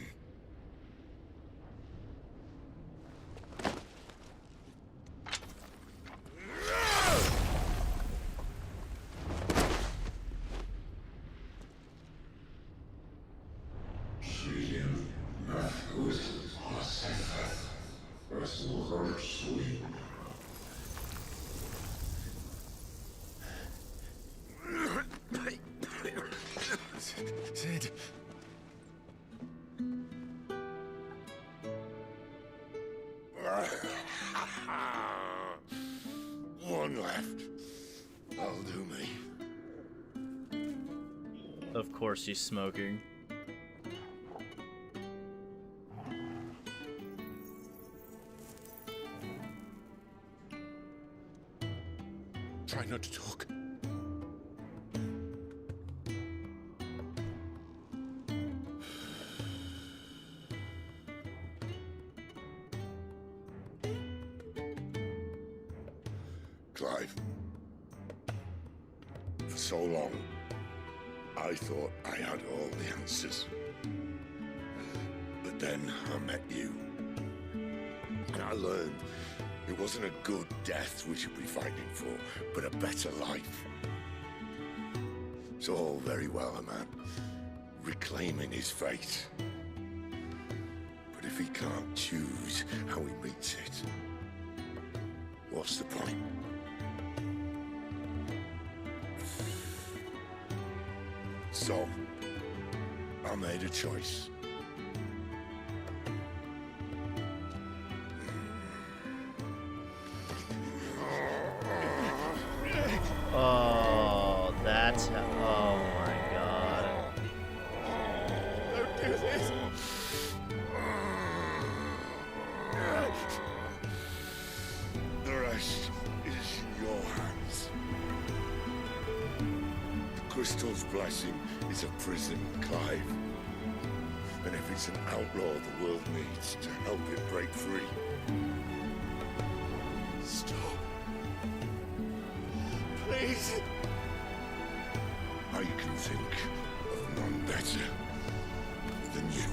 Sid. One left. That'll do me. Of course he's smoking. Try not to talk. Clive, for so long, I thought I had all the answers. But then I met you. And I learned it wasn't a good death we should be fighting for, but a better life. It's all very well, a man reclaiming his fate. But if he can't choose how he meets it, what's the point? So, I made a choice. Oh, that's how. Oh my god. Don't do this! The rest is in your hands. The crystal's blessing is a prison, Clive. And if it's an outlaw the world needs to help it break free. Stop. Please. I can think of none better than you.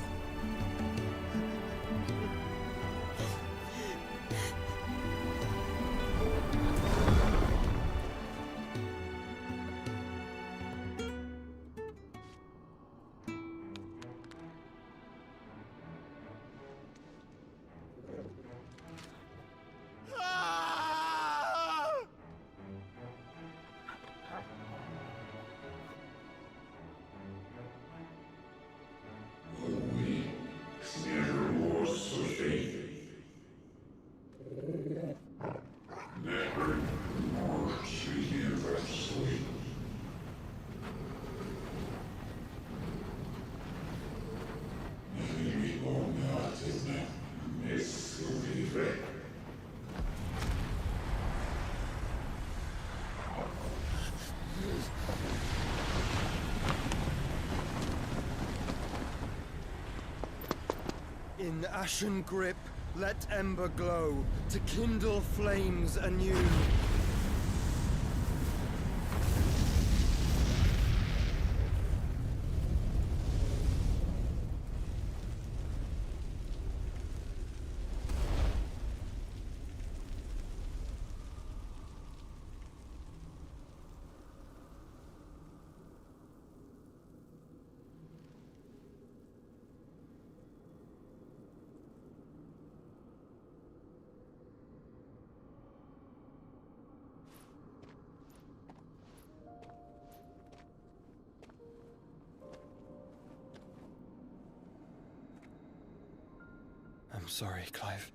In ashen grip, let ember glow, to kindle flames anew. I'm sorry, Clive.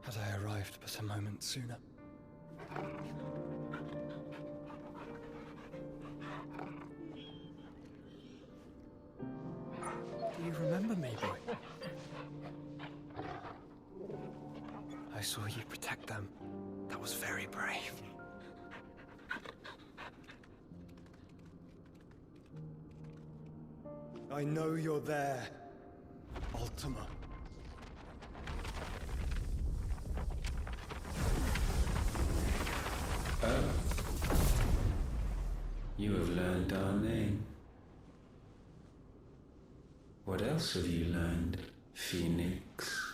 Had I arrived but a moment sooner. Do you remember me, boy? I saw you protect them. That was very brave. I know you're there, Ultima. Oh. You have learned our name. What else have you learned, Phoenix?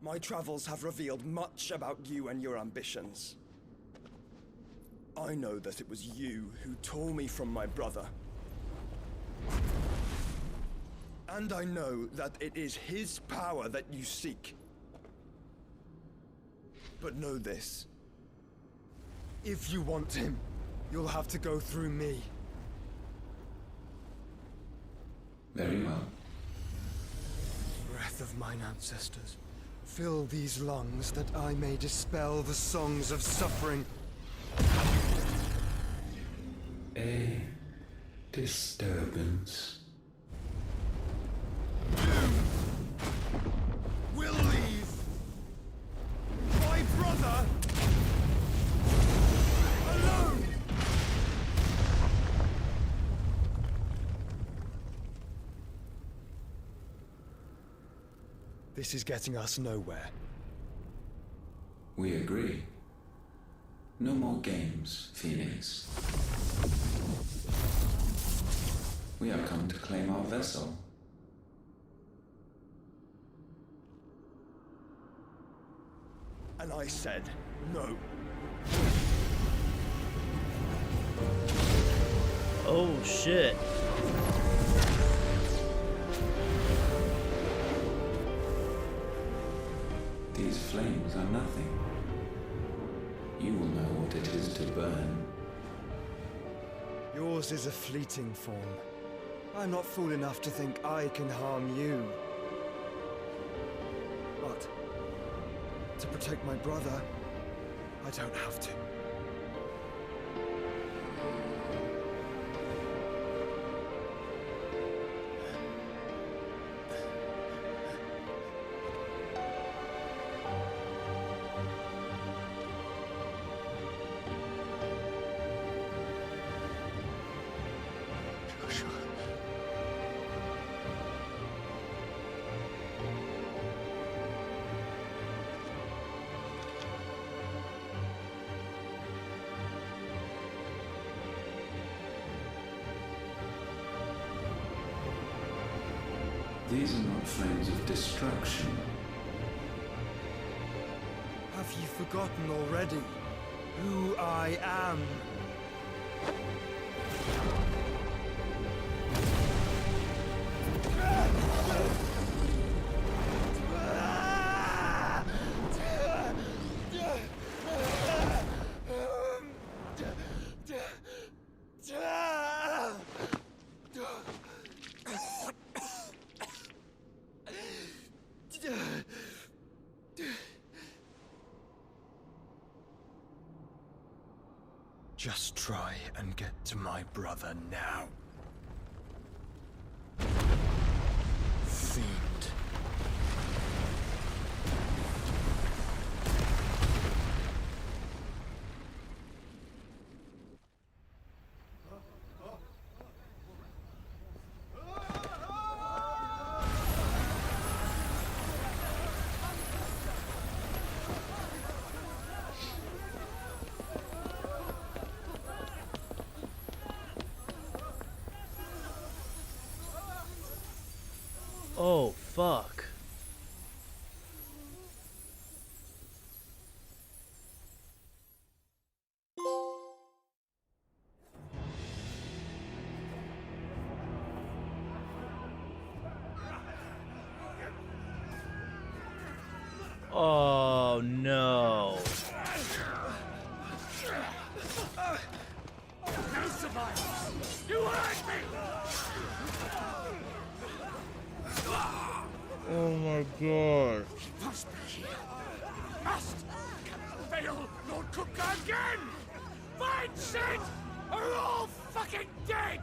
My travels have revealed much about you and your ambitions. I know that it was you who tore me from my brother. And I know that it is his power that you seek. But know this. If you want him, you'll have to go through me. Very well. Breath of mine ancestors, fill these lungs that I may dispel the songs of suffering. A disturbance. We'll leave. My brother alone. This is getting us nowhere. We agree. No more games, Phoenix. We have come to claim our vessel. And I said no. Oh shit. These flames are nothing. You will know what it is to burn. Yours is a fleeting form. I'm not fool enough to think I can harm you. But to protect my brother, I don't have to. These are not flames of destruction. Have you forgotten already who I am? Just try and get to my brother now. Fiend. Oh, fuck. Oh, no. No survivors! You hurt me! Oh my god. He must be here. He must! Cannot fail Lord Cook again! Find Sid! Are all fucking dead!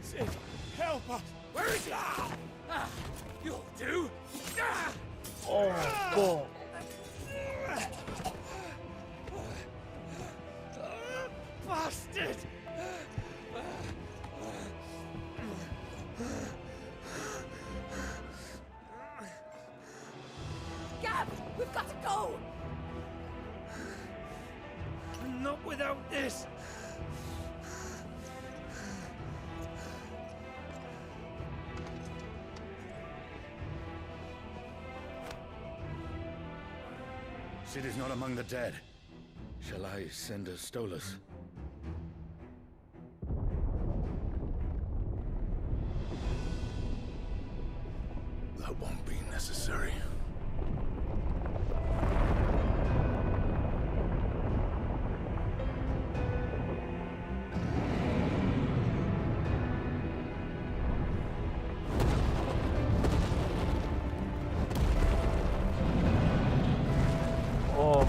Sid, help us! Where is he? You'll do! Oh, fuck. Bastard! Gab, we've got to go! Not without this! Sid is not among the dead. Shall I send a Stolas? That won't be necessary.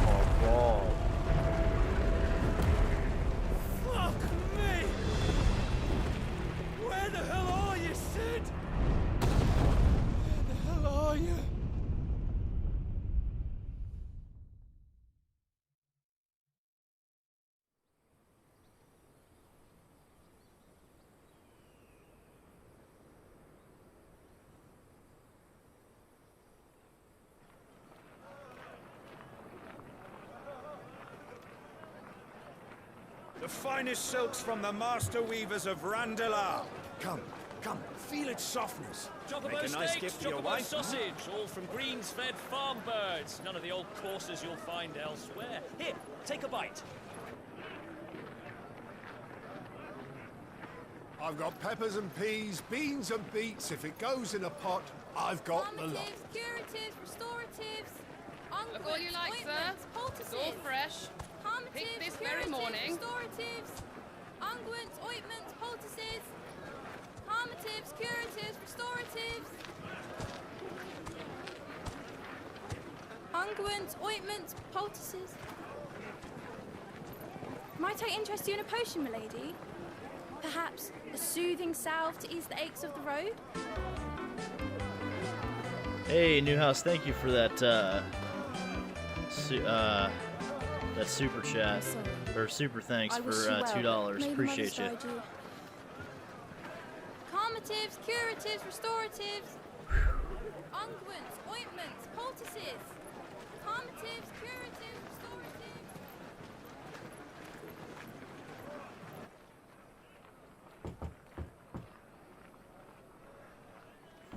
my god. Fuck me! Where the hell are you, Sid? Where the hell are you? The finest silks from the master weavers of Randalar. Come, come, feel its softness. Chocobo Make a nice steaks, gift for your chocobo wife. sausage, all from greens-fed farm birds. None of the old courses you'll find elsewhere. Here, take a bite. I've got peppers and peas, beans and beets. If it goes in a pot, I've got the lot. Curatives, restoratives, Look all you like, sir. It's all fresh. Picked this very morning. Restoratives, unguents, ointments, poultices, harmatives, curatives, restoratives, unguents, ointments, poultices. Might I interest you in a potion, milady? Perhaps a soothing salve to ease the aches of the road? Hey, Newhouse, thank you for that, that super chat. Or super thanks for $2. Appreciate you. Calmatives, curatives, restoratives, unguents, ointments, poultices, calmatives, curatives, restoratives.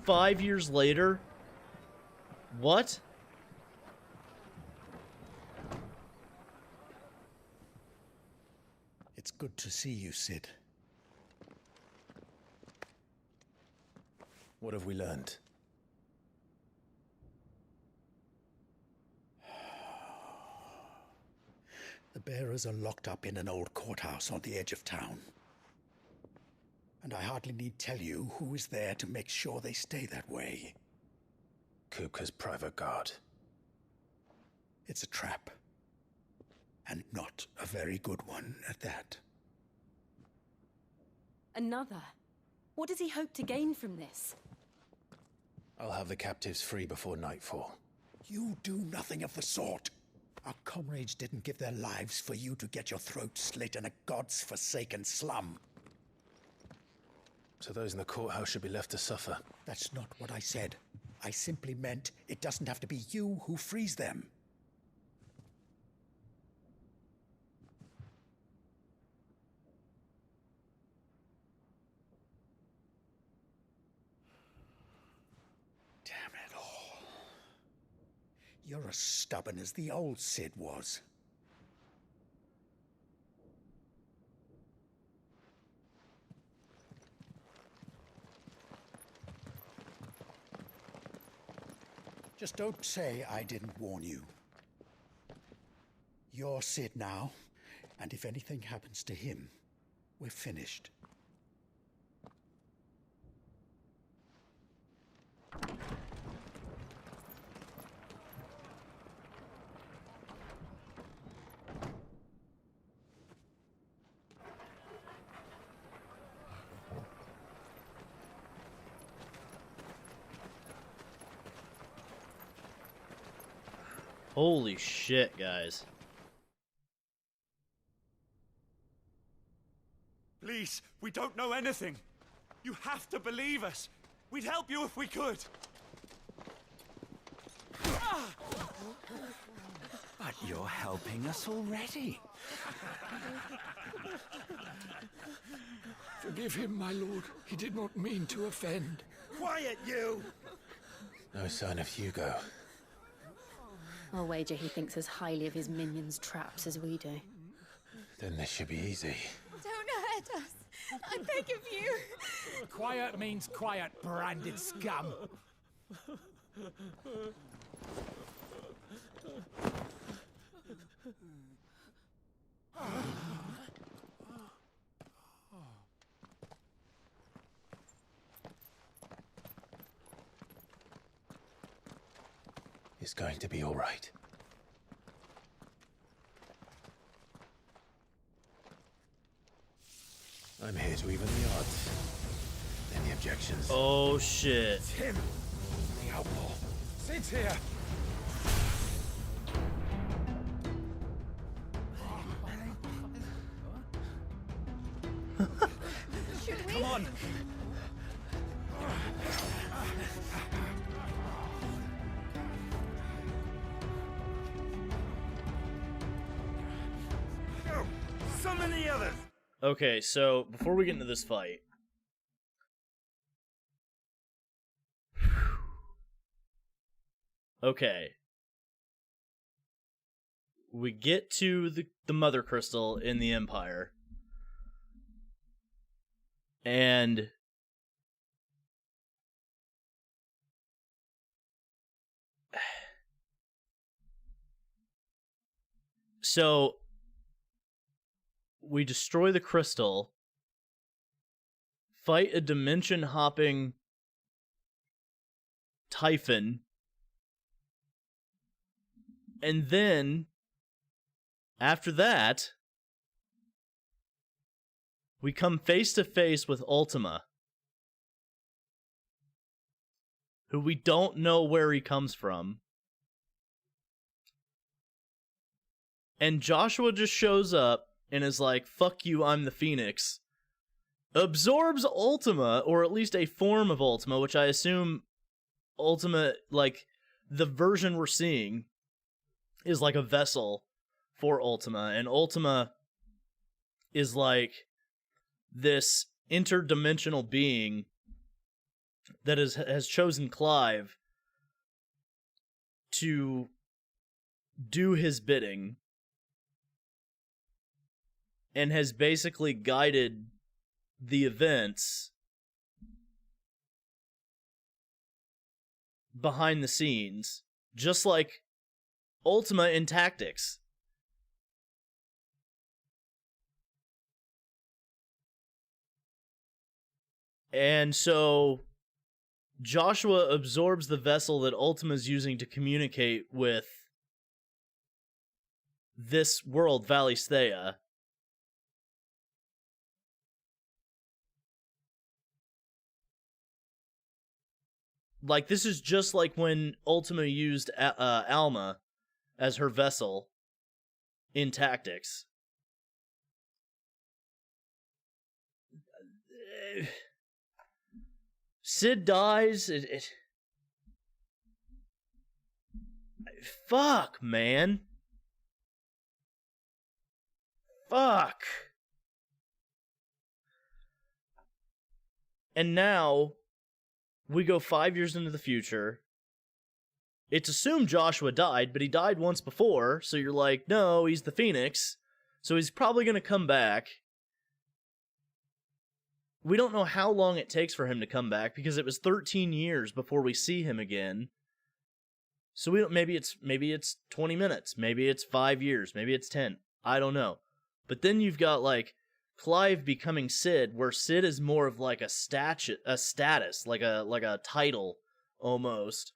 5 years later? What? It's good to see you, Sid. What have we learned? The bearers are locked up in an old courthouse on the edge of town. And I hardly need tell you who is there to make sure they stay that way. Kupka's private guard. It's a trap. And not a very good one at that. Another? What does he hope to gain from this? I'll have the captives free before nightfall. You do nothing of the sort. Our comrades didn't give their lives for you to get your throat slit in a god's forsaken slum. So those in the courthouse should be left to suffer. That's not what I said. I simply meant it doesn't have to be you who frees them. Damn it all. You're as stubborn as the old Sid was. Just don't say I didn't warn you. You're Sid now, and if anything happens to him, we're finished. Holy shit, guys. Please, we don't know anything. You have to believe us. We'd help you if we could. But you're helping us already. Forgive him, my lord. He did not mean to offend. Quiet, you! No sign of Hugo. I'll wager he thinks as highly of his minions' traps as we do. Then this should be easy. Don't hurt us. I beg of you. Quiet means quiet, branded scum. It's going to be all right. I'm here to even the odds. Any objections? Oh shit. It's him, the outlaw. Sid's here. Come on. Go. Summon the others. Okay, so before we get into this fight, okay, we get to the Mother Crystal in the Empire, and so we destroy the crystal, fight a dimension-hopping Typhon, and then, after that, we come face-to-face with Ultima, who we don't know where he comes from. And Joshua just shows up and is like, fuck you, I'm the Phoenix. Absorbs Ultima, or at least a form of Ultima, which I assume Ultima, like, the version we're seeing is like a vessel for Ultima. And Ultima is like this interdimensional being that has chosen Clive to do his bidding, and has basically guided the events behind the scenes, just like Ultima in Tactics. And so Joshua absorbs the vessel that Ultima's using to communicate with this world, Valisthea. Like, this is just like when Ultima used Alma as her vessel in Tactics. Sid dies. Fuck, man. Fuck. And now we go 5 years into the future. It's assumed Joshua died, but he died once before, so you're like, no, he's the Phoenix, so he's probably going to come back. We don't know how long it takes for him to come back, because it was 13 years before we see him again. So we don't, maybe it's 20 minutes, maybe it's 5 years, maybe it's 10. I don't know. But then you've got, like, Clive becoming Sid, where Sid is more of like a status, like a title almost.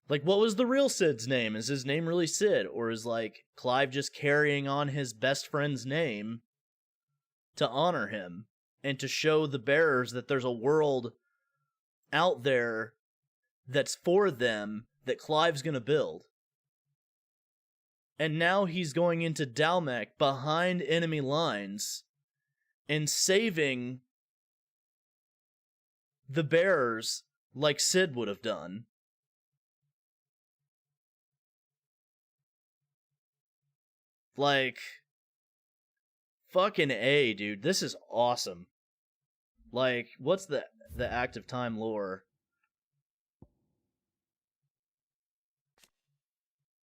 Like, what was the real Sid's name? Is his name really Sid, or is like Clive just carrying on his best friend's name to honor him and to show the bearers that there's a world out there that's for them that Clive's gonna build? And now he's going into Dalmek behind enemy lines and saving the bearers like Sid would have done. Like, fucking A, dude. This is awesome. Like, what's the active time lore?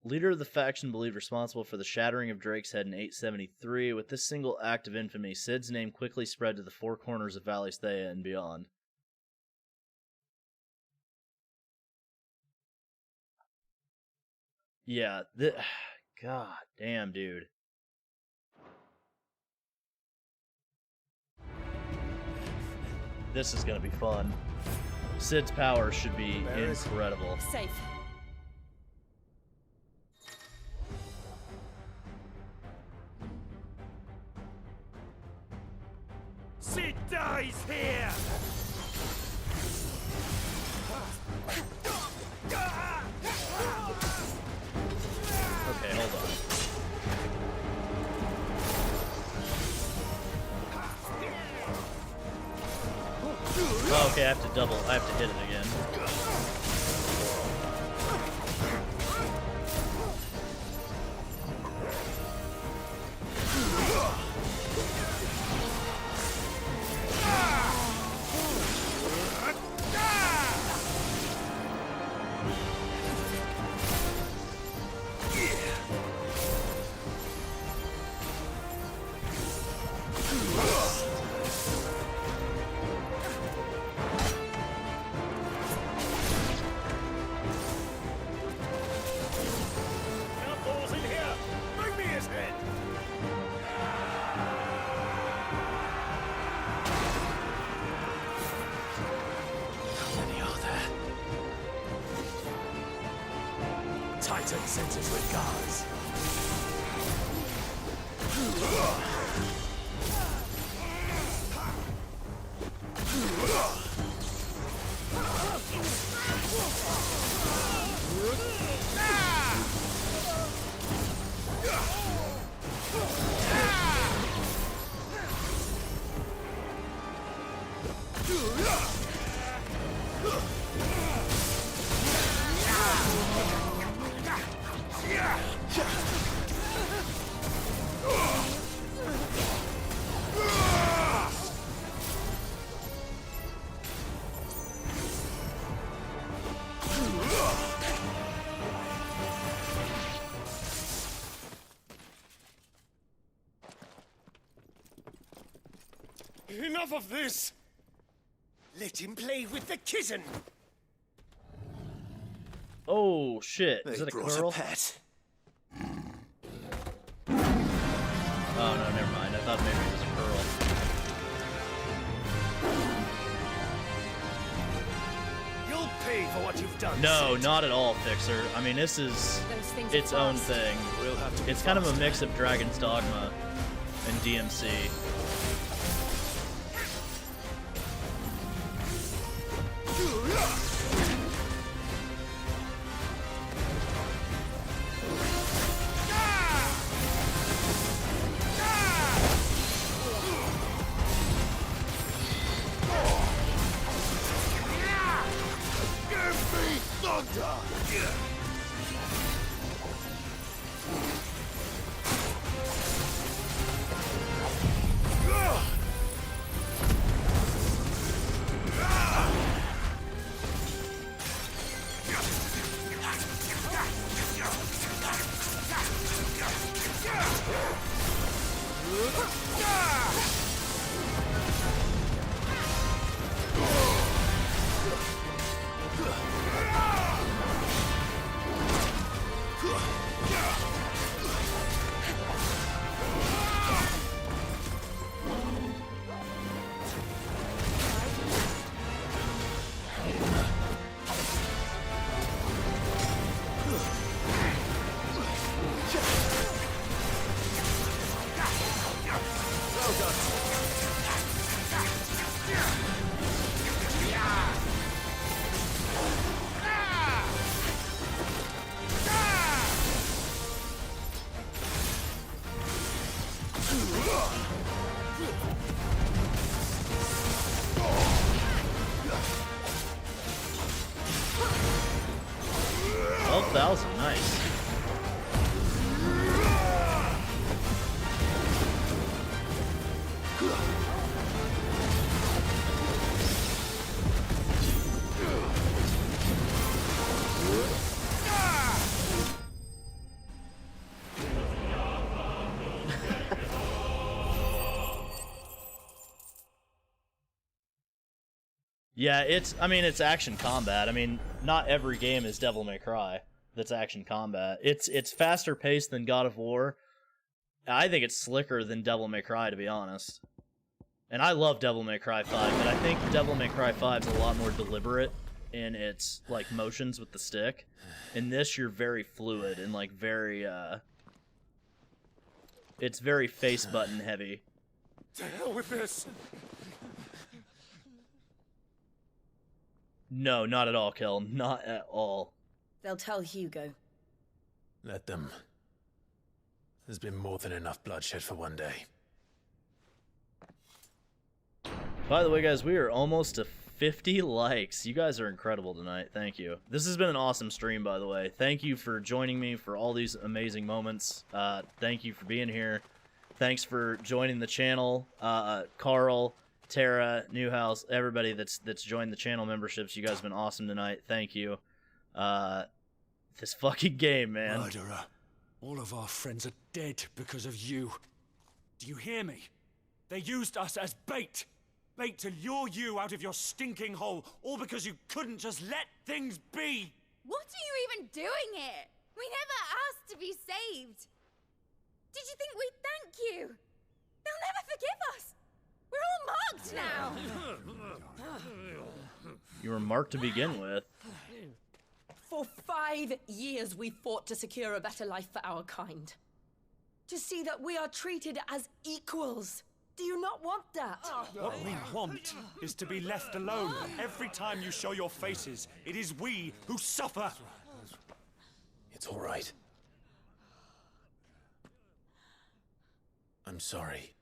Leader of the faction believed responsible for the shattering of Drake's head in 873. With this single act of infamy, Sid's name quickly spread to the four corners of Valisthea and beyond. Yeah, god damn, dude. This is gonna be fun. Sid's power should be incredible. Safe. She dies here! Okay, hold on. Oh, okay, I have to hit it again. Titan sends his regards. Enough of this! Let him play with the kitten! Oh shit! Is They it a brought girl? a pet. Oh no, never mind. I thought maybe it was a pearl. You'll pay for what you've done. No, Sid. not at all, Fixer. I mean, this is its own thing. It's kind of a mix of Dragon's Dogma and DMC. Nice. Yeah, it's action combat. I mean, not every game is Devil May Cry that's action combat. It's faster paced than God of War. I think it's slicker than Devil May Cry, to be honest. And I love Devil May Cry 5, but I think Devil May Cry 5 is a lot more deliberate in its like motions with the stick. In this, you're very fluid and like very it's very face button heavy. To hell with this! No, not at all, Kel. Not at all. They'll tell Hugo. Let them. There's been more than enough bloodshed for one day. By the way, guys, we are almost to 50 likes. You guys are incredible tonight. Thank you. This has been an awesome stream, by the way. Thank you for joining me for all these amazing moments. Thank you for being here. Thanks for joining the channel. Carl, Tara, Newhouse, everybody that's joined the channel memberships. You guys have been awesome tonight. Thank you. This fucking game, man. Murderer. All of our friends are dead because of you. Do you hear me? They used us as bait. Bait to lure you out of your stinking hole, all because you couldn't just let things be. What are you even doing here? We never asked to be saved. Did you think we'd thank you? They'll never forgive us. We're all marked now. You were marked to begin with. For 5 years we fought to secure a better life for our kind. To see that we are treated as equals. Do you not want that? What we want is to be left alone. Every time you show your faces, it is we who suffer. It's all right. I'm sorry.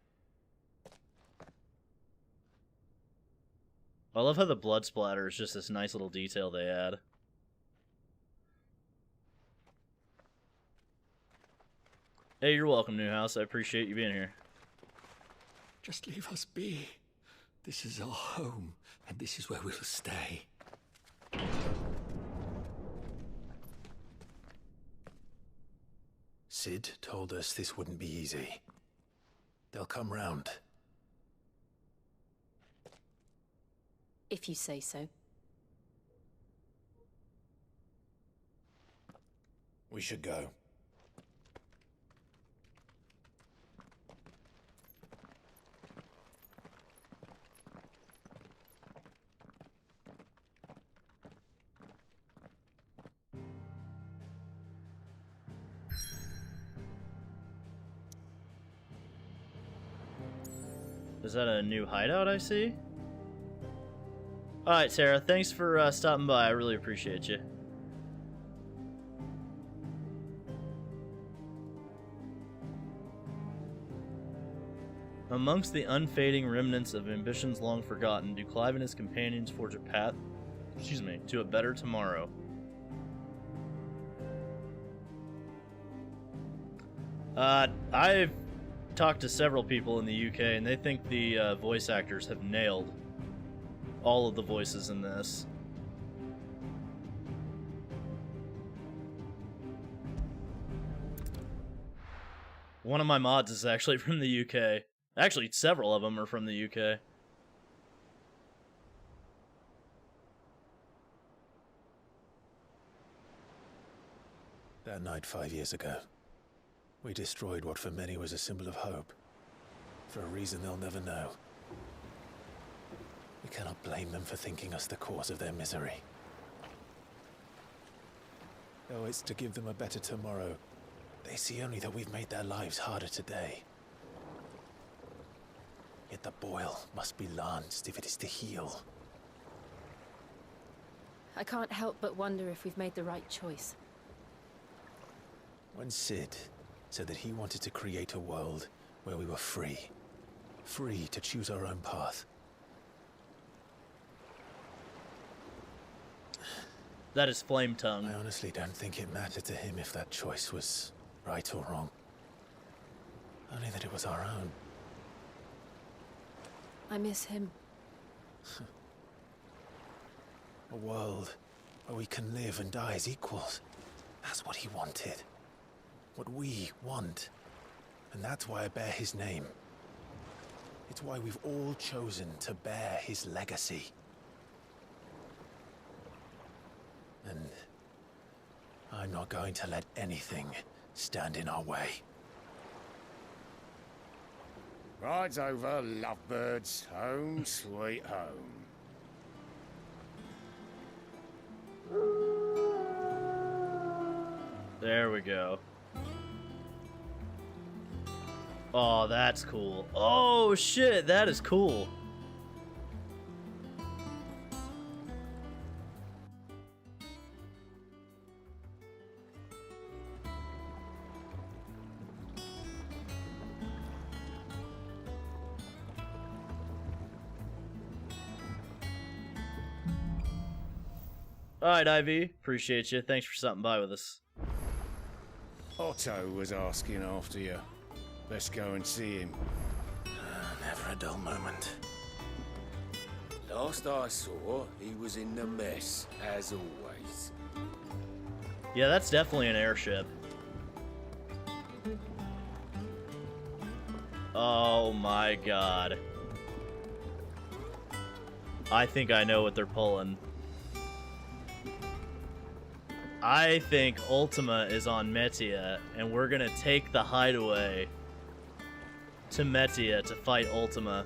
I love how the blood splatter is just this nice little detail they add. Hey, you're welcome, Newhouse. I appreciate you being here. Just leave us be. This is our home, and this is where we'll stay. Sid told us this wouldn't be easy. They'll come round. If you say so. We should go. Is that a new hideout I see? Alright, Sarah, thanks for stopping by. I really appreciate you. Amongst the unfading remnants of ambitions long forgotten, do Clive and his companions forge a path, to a better tomorrow. I've talked to several people in the UK, and they think the voice actors have nailed all of the voices in this. One of my mods is actually from the UK. Actually, several of them are from the UK. That night 5 years ago, we destroyed what for many was a symbol of hope. For a reason they'll never know. We cannot blame them for thinking us the cause of their misery. Though it's to give them a better tomorrow, they see only that we've made their lives harder today. Yet the boil must be lanced if it is to heal. I can't help but wonder if we've made the right choice. When Sid said that he wanted to create a world where we were free. Free to choose our own path. That is flame tongue. I honestly don't think it mattered to him if that choice was right or wrong. Only that it was our own. I miss him. A world where we can live and die as equals. That's what he wanted. What we want. And that's why I bear his name. It's why we've all chosen to bear his legacy. And I'm not going to let anything stand in our way. Rides over, lovebirds. Home, sweet home. There we go. Oh, that's cool. Oh, shit, that is cool. Alright, Ivy. Appreciate you. Thanks for stopping by with us. Otto was asking after you. Let's go and see him. Never a dull moment. Last I saw, he was in the mess, as always. Yeah, that's definitely an airship. Oh my god. I think I know what they're pulling. I think Ultima is on Metia, and we're gonna take the hideaway to Metia to fight Ultima.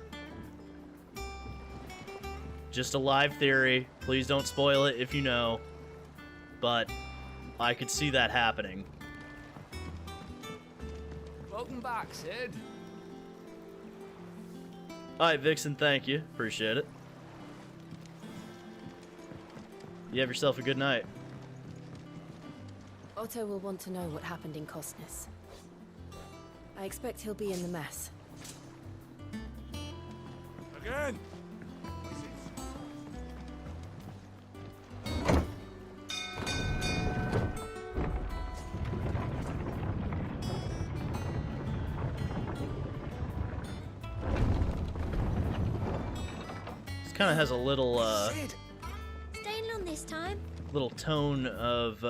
Just a live theory. Please don't spoil it if you know. But I could see that happening. Welcome back, Sid. Alright, Vixen, thank you. Appreciate it. You have yourself a good night. Otto will want to know what happened in Costness. I expect he'll be in the mess. Again! This kind of has a little, Sid. Staying on this time? little tone of,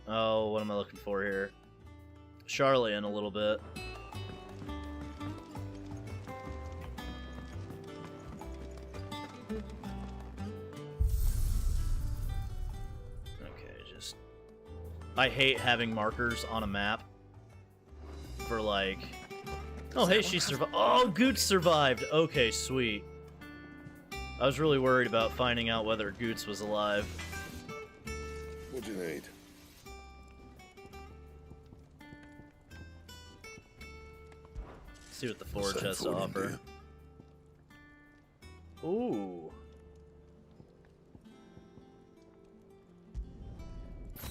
oh, what am I looking for here? Charlian a little bit. Okay, just... I hate having markers on a map for, like... Oh, hey, she survived. Oh, Goots survived! Okay, sweet. I was really worried about finding out whether Goots was alive. What do you need? See what the forge has to offer. Ooh.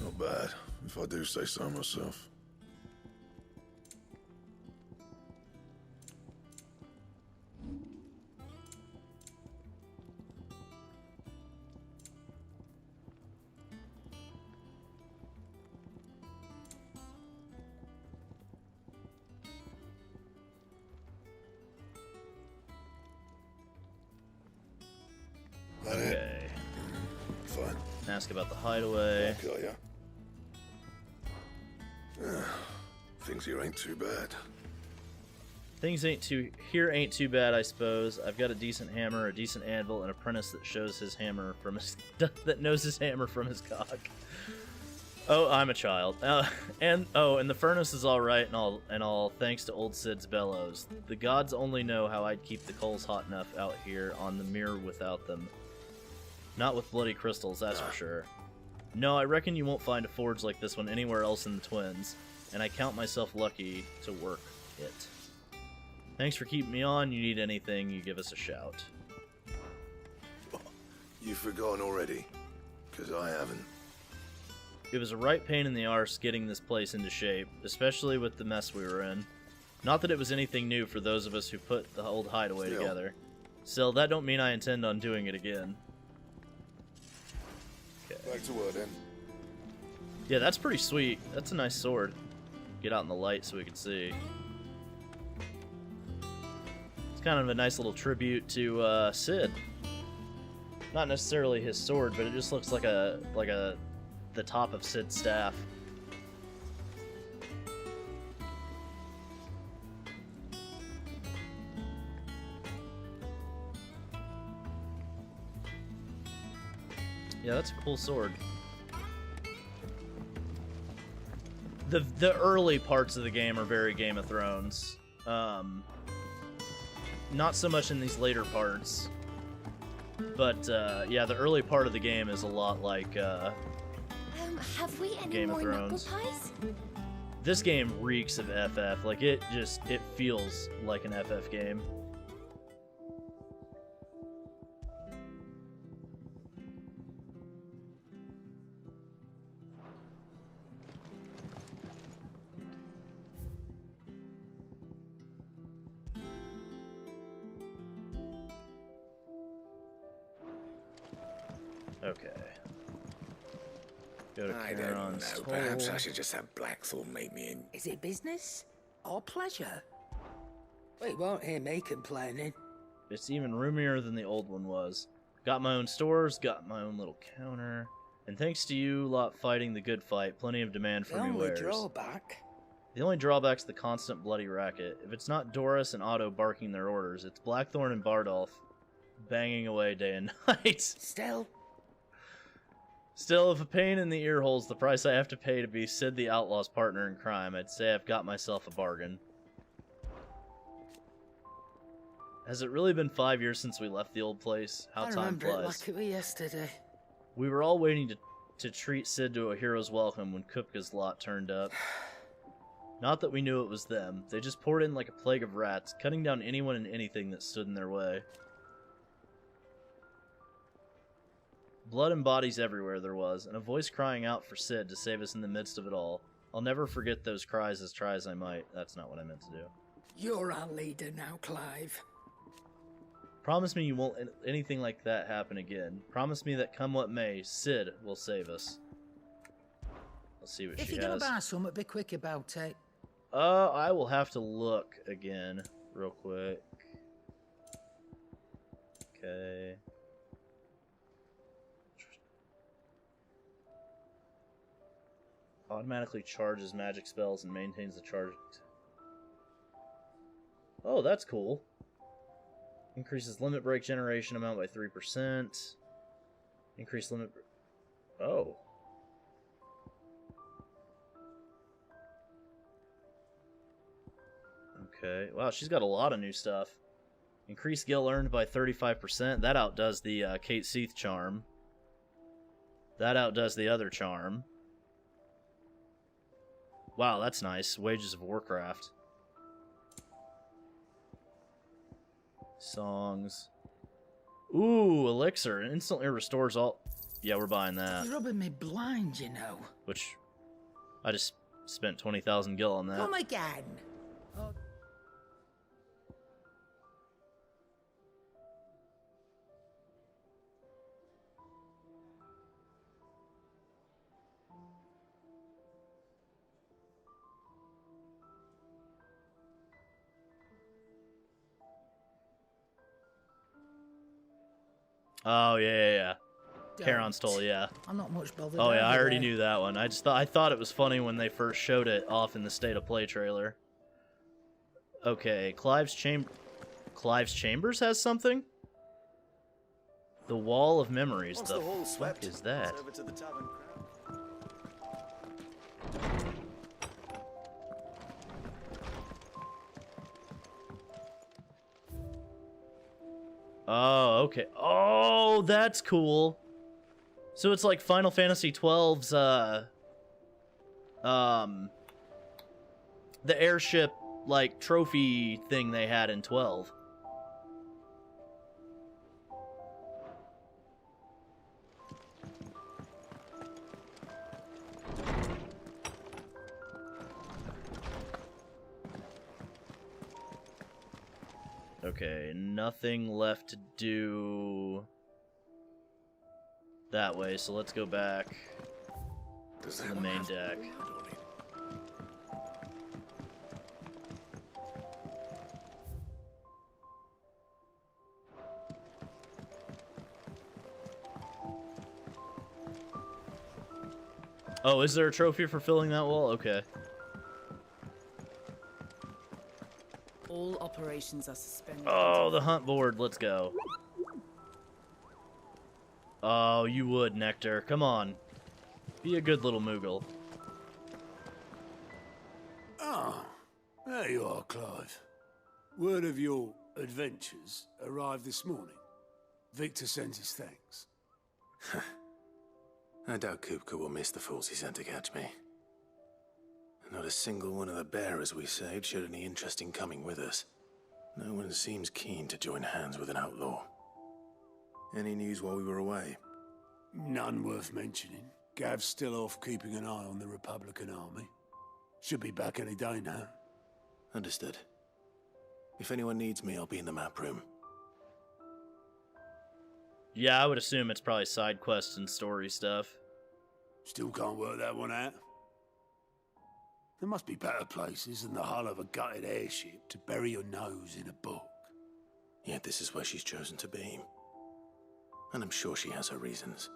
Not bad, if I do say so myself. Okay. Fine. Ask about the hideaway. Okay, yeah. Things here ain't too bad. Things ain't too bad, I suppose. I've got a decent hammer, a decent anvil, and an apprentice that shows his hammer from his that knows his hammer from his cock. Oh, I'm a child. And the furnace is all right and all thanks to old Sid's bellows. The gods only know how I'd keep the coals hot enough out here on the mirror without them. Not with bloody crystals, that's for sure. No, I reckon you won't find a forge like this one anywhere else in the Twins, and I count myself lucky to work it. Thanks for keeping me on. You need anything, you give us a shout. You've forgotten already? Because I haven't. It was a right pain in the arse getting this place into shape, especially with the mess we were in. Not that it was anything new for those of us who put the old hideaway together. Still, that don't mean I intend on doing it again. Okay. Back to work then. Yeah, that's pretty sweet. That's a nice sword. Get out in the light so we can see. It's kind of a nice little tribute to Sid. Not necessarily his sword, but it just looks like the top of Sid's staff. Yeah, that's a cool sword. The early parts of the game are very Game of Thrones. Not so much in these later parts. But, yeah, the early part of the game is a lot like, have we any Game of more knuckle Thrones. pies? This game reeks of FF. Like, it feels like an FF game. Okay. Go to I don't Charon's know. Perhaps Hole. I should just have Blackthorn meet me in. Is it business or pleasure? We won't hear me complaining. It's even roomier than the old one was. Got my own stores, got my own little counter. And thanks to you lot fighting the good fight, plenty of demand for The new only wares. drawback. The only drawback's the constant bloody racket. If it's not Doris and Otto barking their orders, it's Blackthorn and Bardolph banging away day and night. Still, if a pain in the ear holds the price I have to pay to be Sid the Outlaw's partner in crime, I'd say I've got myself a bargain. Has it really been 5 years since we left the old place? How I time remember it flies. like it was yesterday. We were all waiting to treat Sid to a hero's welcome when Kupka's lot turned up. Not that we knew it was them. They just poured in like a plague of rats, cutting down anyone and anything that stood in their way. Blood and bodies everywhere there was, and a voice crying out for Sid to save us in the midst of it all. I'll never forget those cries as try as I might. That's not what I meant to do. You're our leader now, Clive. Promise me you won't anything like that happen again. Promise me that come what may, Sid will save us. Let's see what If she you're has. gonna buy something, be quick about it. I will have to look again real quick. Okay. Automatically charges magic spells and maintains the charge. Oh, that's cool. Increases limit break generation amount by 3%. Increase limit... Oh. Okay. Wow, she's got a lot of new stuff. Increased gil earned by 35%. That outdoes the Kate Seath charm. That outdoes the other charm. Wow, that's nice. Wages of Warcraft. Songs. Ooh, elixir. It instantly restores all... Yeah, we're buying that. You're rubbing me blind, you know. Which, I just spent 20,000 gil on that. Come again. Oh, yeah. Charon's Toll, yeah. I'm not much bothered. Oh, yeah, I either already way. knew that one. I thought it was funny when they first showed it off in the State of Play trailer. Okay, Clive's Chambers has something? The Wall of Memories. Once The the hall's fuck swept, is that? it's over to the tavern crowd. Oh, okay. Oh, that's cool. So it's like Final Fantasy XII's, the airship, like, trophy thing they had in 12. Okay, nothing left to do that way, so let's go back to the main deck. Oh, is there a trophy for filling that wall? Okay. All operations are suspended. Oh, the hunt board. Let's go. Oh, you would, Nectar. Come on. Be a good little Moogle. Ah, there you are, Clive. Word of your adventures arrived this morning. Victor sends his thanks. I doubt Kupka will miss the fools he sent to catch me. Not a single one of the bearers we saved showed any interest in coming with us. No one seems keen to join hands with an outlaw. Any news while we were away? None worth mentioning. Gav's still off keeping an eye on the Republican army. Should be back any day now. Understood. If anyone needs me, I'll be in the map room. Yeah, I would assume it's probably side quests and story stuff. Still can't work that one out. There must be better places than the hull of a gutted airship to bury your nose in a book. Yet this is where she's chosen to be. And I'm sure she has her reasons.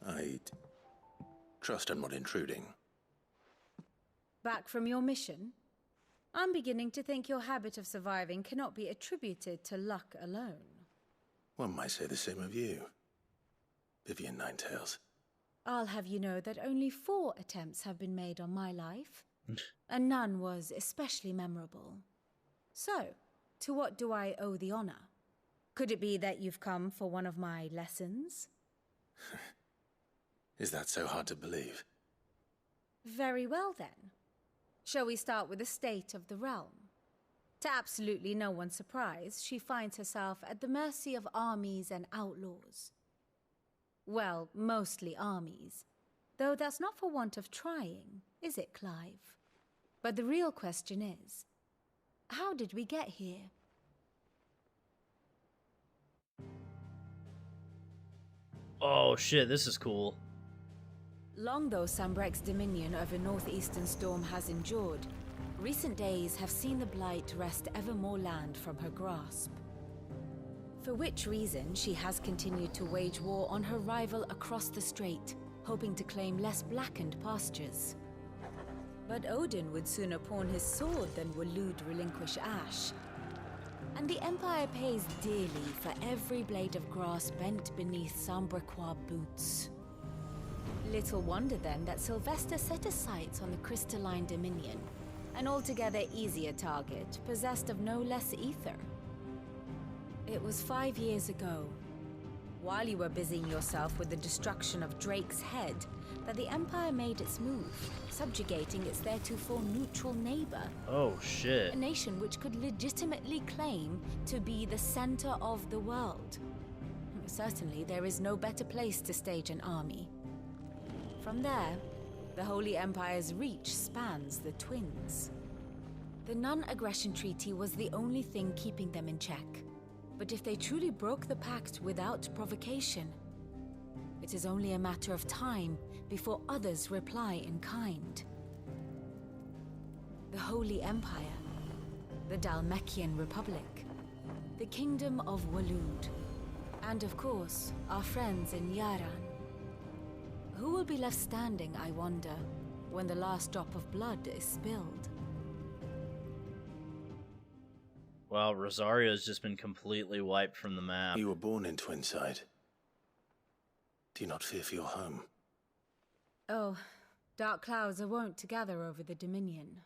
I trust I'm not intruding. Back from your mission? I'm beginning to think your habit of surviving cannot be attributed to luck alone. One might say the same of you, Vivian Ninetails. I'll have you know that only 4 attempts have been made on my life, and none was especially memorable. So, to what do I owe the honor? Could it be that you've come for one of my lessons? Is that so hard to believe? Very well then. Shall we start with the state of the realm? To absolutely no one's surprise, she finds herself at the mercy of armies and outlaws. Well, mostly armies. Though that's not for want of trying, is it, Clive? But the real question is, how did we get here? Oh shit, this is cool. Long though Sambrek's dominion over northeastern Storm has endured, recent days have seen the Blight wrest ever more land from her grasp. For which reason she has continued to wage war on her rival across the strait, hoping to claim less blackened pastures. But Odin would sooner pawn his sword than Waloed relinquish Ash. And the Empire pays dearly for every blade of grass bent beneath Sambrequois boots. Little wonder then that Sylvester set his sights on the Crystalline Dominion, an altogether easier target, possessed of no less ether. It was 5 years ago, while you were busying yourself with the destruction of Drake's head, that the Empire made its move, subjugating its theretofore neutral neighbor. Oh shit. A nation which could legitimately claim to be the center of the world. Certainly, there is no better place to stage an army. From there, the Holy Empire's reach spans the Twins. The non-aggression treaty was the only thing keeping them in check. But if they truly broke the pact without provocation, it is only a matter of time before others reply in kind. The Holy Empire, the Dhalmekian Republic, the Kingdom of Waloed, and of course, our friends in Yaran. Who will be left standing, I wonder, when the last drop of blood is spilled? Wow, Rosaria's just been completely wiped from the map. You were born in Twinside. Do you not fear for your home? Oh, dark clouds are wont to gather over the Dominion.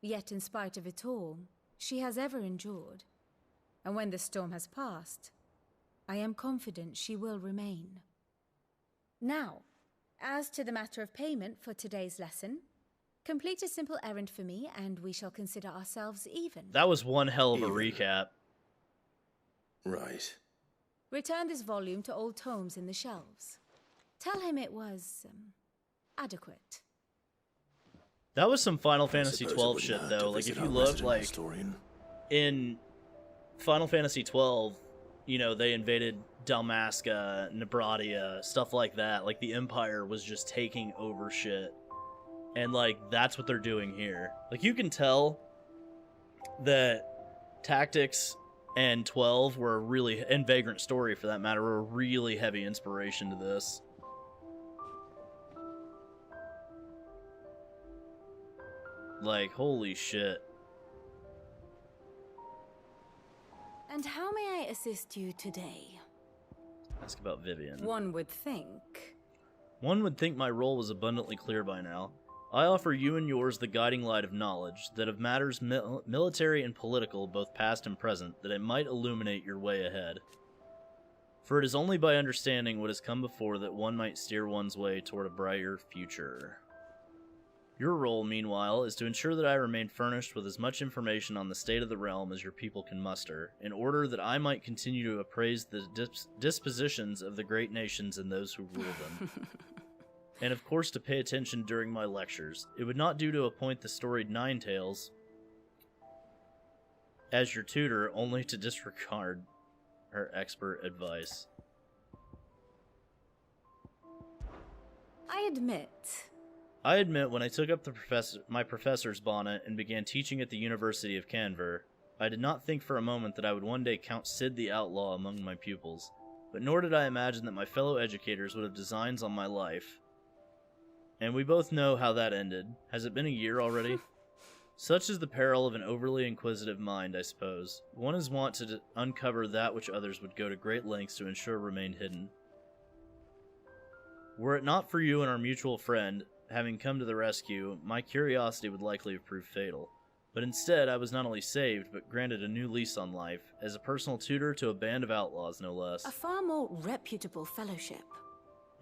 Yet in spite of it all, she has ever endured. And when the storm has passed, I am confident she will remain. Now, as to the matter of payment for today's lesson, complete a simple errand for me, and we shall consider ourselves even. That was one hell of a recap. Right. Return this volume to old tomes in the shelves. Tell him it was, adequate. That was some Final Fantasy 12 shit, though. Like, if you look, like, in Final Fantasy 12, you know, they invaded Dalmasca, Nebradia, stuff like that. Like, the Empire was just taking over shit. And, like, that's what they're doing here. Like, you can tell that Tactics and 12 were really, and Vagrant Story, for that matter, were a really heavy inspiration to this. Like, holy shit. And how may I assist you today? Ask about Vivian. One would think. One would think my role was abundantly clear by now. I offer you and yours the guiding light of knowledge, that of matters military and political, both past and present, that it might illuminate your way ahead. For it is only by understanding what has come before that one might steer one's way toward a brighter future. Your role, meanwhile, is to ensure that I remain furnished with as much information on the state of the realm as your people can muster, in order that I might continue to appraise the dispositions of the great nations and those who rule them. and of course to pay attention during my lectures. It would not do to appoint the storied Ninetales as your tutor, only to disregard her expert advice. I admit when I took up my professor's bonnet and began teaching at the University of Canver, I did not think for a moment that I would one day count Sid the Outlaw among my pupils, but nor did I imagine that my fellow educators would have designs on my life. And we both know how that ended. Has it been a year already? Such is the peril of an overly inquisitive mind, I suppose. One is wont to uncover that which others would go to great lengths to ensure remained hidden. Were it not for you and our mutual friend having come to the rescue, my curiosity would likely have proved fatal. But instead, I was not only saved, but granted a new lease on life, as a personal tutor to a band of outlaws, no less. A far more reputable fellowship.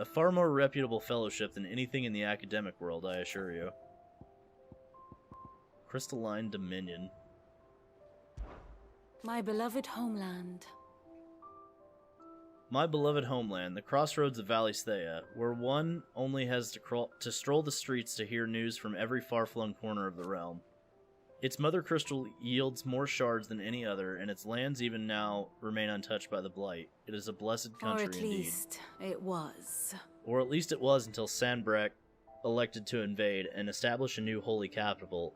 A far more reputable fellowship than anything in the academic world, I assure you. Crystalline Dominion. My beloved homeland. My beloved homeland, the crossroads of Valisthea, where one only has to stroll the streets to hear news from every far-flung corner of the realm. Its mother crystal yields more shards than any other, and its lands even now remain untouched by the Blight. It is a blessed country indeed. Or at least it was. Or at least it was until Sanbreque elected to invade and establish a new holy capital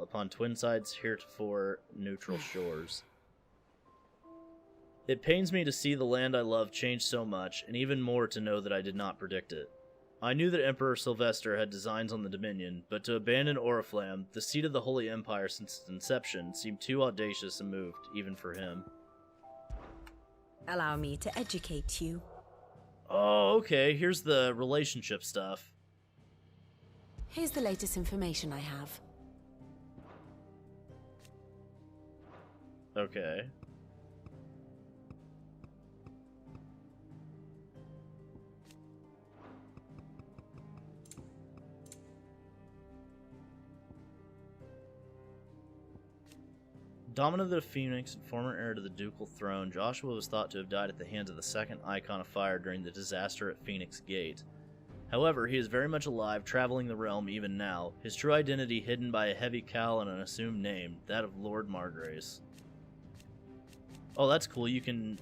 upon Twinside's heretofore neutral shores. It pains me to see the land I love change so much, and even more to know that I did not predict it. I knew that Emperor Sylvester had designs on the Dominion, but to abandon Oriflamme, the seat of the Holy Empire since its inception, seemed too audacious a move, even for him. Allow me to educate you. Oh, okay, here's the relationship stuff. Here's the latest information I have. Okay. Dominant of the Phoenix and former heir to the ducal throne, Joshua was thought to have died at the hands of the second Icon of Fire during the disaster at Phoenix Gate. However, he is very much alive, traveling the realm even now, his true identity hidden by a heavy cowl and an assumed name, that of Lord Margrace. Oh, that's cool. You can...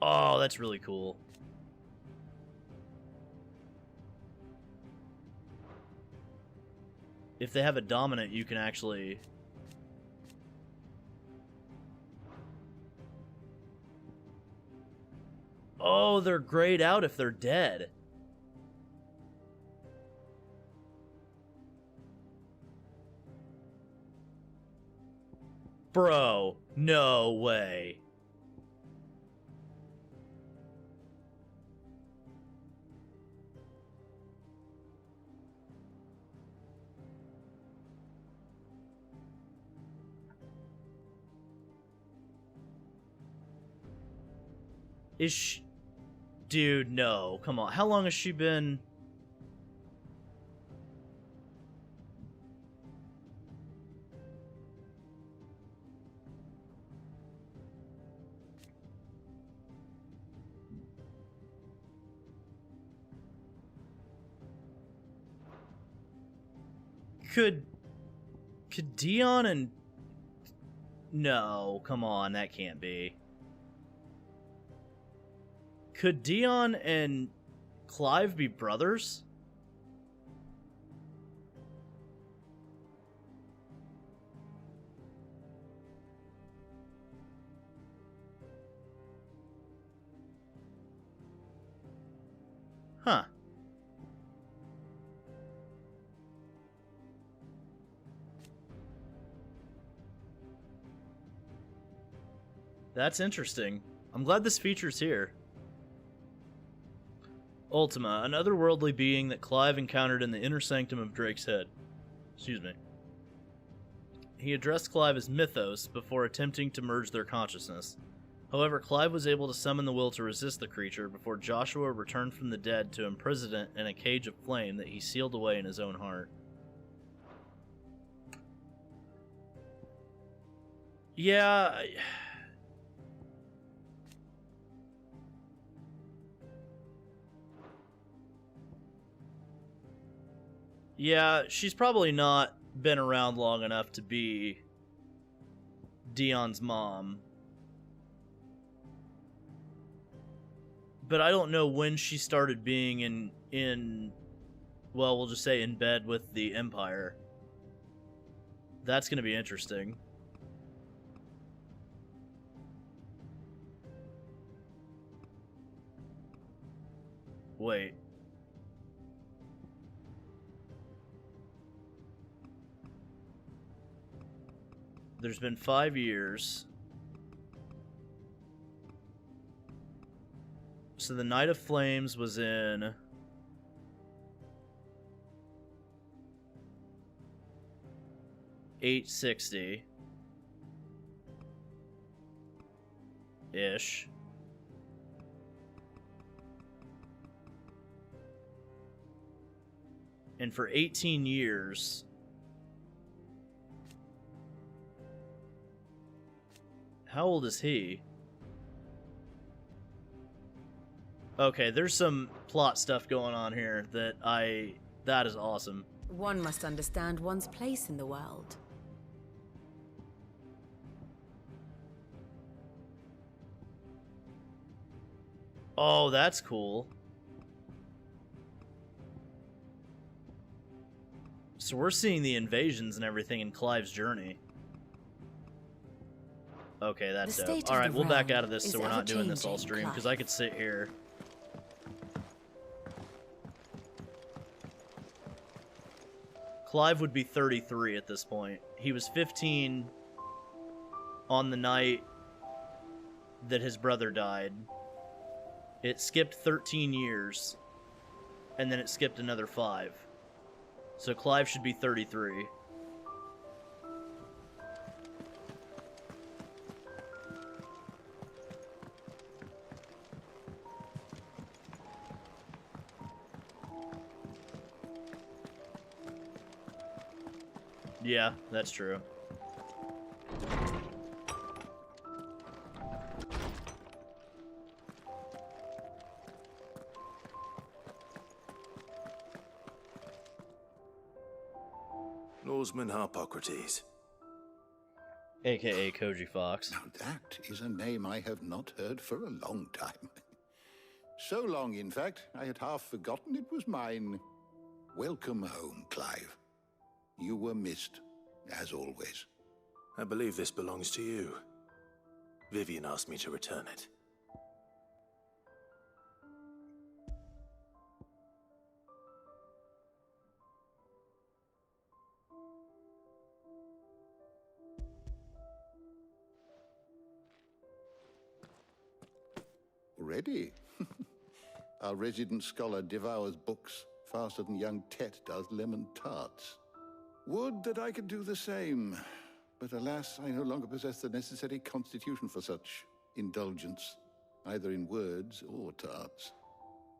Oh, that's really cool. If they have a dominant, you can actually... Oh, they're grayed out if they're dead. Bro, no way. Is she... Dude, no. Come on. How long has she been... Could Dion and... No, come on. That can't be. Could Dion and Clive be brothers? Huh. That's interesting. I'm glad this feature's here. Ultima, an otherworldly being that Clive encountered in the inner sanctum of Drake's head. Excuse me. He addressed Clive as Mythos before attempting to merge their consciousness. However, Clive was able to summon the will to resist the creature before Joshua returned from the dead to imprison it in a cage of flame that he sealed away in his own heart. Yeah... Yeah, she's probably not been around long enough to be Dion's mom. But I don't know when she started being in well, we'll just say in bed with the Empire. That's going to be interesting. Wait. There's been 5 years. So the Night of Flames was in... $860 ish. And for 18 years, how old is he? Okay, there's some plot stuff going on here that is awesome. One must understand one's place in the world. Oh, that's cool. So we're seeing the invasions and everything in Clive's journey. Okay, that's dope. Alright, we'll back out of this so we're not doing this all stream, because I could sit here. Clive would be 33 at this point. He was 15 on the night that his brother died. It skipped 13 years, and then it skipped another 5. So Clive should be 33. Yeah, that's true. Norseman Harpocrates. AKA Koji Fox. Now that is a name I have not heard for a long time. So long, in fact, I had half forgotten it was mine. Welcome home, Clive. You were missed, as always. I believe this belongs to you. Vivian asked me to return it. Already? Our resident scholar devours books faster than young Tet does lemon tarts. Would that I could do the same, but alas, I no longer possess the necessary constitution for such indulgence, either in words or tarts.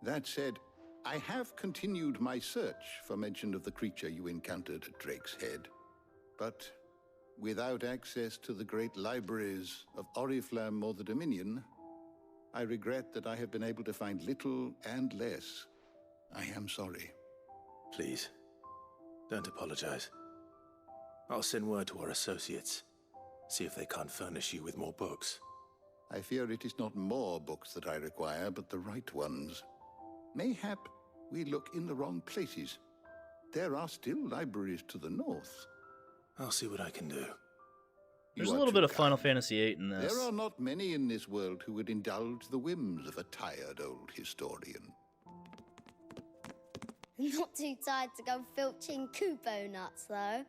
That said, I have continued my search for mention of the creature you encountered at Drake's Head, but without access to the great libraries of Oriflamme or the Dominion, I regret that I have been able to find little and less. I am sorry. Please, don't apologize. I'll send word to our associates. See if they can't furnish you with more books. I fear it is not more books that I require, but the right ones. Mayhap we look in the wrong places. There are still libraries to the north. I'll see what I can do. There's a little bit of Final Fantasy VIII in this. There are not many in this world who would indulge the whims of a tired old historian. Not too tired to go filching Kupo nuts, though.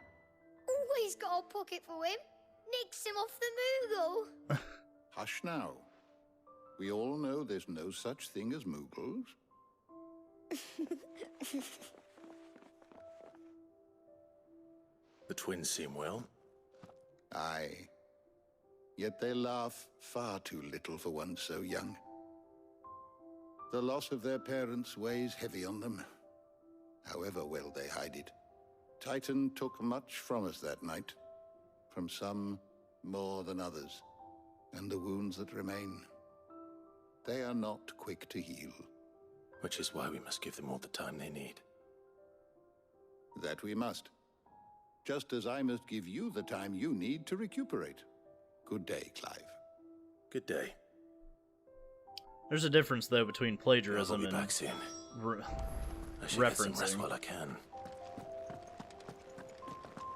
Always got a pocket for him. Nicks him off the Moogle. Hush now. We all know there's no such thing as Moogles. The twins seem well. Aye. Yet they laugh far too little for one so young. The loss of their parents weighs heavy on them, however well they hide it. Titan took much from us that night, from some more than others, and the wounds that remain, they are not quick to heal. Which is why we must give them all the time they need. That we must. Just as I must give you the time you need to recuperate. Good day, Clive. Good day. There's a difference, though, between plagiarism I'll be and back soon. I should get some rest referencing. while I can.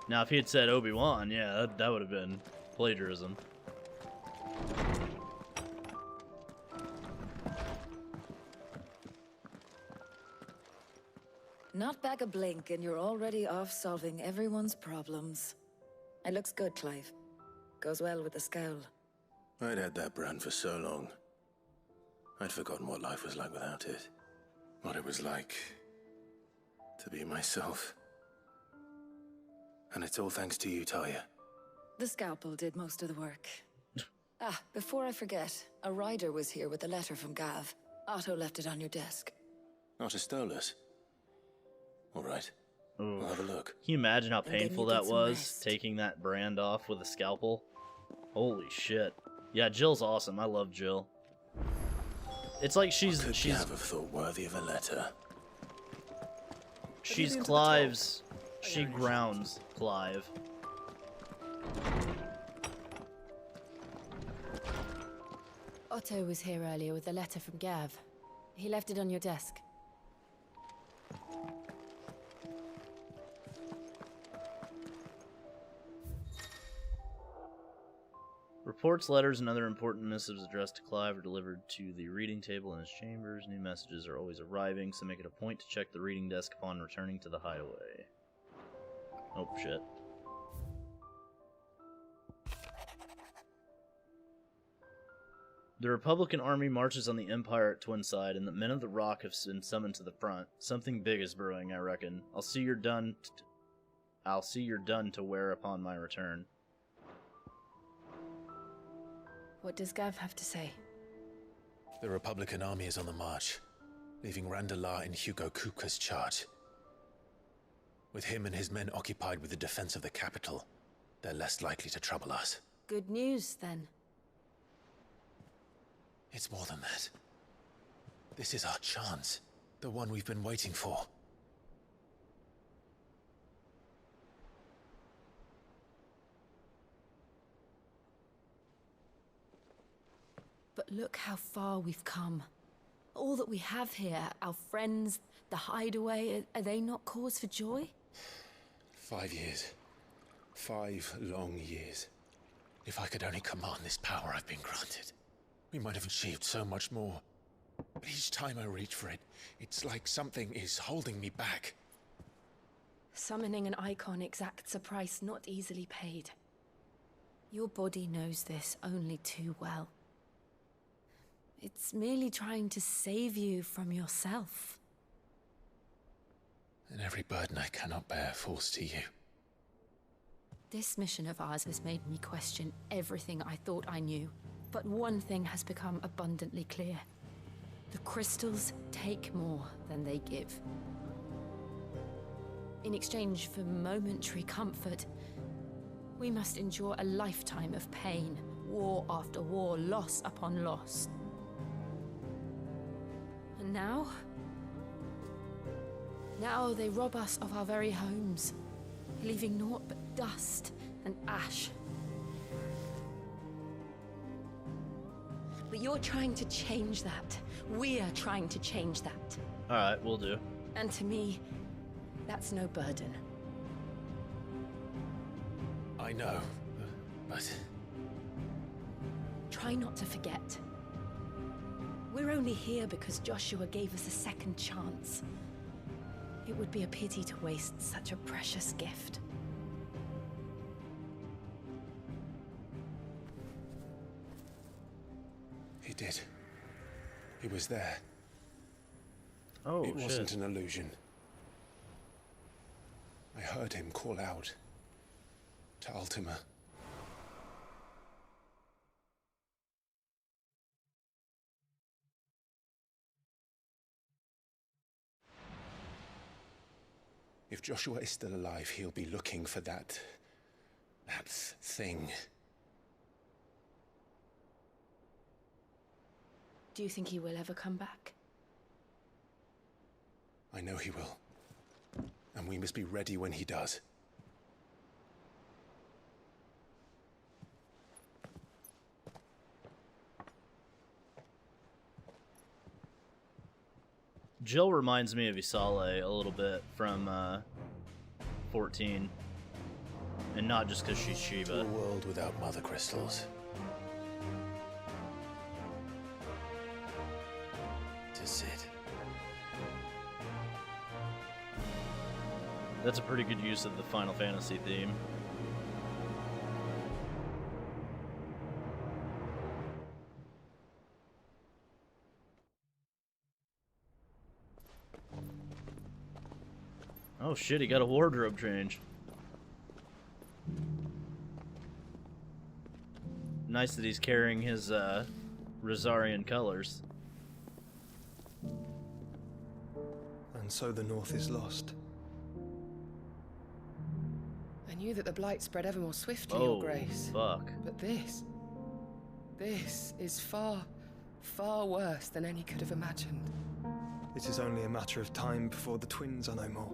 Now, if he had said Obi-Wan, yeah, that would have been plagiarism. Not back a blink and you're already off solving everyone's problems. It looks good, Clive. Goes well with the scowl. I'd had that brand for so long. I'd forgotten what life was like without it. What it was like to be myself. And it's all thanks to you, Talia. The scalpel did most of the work. Before I forget, a rider was here with a letter from Gav. Otto left it on your desk. Not a stolus. All right. I'll have a look. Can you imagine how And then painful you get that some was, rest. taking that brand off with a scalpel? Holy shit. Yeah, Jill's awesome. I love Jill. It's like she's Gav have thought worthy of a letter? she's Clive's. She grounds Clive. Otto was here earlier with a letter from Gav. He left it on your desk. Reports, letters, and other important missives addressed to Clive are delivered to the reading table in his chambers. New messages are always arriving, so make it a point to check the reading desk upon returning to the hideaway. Oh, shit. The Republican army marches on the Empire at Twinside, and the men of the Rock have been summoned to the front. Something big is brewing, I reckon. I'll see you're done to wear upon my return. What does Gav have to say? The Republican army is on the march, leaving Randalar in Hugo Kupka's charge. With him and his men occupied with the defense of the capital, they're less likely to trouble us. Good news, then. It's more than that. This is our chance. The one we've been waiting for. But look how far we've come. All that we have here, our friends, the hideaway, are they not cause for joy? 5 years. 5 long years. If I could only command this power I've been granted, we might have achieved so much more. But each time I reach for it, it's like something is holding me back. Summoning an icon exacts a price not easily paid. Your body knows this only too well. It's merely trying to save you from yourself. And every burden I cannot bear falls to you. This mission of ours has made me question everything I thought I knew. But one thing has become abundantly clear. The crystals take more than they give. In exchange for momentary comfort, we must endure a lifetime of pain, war after war, loss upon loss. And now they rob us of our very homes, leaving naught but dust and ash. But you're trying to change that. We're trying to change that. Alright, we'll do. And to me, that's no burden. I know, but... Try not to forget. We're only here because Joshua gave us a second chance. It would be a pity to waste such a precious gift. He did. He was there. Oh, it shit. wasn't an illusion. I heard him call out to Ultima. If Joshua is still alive, he'll be looking for that thing. Do you think he will ever come back? I know he will. and we must be ready when he does. Jill reminds me of Isale a little bit from 14. And not just because she's Shiva. To a world without mother crystals. To Sid. That's a pretty good use of the Final Fantasy theme. Oh shit, he got a wardrobe change. Nice that he's carrying his Rosarian colors. And so the North is lost. I knew that the Blight spread ever more swiftly, Oh, Your Grace. fuck. But this is far, far worse than any could have imagined. It is only a matter of time before the twins are no more.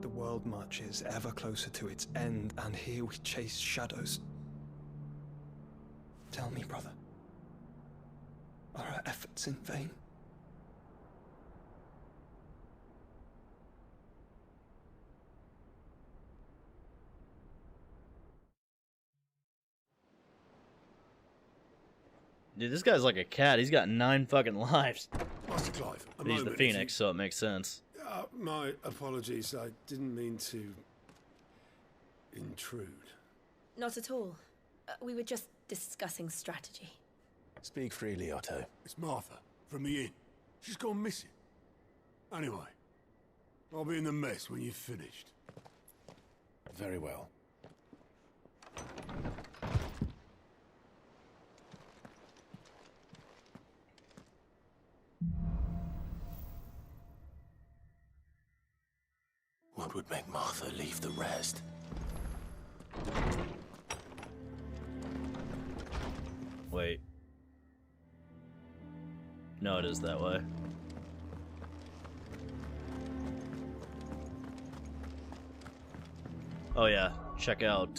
The world marches ever closer to its end, and here we chase shadows. Tell me, brother, are our efforts in vain? Dude, this guy's like a cat. He's got 9 fucking lives. Master Clive, a But he's the moment, Phoenix, so it makes sense. My apologies. I didn't mean to intrude. Not at all. We were just discussing strategy. Speak freely, Otto. It's Martha, from the inn. She's gone missing. Anyway, I'll be in the mess when you've finished. Very well. What would make Martha leave the rest? Wait. No, it is that way. Oh yeah, check out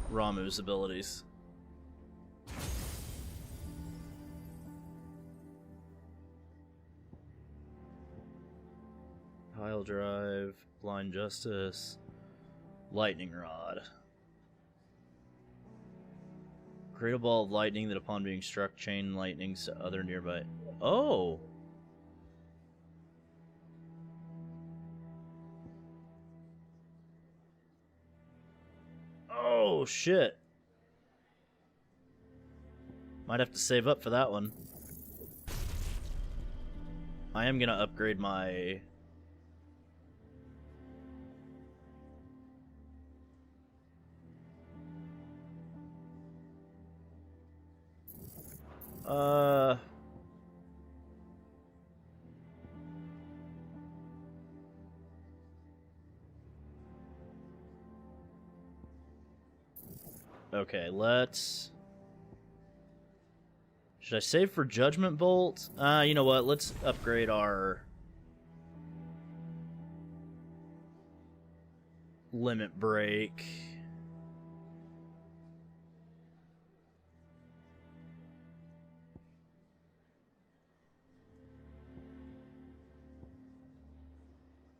Ramuh's abilities. Pile drive, blind justice, lightning rod. Create a ball of lightning that upon being struck chain lightnings to other nearby. Oh! Oh shit. Might have to save up for that one. I am gonna upgrade my Okay, let's... Should I save for Judgment Bolt? You know what? Let's upgrade our... Limit Break.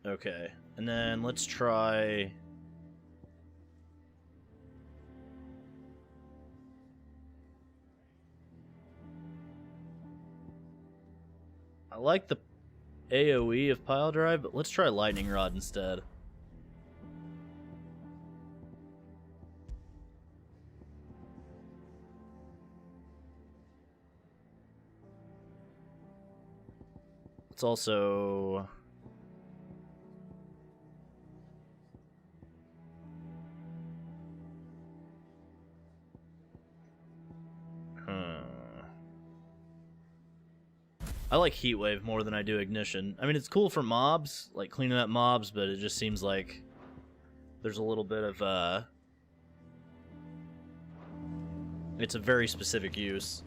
Okay, and then let's try... I like the AoE of Pile Drive, but let's try Lightning Rod instead. Let's also... I like Heatwave more than I do Ignition. I mean, it's cool for mobs, like cleaning up mobs, but it just seems like there's a little bit of It's a very specific use.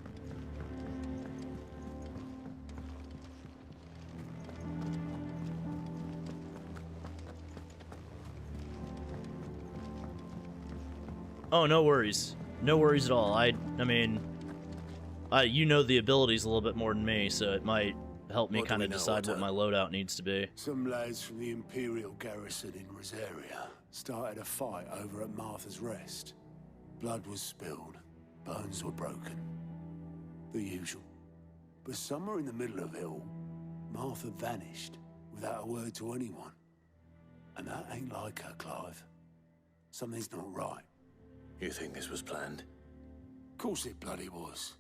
Oh, no worries. No worries at all. I mean, you know the abilities a little bit more than me, so it might help me kind of decide what my loadout needs to be. Some lads from the Imperial garrison in Rosaria started a fight over at Martha's Rest. Blood was spilled, bones were broken. The usual. But somewhere in the middle of it all, Martha vanished without a word to anyone. And that ain't like her, Clive. Something's not right. You think this was planned? Of course it bloody was.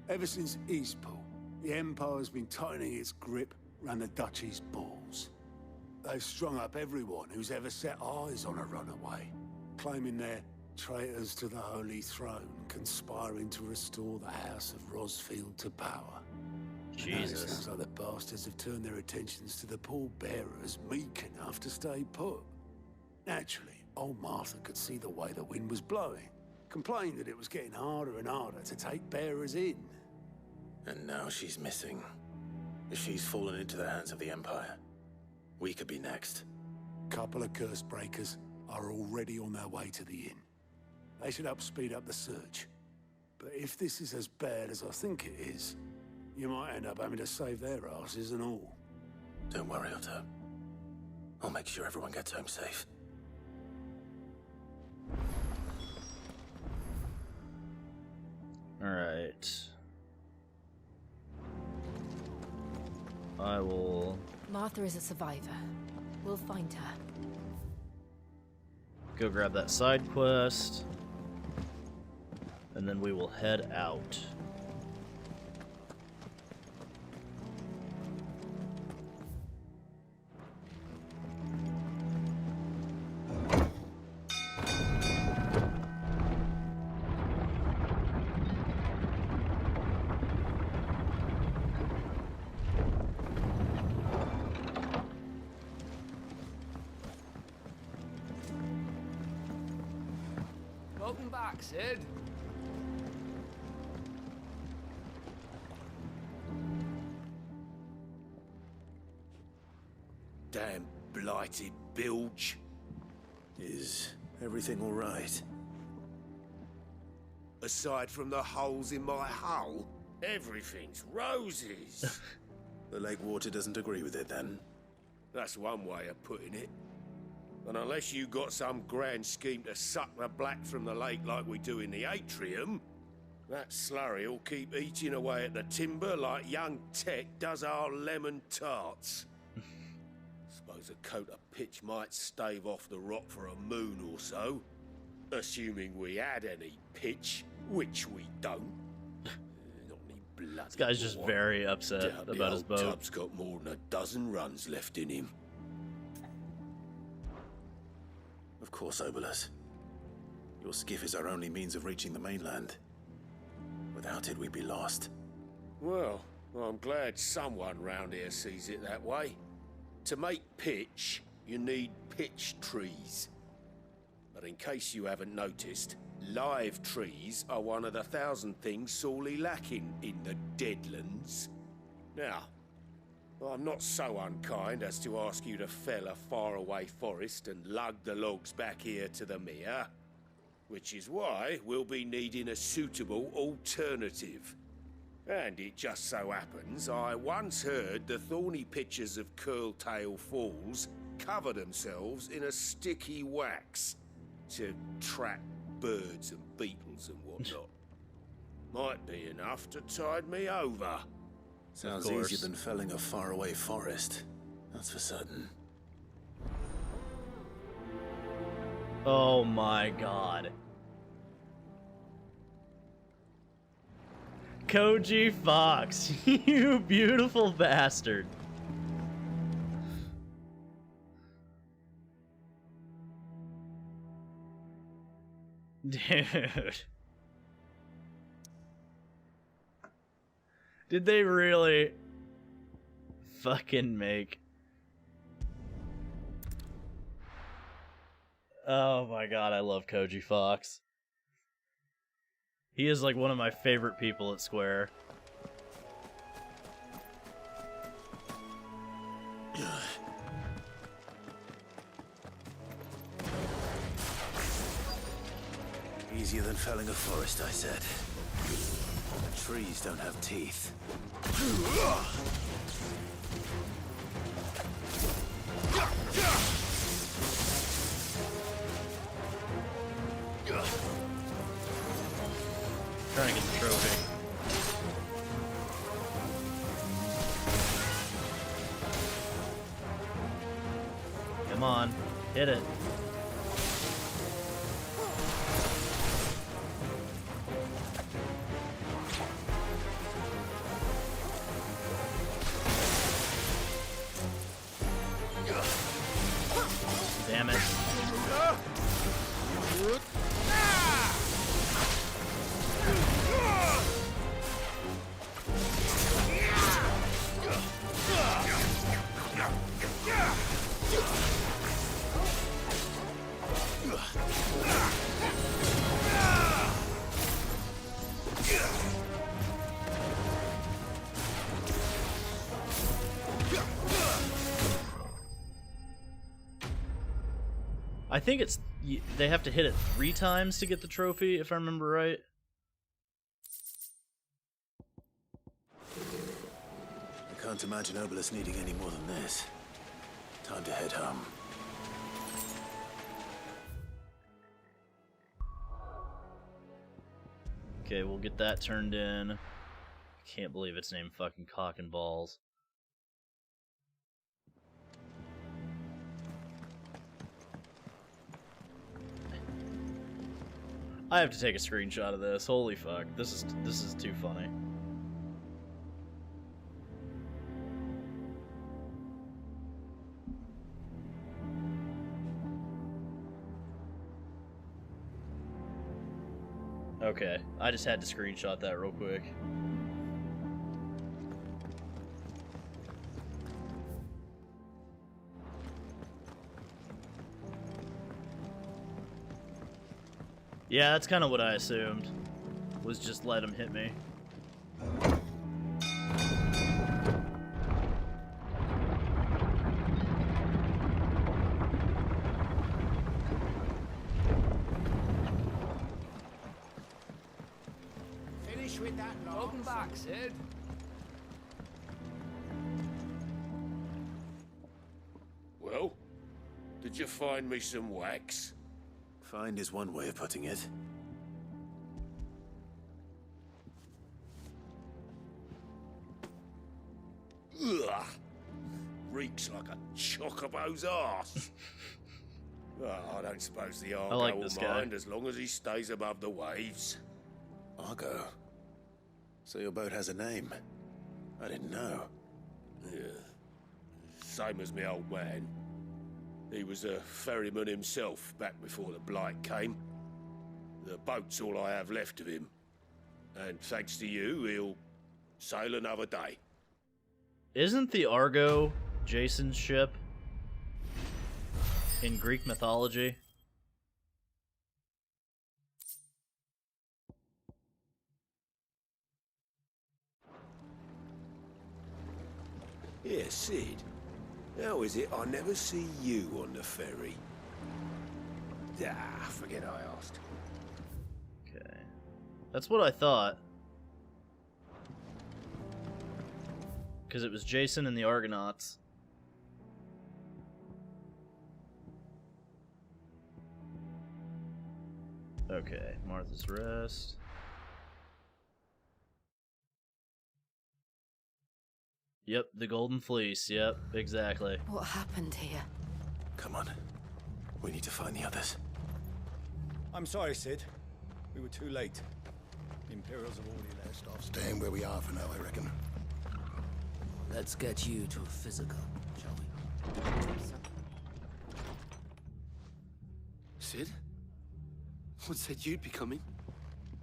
Ever since Eastpool, the Empire's been tightening its grip round the Duchy's balls. They've strung up everyone who's ever set eyes on a runaway, claiming they're traitors to the Holy Throne, conspiring to restore the House of Rosfield to power. Jesus. It sounds like the bastards have turned their attentions to the pallbearers meek enough to stay put. Naturally, old Martha could see the way the wind was blowing, complained that it was getting harder and harder to take bearers in. And now she's missing. If she's fallen into the hands of the Empire, we could be next. Couple of curse breakers are already on their way to the inn. They should help speed up the search. But if this is as bad as I think it is, you might end up having to save their asses and all. Don't worry, Otto. I'll make sure everyone gets home safe. Alright. I will... Martha is a survivor. We'll find her. Go grab that side quest. And then we will head out. Welcome back, Sid. Damn blighted bilge. Is everything all right? Aside from the holes in my hull, everything's roses. The lake water doesn't agree with it, then? That's one way of putting it. And unless you got some grand scheme to suck the black from the lake like we do in the atrium, that slurry will keep eating away at the timber like young Tech does our lemon tarts. Suppose a coat of pitch might stave off the rot for a moon or so, assuming we had any pitch, which we don't. Not any bloody This guy's just water. very upset Doubt the about his old boat. tub's got more than a dozen runs left in him. Of course, Obolus. Your skiff is our only means of reaching the mainland. Without it, we'd be lost. Well, I'm glad someone round here sees it that way. To make pitch, you need pitch trees. But in case you haven't noticed, live trees are one of the 1,000 things sorely lacking in the Deadlands. Now, I'm not so unkind as to ask you to fell a faraway forest and lug the logs back here to the mere, which is why we'll be needing a suitable alternative. And it just so happens I once heard the thorny pitchers of Curltail Falls cover themselves in a sticky wax to trap birds and beetles and whatnot. Might be enough to tide me over. Sounds easier than felling a faraway forest. That's for certain. Oh my god. Koji Fox, you beautiful bastard. Dude. Did they really fucking make... Oh my god, I love Koji Fox. He is like one of my favorite people at Square. Easier than felling a forest, I said. Trees don't have teeth. Trying to get the trophy. Come on, hit it. Damn it. I think it's they have to hit it 3 times to get the trophy, if I remember right. I can't imagine Obelisk needing any more than this. Time to head home. Okay, we'll get that turned in. I can't believe it's named fucking Cock and Balls. I have to take a screenshot of this. Holy fuck. This is too funny. Okay, I just had to screenshot that real quick. Yeah, that's kind of what I assumed. Was just let him hit me. Finish with that, Welcome back, Sid. Well, did you find me some wax? Find is one way of putting it. Ugh. Reeks like a chocobo's arse. I don't suppose the Argo like will this guy. mind as long as he stays above the waves. Argo? So your boat has a name? I didn't know. Yeah. Same as me old man. He was a ferryman himself back before the Blight came. The boat's all I have left of him. And thanks to you, he'll sail another day. Isn't the Argo Jason's ship in Greek mythology? Yeah, Sid. How is it I never see you on the ferry? Ah, forget I asked. Okay. That's what I thought. Because it was Jason and the Argonauts. Okay, Martha's Rest. Yep, the Golden Fleece. Yep, exactly. What happened here? Come on. We need to find the others. I'm sorry, Sid. We were too late. The Imperials have already left off. Staying where we are for now, I reckon. Let's get you to a physical, shall we? Sid? What said you'd be coming?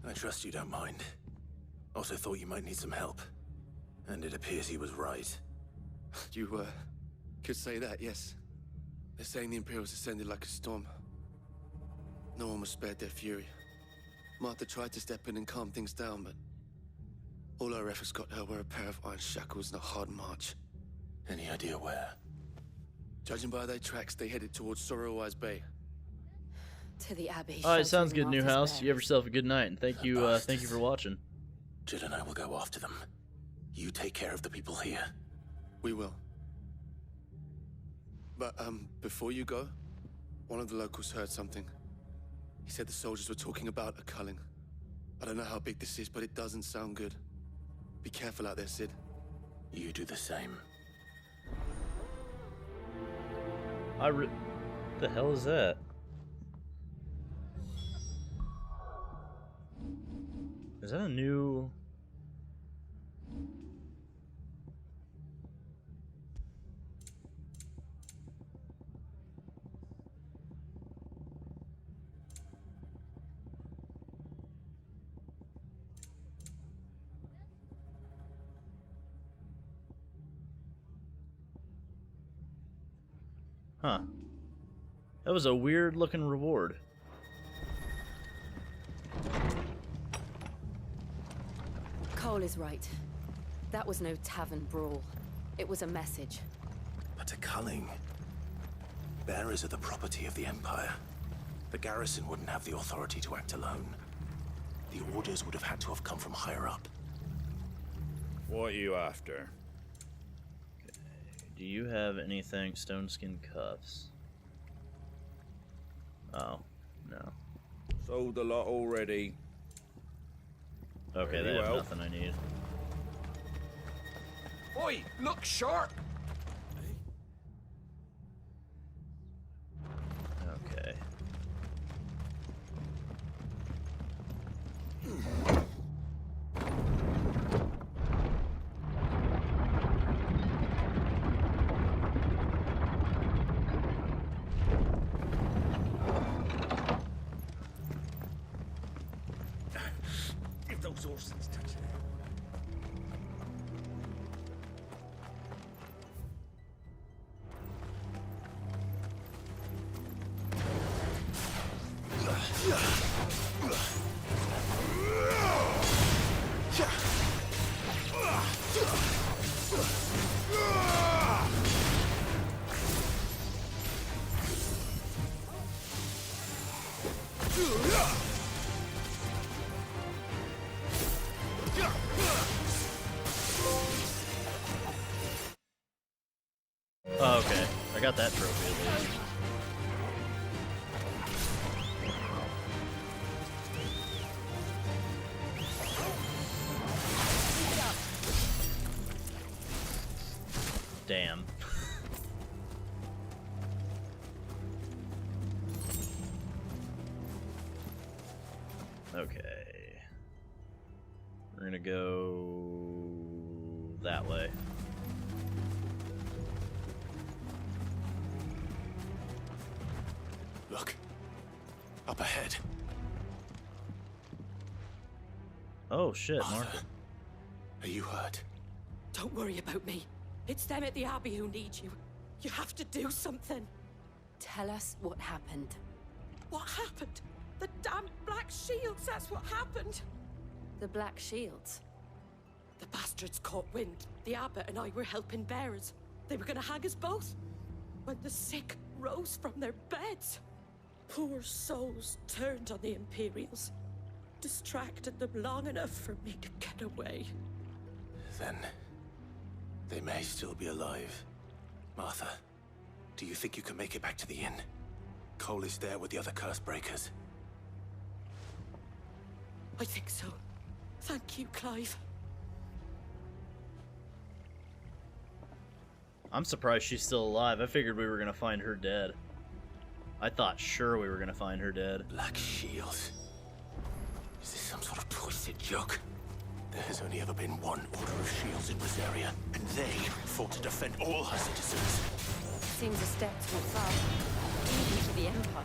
I trust you don't mind. Also thought you might need some help. And it appears he was right. You, could say that, yes. They're saying the Imperials descended like a storm. No one was spared their fury. Martha tried to step in and calm things down, but all our efforts got her were a pair of iron shackles and a hard march. Any idea where? Judging by their tracks, they headed towards Sorrowwise Bay. To the Abbey. Alright, sounds good, sheltering Newhouse. Martha's You have yourself a good night, and thank you for watching. Jill and I will go after them. You take care of the people here. We will. But, before you go, one of the locals heard something. He said the soldiers were talking about a culling. I don't know how big this is, but it doesn't sound good. Be careful out there, Sid. You do the same. The hell is that? Is that a new... Huh. That was a weird looking reward. Cole is right. That was no tavern brawl. It was a message. But a culling. Bearers are the property of the Empire. The garrison wouldn't have the authority to act alone. The orders would have had to have come from higher up. What are you after? Do you have anything? Stone skin cuffs. Oh, no. Sold a lot already. Okay, Very they have well. nothing I need. Oi, look sharp! Okay. If those horses touch it. Oh, okay. I got that trophy at least. Damn. Okay. We're gonna go that way. Look. Up ahead. Oh shit, Martha. Are you hurt? Don't worry about me. It's them at the Abbey who need you. You have to do something. Tell us what happened. What happened? The damn Black Shields, that's what happened. The Black Shields? The bastards caught wind. The abbot and I were helping bearers. They were gonna hang us both. When the sick rose from their beds. Poor souls turned on the Imperials. Distracted them long enough for me to get away. Then they may still be alive. Martha, do you think you can make it back to the inn? Cole is there with the other curse breakers. I think so. Thank you, Clive. I'm surprised she's still alive. I figured we were gonna find her dead. I thought sure we were gonna find her dead. Black Shields. Is this some sort of twisted joke? There has only ever been one Order of Shields in Rosaria, and they fought to defend all her citizens. Seems a step too far, even for the Empire.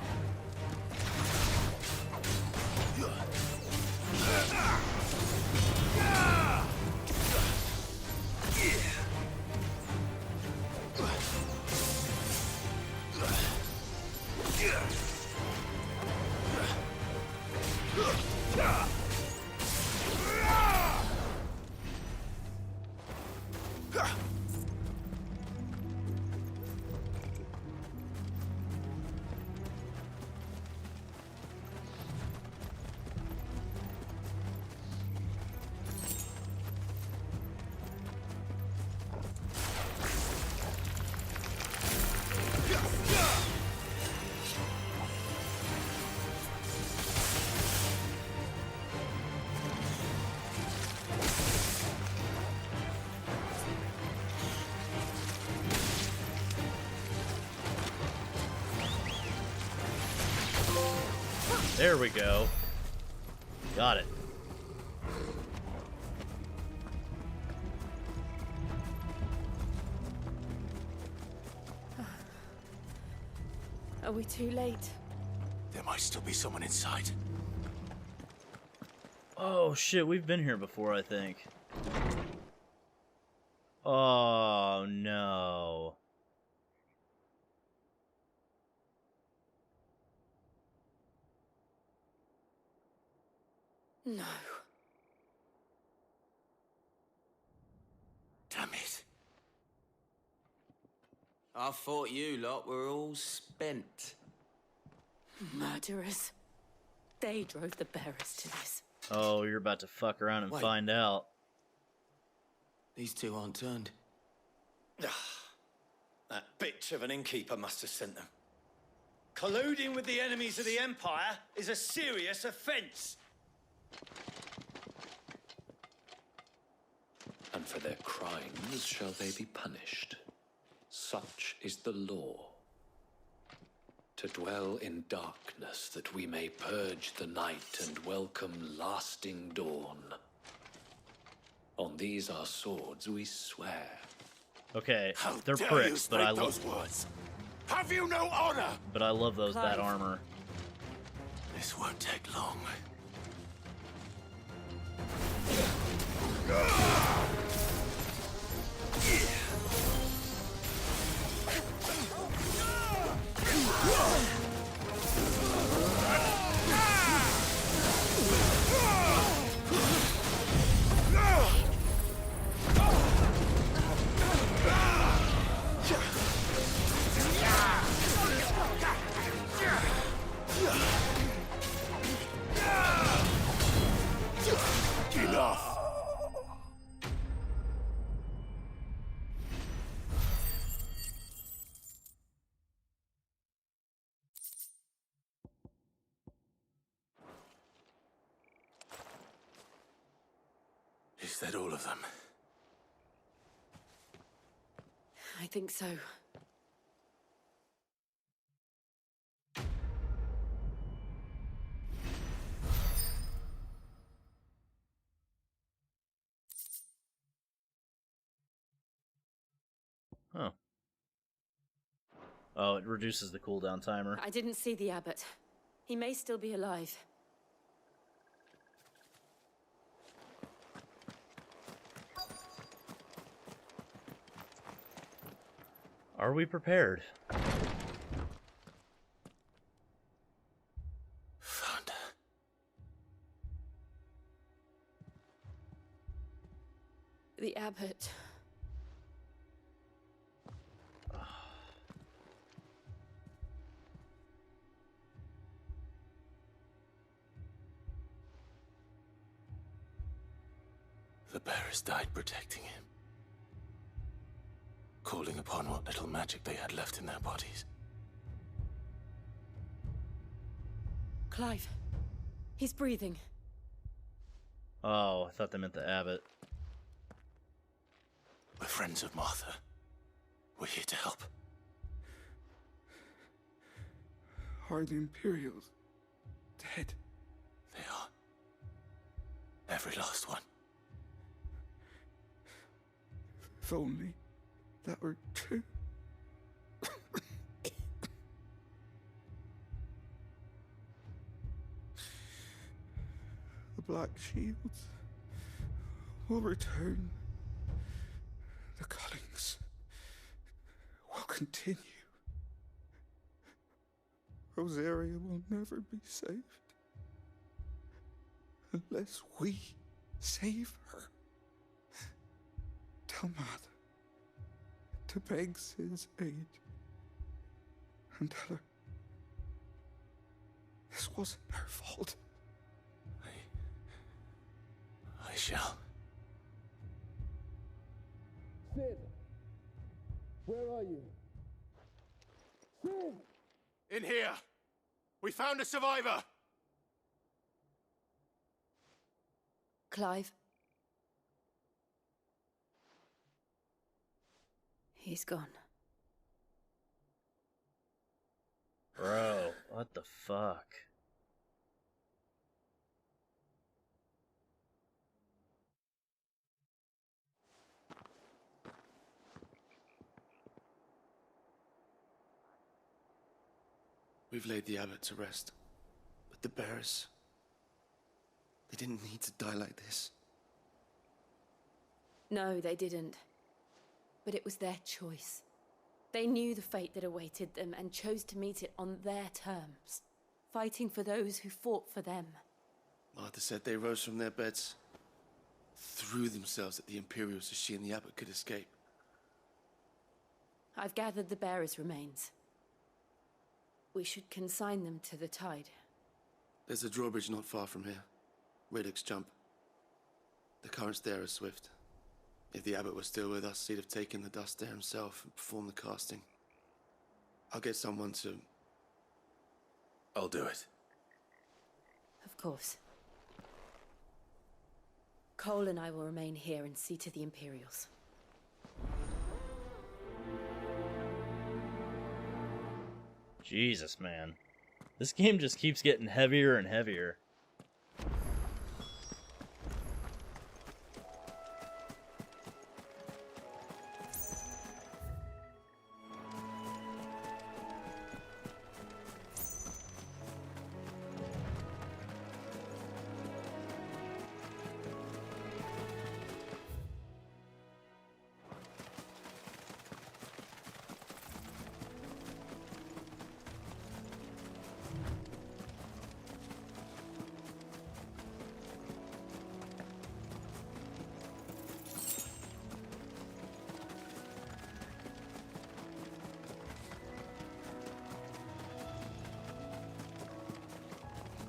There we go. Got it. Are we too late? There might still be someone inside. Oh shit, we've been here before, I think. Oh no. No. Damn it. I thought you lot were all spent. Murderers. They drove the bearers to this. Oh, you're about to fuck around and find out. These two aren't turned. That bitch of an innkeeper must have sent them. Colluding with the enemies of the Empire is a serious offense. And for their crimes shall they be punished. Such is the law. To dwell in darkness that we may purge the night and welcome lasting dawn. On these our swords we swear. Okay, How they're dare pricks, you but I speak love. those words? Have you no honor? But I love that Clive. armor. This won't take long. Enough! Is that all of them? I think so. Huh. Oh, it reduces the cooldown timer. I didn't see the abbot. He may still be alive. Are we prepared? Found her. The abbot. The bearers died protecting him. Calling upon what little magic they had left in their bodies. Clive. He's breathing. Oh, I thought they meant the abbot. We're friends of Martha. We're here to help. Are the Imperials dead? They are. Every last one. If only that were true. The Black Shields will return. The cullings will continue. Rosaria will never be saved unless we save her. Tell Mother to beg Sid's aid and tell her this wasn't her fault. I shall. Sid! Where are you? Sid! In here! We found a survivor! Clive. He's gone. Bro, what the fuck? We've laid the abbot to rest. But the bearers... they didn't need to die like this. No, they didn't. But it was their choice. They knew the fate that awaited them and chose to meet it on their terms, fighting for those who fought for them. Martha said they rose from their beds, threw themselves at the Imperials so she and the abbot could escape. I've gathered the bearers' remains. We should consign them to the tide. There's a drawbridge not far from here. Radix jump. The currents there are swift. If the abbot was still with us, he'd have taken the dust there himself and performed the casting. I'll get someone to... I'll do it. Of course. Cole and I will remain here and see to the Imperials. Jesus, man. This game just keeps getting heavier and heavier.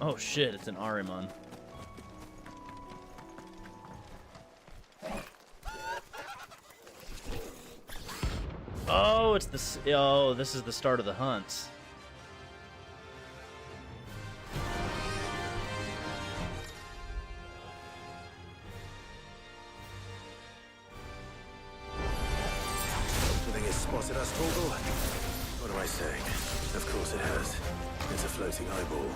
Oh shit, it's an Ahriman. Oh, it's the... Oh, this is the start of the hunts. You think it's spotted us, Vogel? What am I saying? Of course it has. It's a floating eyeball.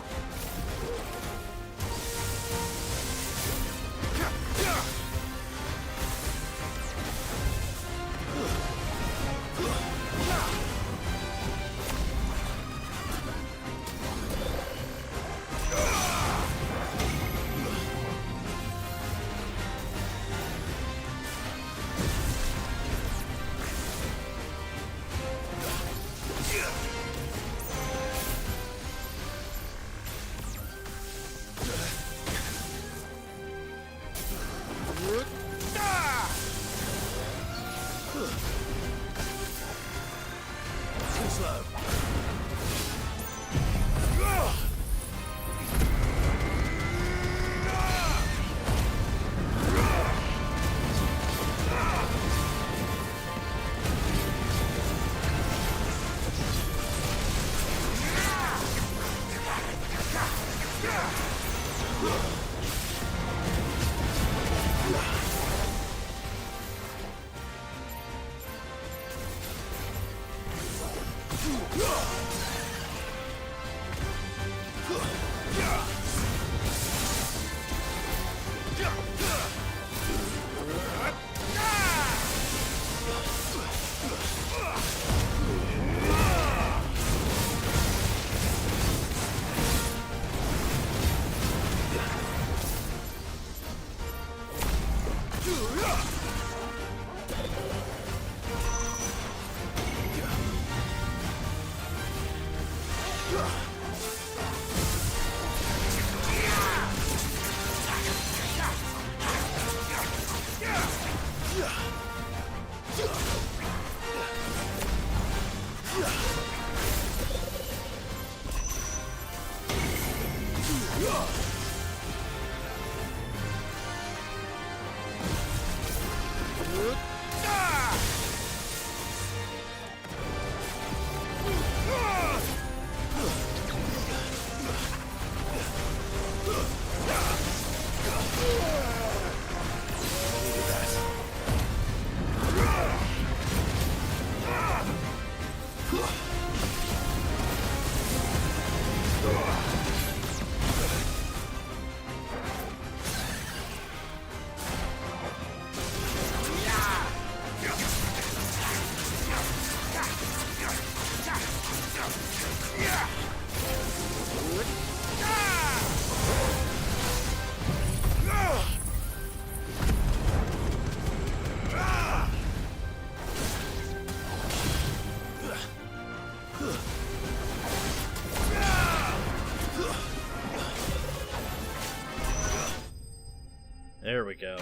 There we go.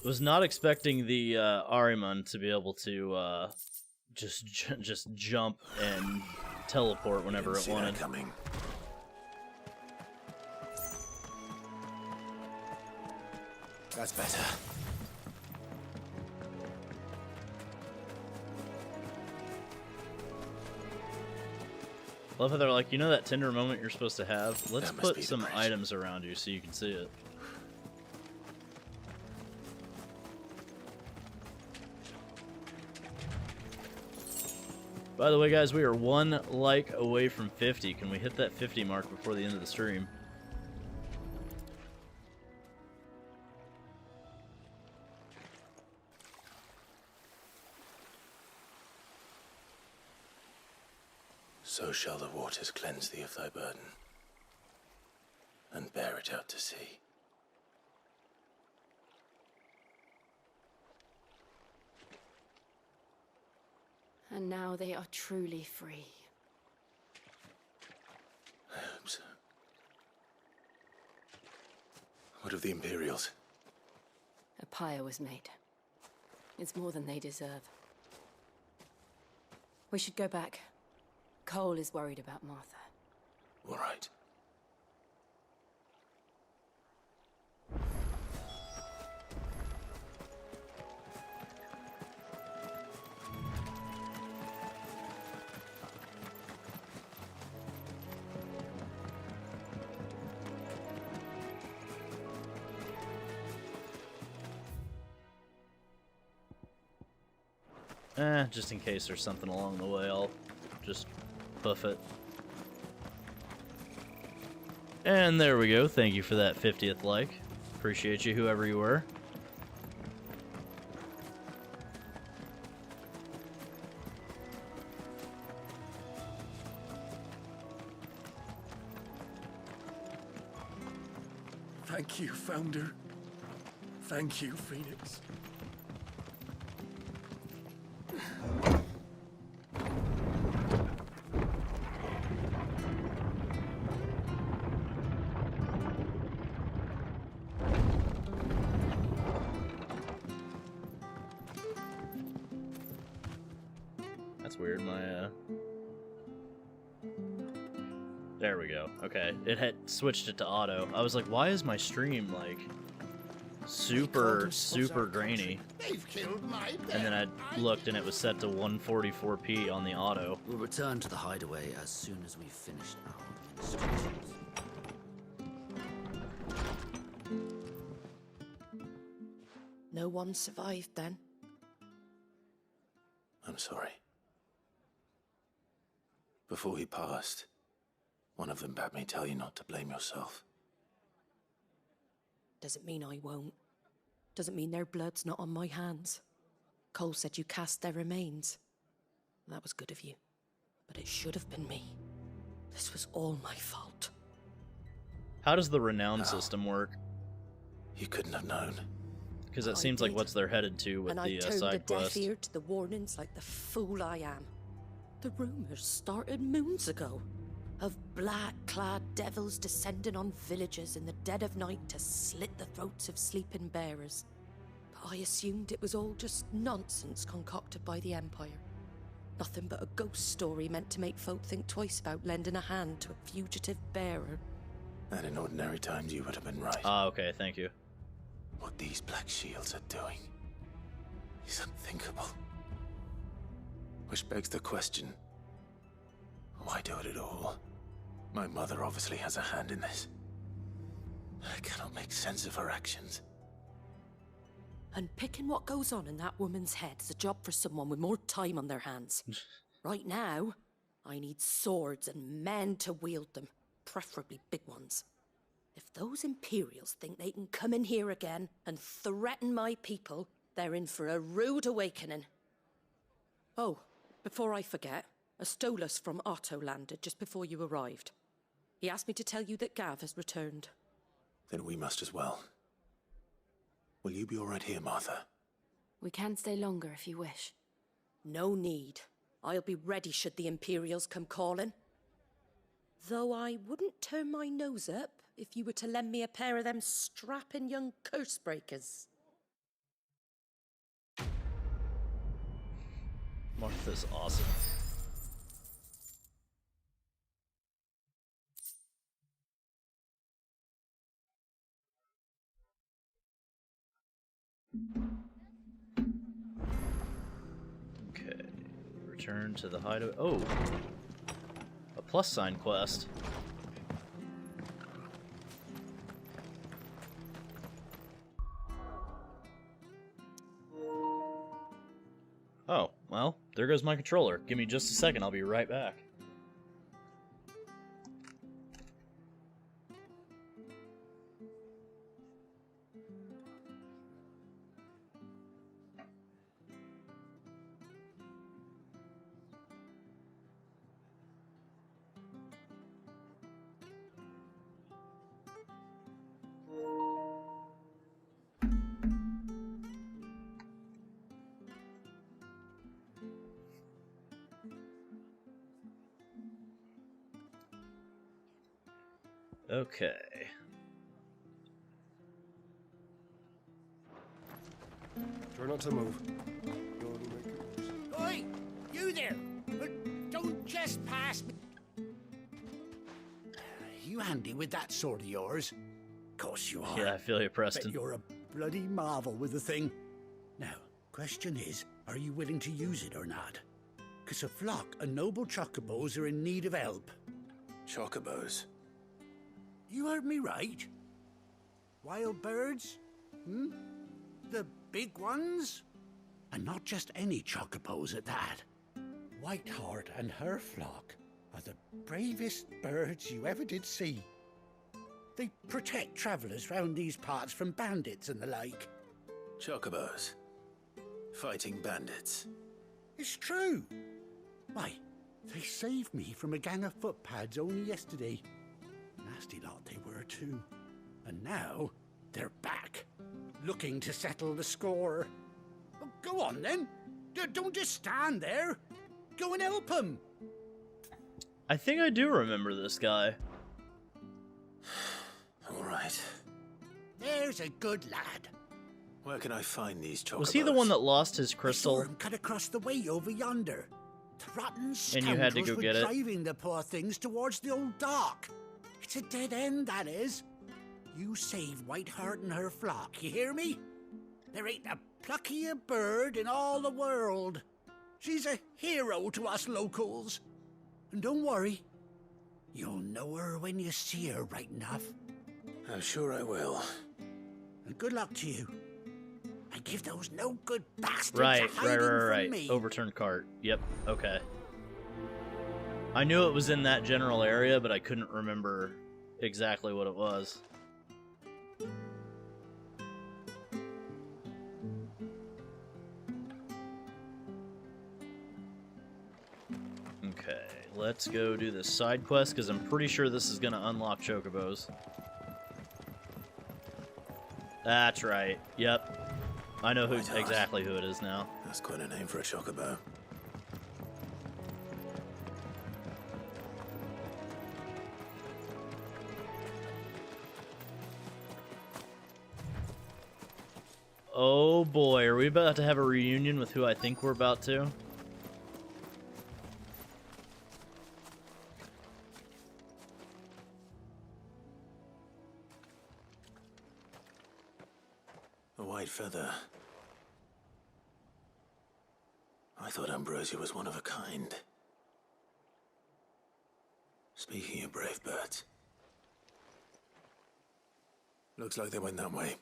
Was not expecting the Ahriman to be able to just jump and teleport whenever it wanted. Coming. That's better. Love how they're like, you know that tender moment you're supposed to have? Let's That must put be the some bridge. items around you so you can see it. By the way, guys, we are 1 like away from 50. Can we hit that 50 mark before the end of the stream? So shall the waters cleanse thee of thy burden, and bear it out to sea. And now they are truly free. I hope so. What of the Imperials? A pyre was made. It's more than they deserve. We should go back. Cole is worried about Martha. All right. Just in case there's something along the way, I'll just buff it. And there we go. Thank you for that 50th like. Appreciate you, whoever you were. Thank you, Founder. Thank you, Phoenix. That's weird. There we go. Okay, it had switched it to auto. I was like, why is my stream like super grainy? They've killed my And then I looked and it was set to 144p on the auto. We'll return to the hideaway as soon as we've finished our administrations. No one survived then? I'm sorry. Before he passed, one of them bade me tell you not to blame yourself. Doesn't mean I won't. Doesn't mean their blood's not on my hands. Cole said you cast their remains. That was good of you. But it should have been me. This was all my fault. How does the renown system work? You couldn't have known. Because it seems like did. what's they're headed to with And I the turned a side deaf quest. ear to the warnings like the fool I am. The rumors started moons ago. Of black-clad devils descending on villages in the dead of night to slit the throats of sleeping bearers. But I assumed it was all just nonsense concocted by the Empire. Nothing but a ghost story meant to make folk think twice about lending a hand to a fugitive bearer. And in ordinary times you would have been right. Ah, okay, thank you. What these Black Shields are doing is unthinkable. Which begs the question, why do it at all? My mother obviously has a hand in this. I cannot make sense of her actions. And picking what goes on in that woman's head is a job for someone with more time on their hands. Right now, I need swords and men to wield them, preferably big ones. If those Imperials think they can come in here again and threaten my people, they're in for a rude awakening. Oh, before I forget, a Stolas from Otto landed just before you arrived. He asked me to tell you that Gav has returned. Then we must as well. Will you be all right here, Martha? We can stay longer if you wish. No need. I'll be ready should the Imperials come calling. Though I wouldn't turn my nose up if you were to lend me a pair of them strapping young curse breakers. Martha's awesome. Okay, return to the hideaway. Oh, a plus sign quest. Oh, well, there goes my controller. Give me just a second, I'll be right back. Okay. Try not to move. Oi! You there! Don't just pass me. You handy with that sword of yours? Course you are. Yeah, I feel you, Preston. Bet you're a bloody marvel with the thing. Now, question is, are you willing to use it or not? 'Cause a flock of noble chocobos are in need of help. Chocobos? You heard me right. Wild birds? Hmm? The big ones? And not just any chocobos at that. Whiteheart and her flock are the bravest birds you ever did see. They protect travellers round these parts from bandits and the like. Chocobos? Fighting bandits? It's true. Why, they saved me from a gang of footpads only yesterday. Nasty lot they were too. And now, they're back, looking to settle the score. Oh, go on then. Don't just stand there. Go and help them. I think I do remember this guy. All right. There's a good lad. Where can I find these chocobos? Was he the one that lost his crystal? I saw him cut across the way over yonder. The rotten And you had to scoundrels go were get it? driving the poor things towards the old dock. It's a dead end, that is. You save Whiteheart and her flock, you hear me? There ain't a pluckier bird in all the world. She's a hero to us locals. And don't worry, you'll know her when you see her right enough. I'm sure I will. And good luck to you. And give those no good bastards Right, a hiding from me. Overturned cart. Yep, okay. I knew it was in that general area, but I couldn't remember exactly what it was. Okay, let's go do this side quest, because I'm pretty sure this is going to unlock chocobos. That's right, yep. I know exactly who it is now. That's quite a name for a chocobo. Oh boy, are we about to have a reunion with who I think we're about to? A white feather. I thought Ambrosia was one of a kind. Speaking of brave birds. Looks like they went that way.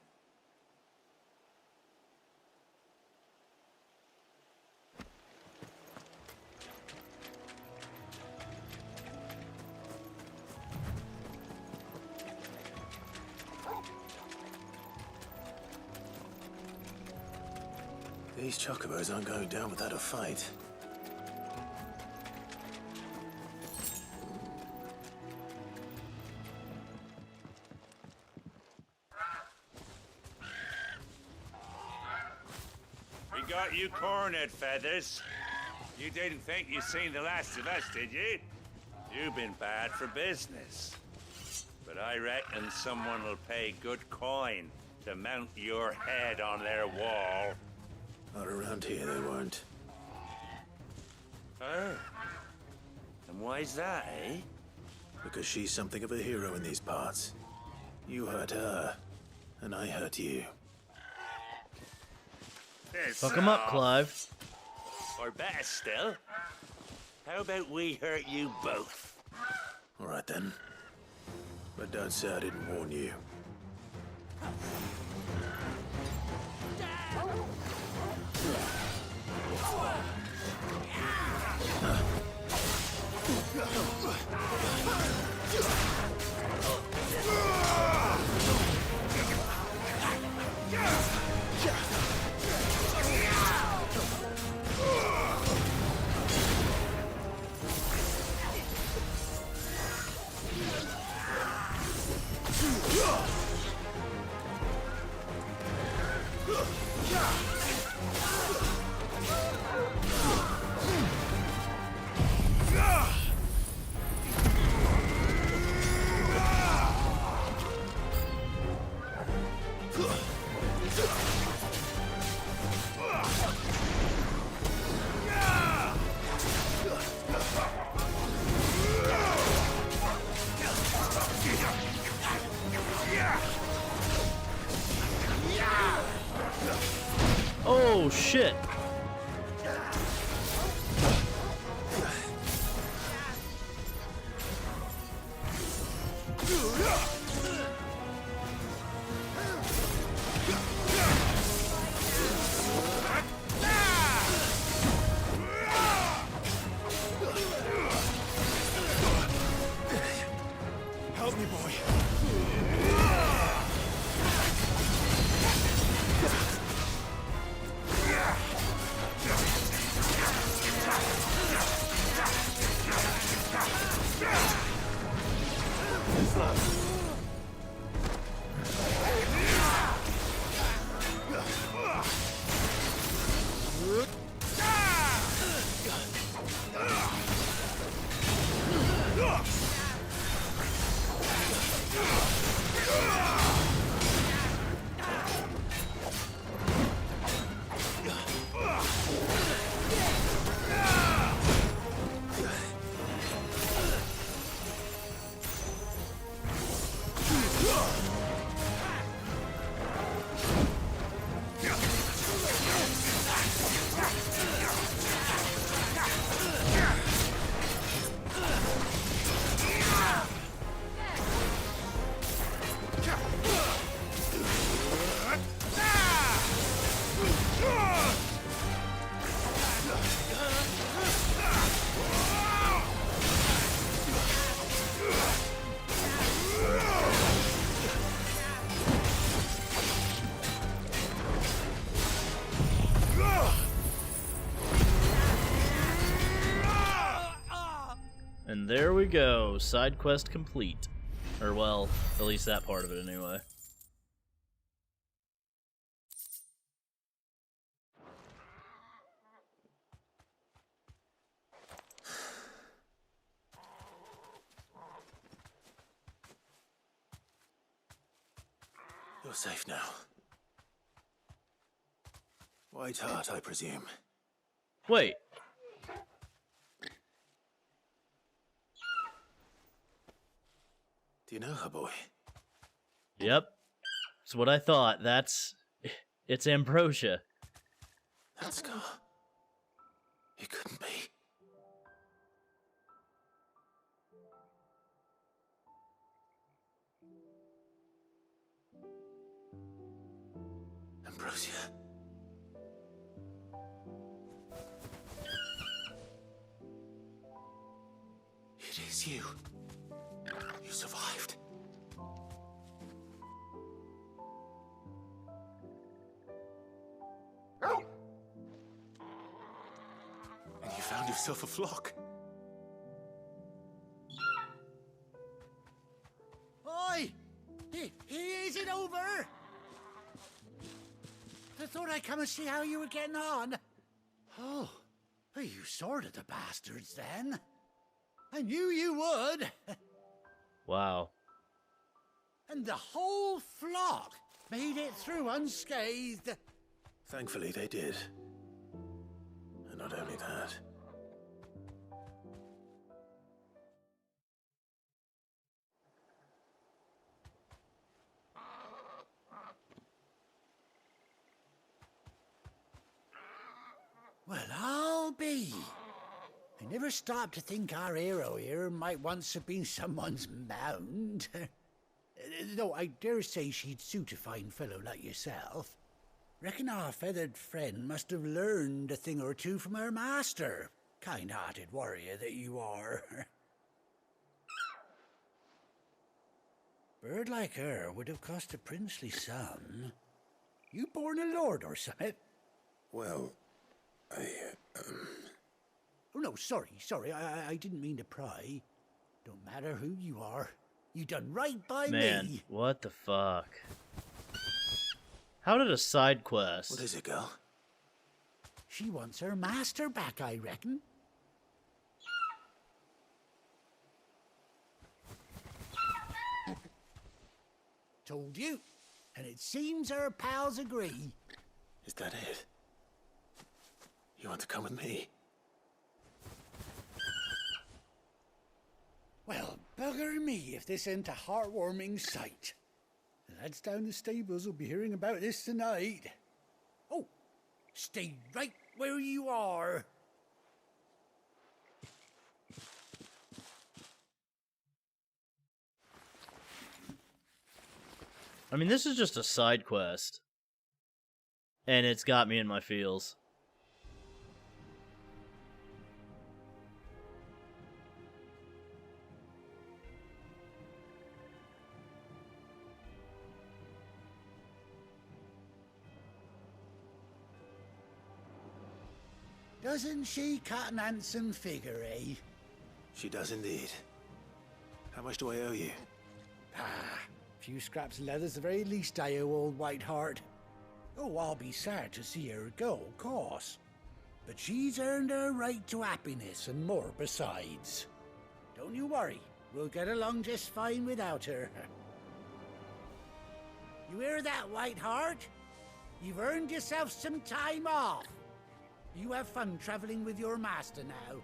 These chocobos aren't going down without a fight. got you cornered, Feathers. You didn't think you'd seen the last of us, did you? You've been bad for business. But I reckon someone will pay good coin to mount your head on their wall. Not around here, they weren't. Oh. And why's that, eh? Because she's something of a hero in these parts. You hurt her, and I hurt you. Fuck him up, Clive. Or better still, how about we hurt you both? All right then. But don't say I didn't warn you. Oh shit. Help me, boy. And there we go, side quest complete. Or well, at least that part of it anyway. You're safe now. White Heart, I presume. Wait. Do you know her, boy? Yep. That's what I thought. It's Ambrosia. That scar. It couldn't be. Ambrosia. It is you. You survived. And you found yourself a flock. Oi! Is it over? I thought I come and see how you were getting on. Oh, you sorted the bastards then. I knew you would. Wow. And the whole flock made it through unscathed. Thankfully, they did. And not only that. Well, I'll be. I never stopped to think our hero here might once have been someone's mount. Though I dare say she'd suit a fine fellow like yourself. Reckon our feathered friend must have learned a thing or two from her master. Kind-hearted warrior that you are. Bird like her would have cost a princely sum. You born a lord or something? Well, Oh, no, sorry, I didn't mean to pry. Don't matter who you are. You done right by Man, me. what the fuck? How did a side quest? What is it, girl? She wants her master back, I reckon. Told you. And it seems her pals agree. Is that it? You want to come with me? Well, bugger me if this ain't a heartwarming sight. The lads down the stables will be hearing about this tonight. Oh, stay right where you are. I mean, this is just a side quest. And it's got me in my feels. Doesn't she cut an handsome figure, eh? She does indeed. How much do I owe you? Ah, a few scraps of leather's the very least I owe old Whiteheart. Oh, I'll be sad to see her go, of course. But she's earned her right to happiness and more besides. Don't you worry, we'll get along just fine without her. You hear that, Whiteheart? You've earned yourself some time off. You have fun traveling with your master now.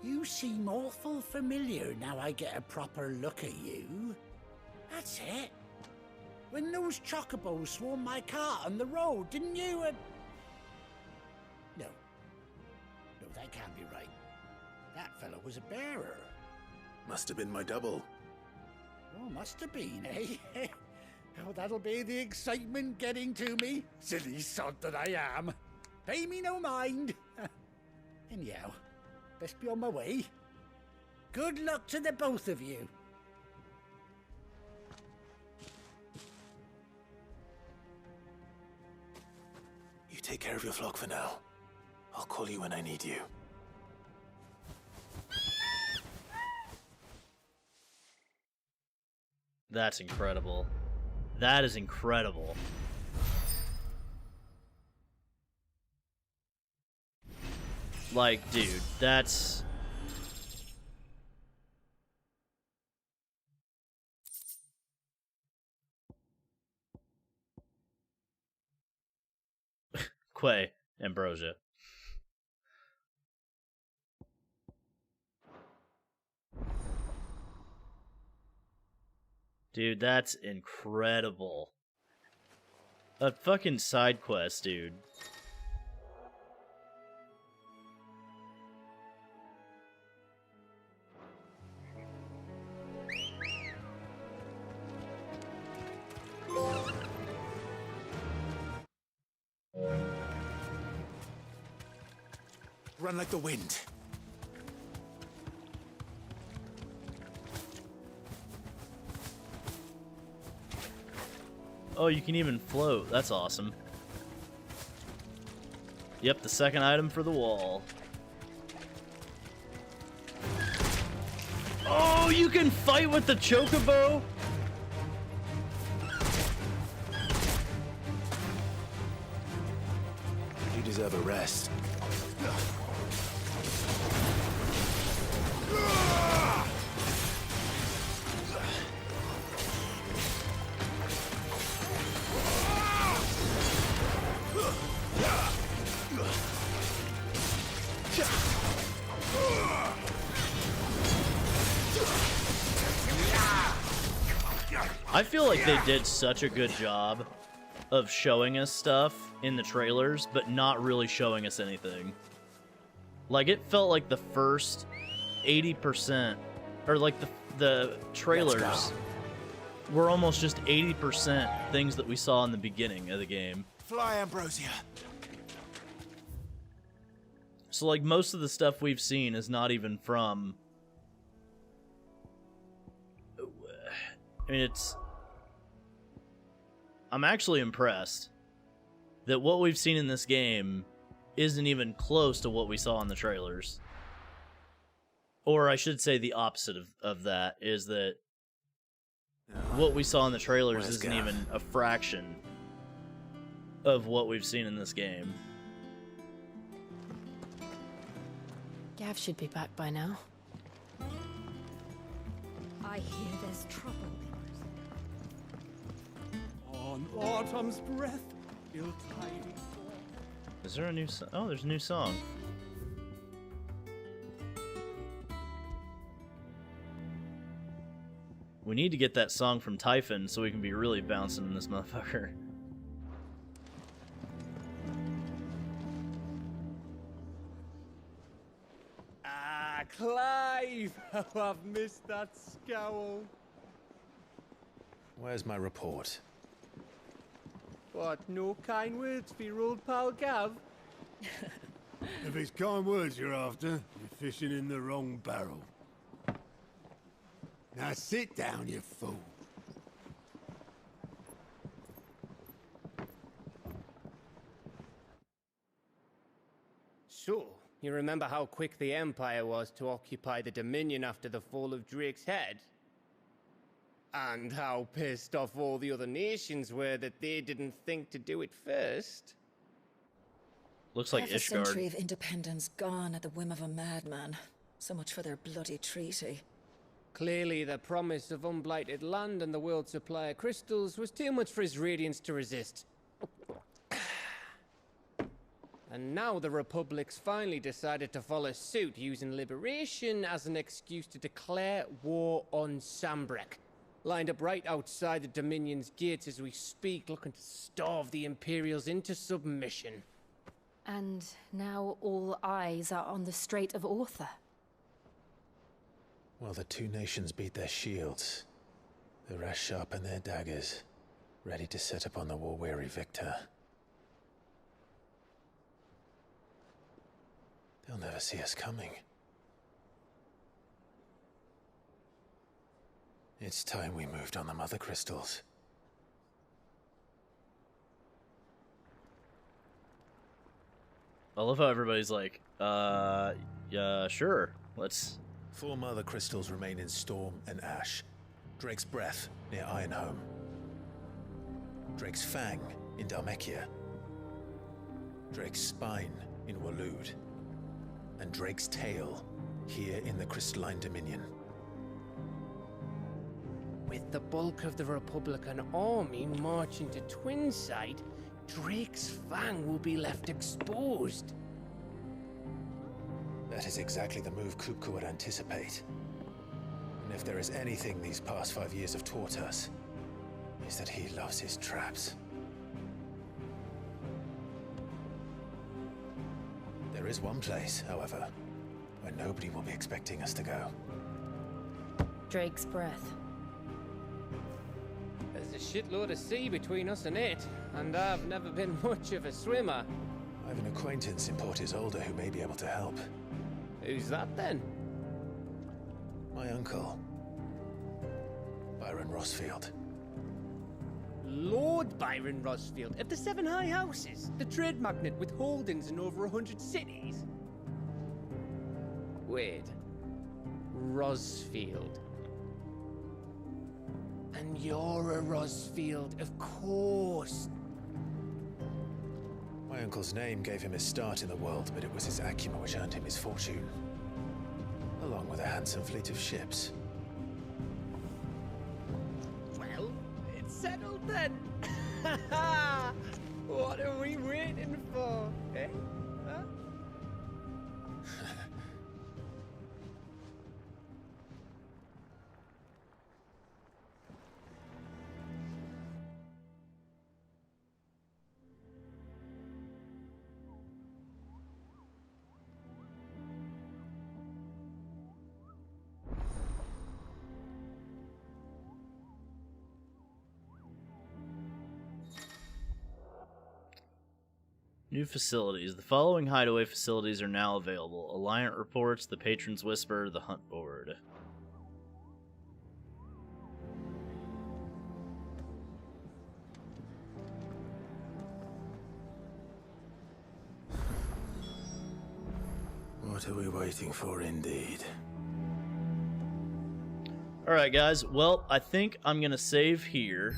You seem awful familiar now I get a proper look at you. That's it. When those chocobos swarmed my cart on the road, didn't you? No, that can't be right. That fellow was a bearer. Must have been my double. Oh, must have been, eh? Oh, that'll be the excitement getting to me. Silly sod that I am. Pay me no mind. Anyhow, best be on my way. Good luck to the both of you. You take care of your flock for now. I'll call you when I need you. That's incredible. That is incredible. Like, dude, that's... Quay, Ambrosia. Dude, that's incredible. A fucking side quest, dude. Run like the wind. Oh, you can even float. That's awesome. Yep, the second item for the wall. Oh, you can fight with the chocobo? deserve a rest. I feel like they did such a good job of showing us stuff in the trailers, but not really showing us anything. Like, it felt like the first 80%, or like the trailers were almost just 80% things that we saw in the beginning of the game. Fly, Ambrosia. So, like, most of the stuff we've seen is not even from... I mean, I'm actually impressed that what we've seen in this game isn't even close to what we saw in the trailers. Or I should say the opposite of that, is that what we saw in the trailers isn't even a fraction of what we've seen in this game. Gav should be back by now. I hear there's trouble. On autumn's breath, ill tidings. Is there a new song? Oh, there's a new song. We need to get that song from Typhon so we can be really bouncing in this motherfucker. Ah, Clive! How I've missed that scowl. Where's my report? What, no kind words for your old pal Gav? If it's kind words you're after, you're fishing in the wrong barrel. Now sit down, you fool. So, you remember how quick the Empire was to occupy the Dominion after the fall of Drake's head? And how pissed off all the other nations were that they didn't think to do it first. Looks like Half a Ishgard. century of independence gone at the whim of a madman. So much for their bloody treaty. Clearly, the promise of unblighted land and the world's supply of crystals was too much for his radiance to resist. And now the Republic's finally decided to follow suit, using liberation as an excuse to declare war on Sambrek. Lined up right outside the Dominion's gates as we speak, looking to starve the Imperials into submission. And now all eyes are on the Strait of Author. Well, the two nations beat their shields. The rest sharpen their daggers, ready to set upon the war-weary victor. They'll never see us coming. It's time we moved on the mother crystals. I love how everybody's like, yeah, sure, let's... 4 mother crystals remain in Storm and Ash. Drake's Breath, near Ironhome. Drake's Fang, in Dhalmekia. Drake's Spine, in Waloed. And Drake's Tail, here in the Crystalline Dominion. With the bulk of the Republican army marching to Twinside, Drake's Fang will be left exposed. That is exactly the move Kupka would anticipate. And if there is anything these past 5 years have taught us, is that he loves his traps. There is one place, however, where nobody will be expecting us to go. Drake's Breath. There's a shitload of sea between us and it, and I've never been much of a swimmer. I have an acquaintance in Port Isolde who may be able to help. Who's that then? My uncle, Byron Rossfield. Lord Byron Rossfield of the 7 High Houses, the trade magnate with holdings in over 100 cities. Wait, Rossfield. And you're a Rossfield, of course. My uncle's name gave him his start in the world, but it was his acumen which earned him his fortune, along with a handsome fleet of ships. Well, it's settled then. What are we waiting for, eh? Huh? New facilities. The following hideaway facilities are now available. Alliant reports, the Patron's Whisper, the Hunt Board. What are we waiting for, indeed? Alright, guys. Well, I think I'm going to save here.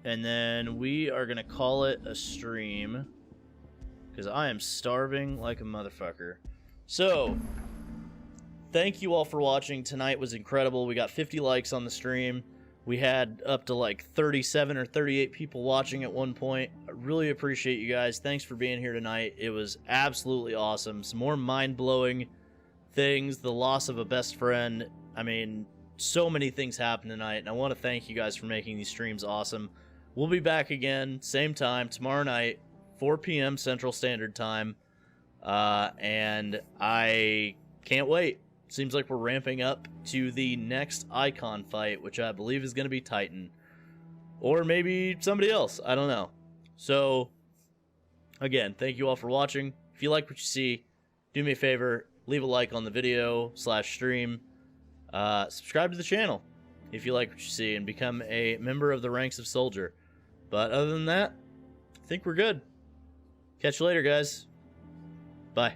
And then we are going to call it a stream, because I am starving like a motherfucker. So, thank you all for watching. Tonight was incredible. We got 50 likes on the stream. We had up to like 37 or 38 people watching at one point. I really appreciate you guys. Thanks for being here tonight. It was absolutely awesome. Some more mind-blowing things. The loss of a best friend. I mean, so many things happened tonight, and I want to thank you guys for making these streams awesome. We'll be back again, same time, tomorrow night, 4 p.m. Central Standard Time. And I can't wait. Seems like we're ramping up to the next Icon fight, which I believe is going to be Titan. Or maybe somebody else. I don't know. So, again, thank you all for watching. If you like what you see, do me a favor. Leave a like on the video / stream. Subscribe to the channel if you like what you see, and become a member of the ranks of Soldier. But other than that, I think we're good. Catch you later, guys. Bye.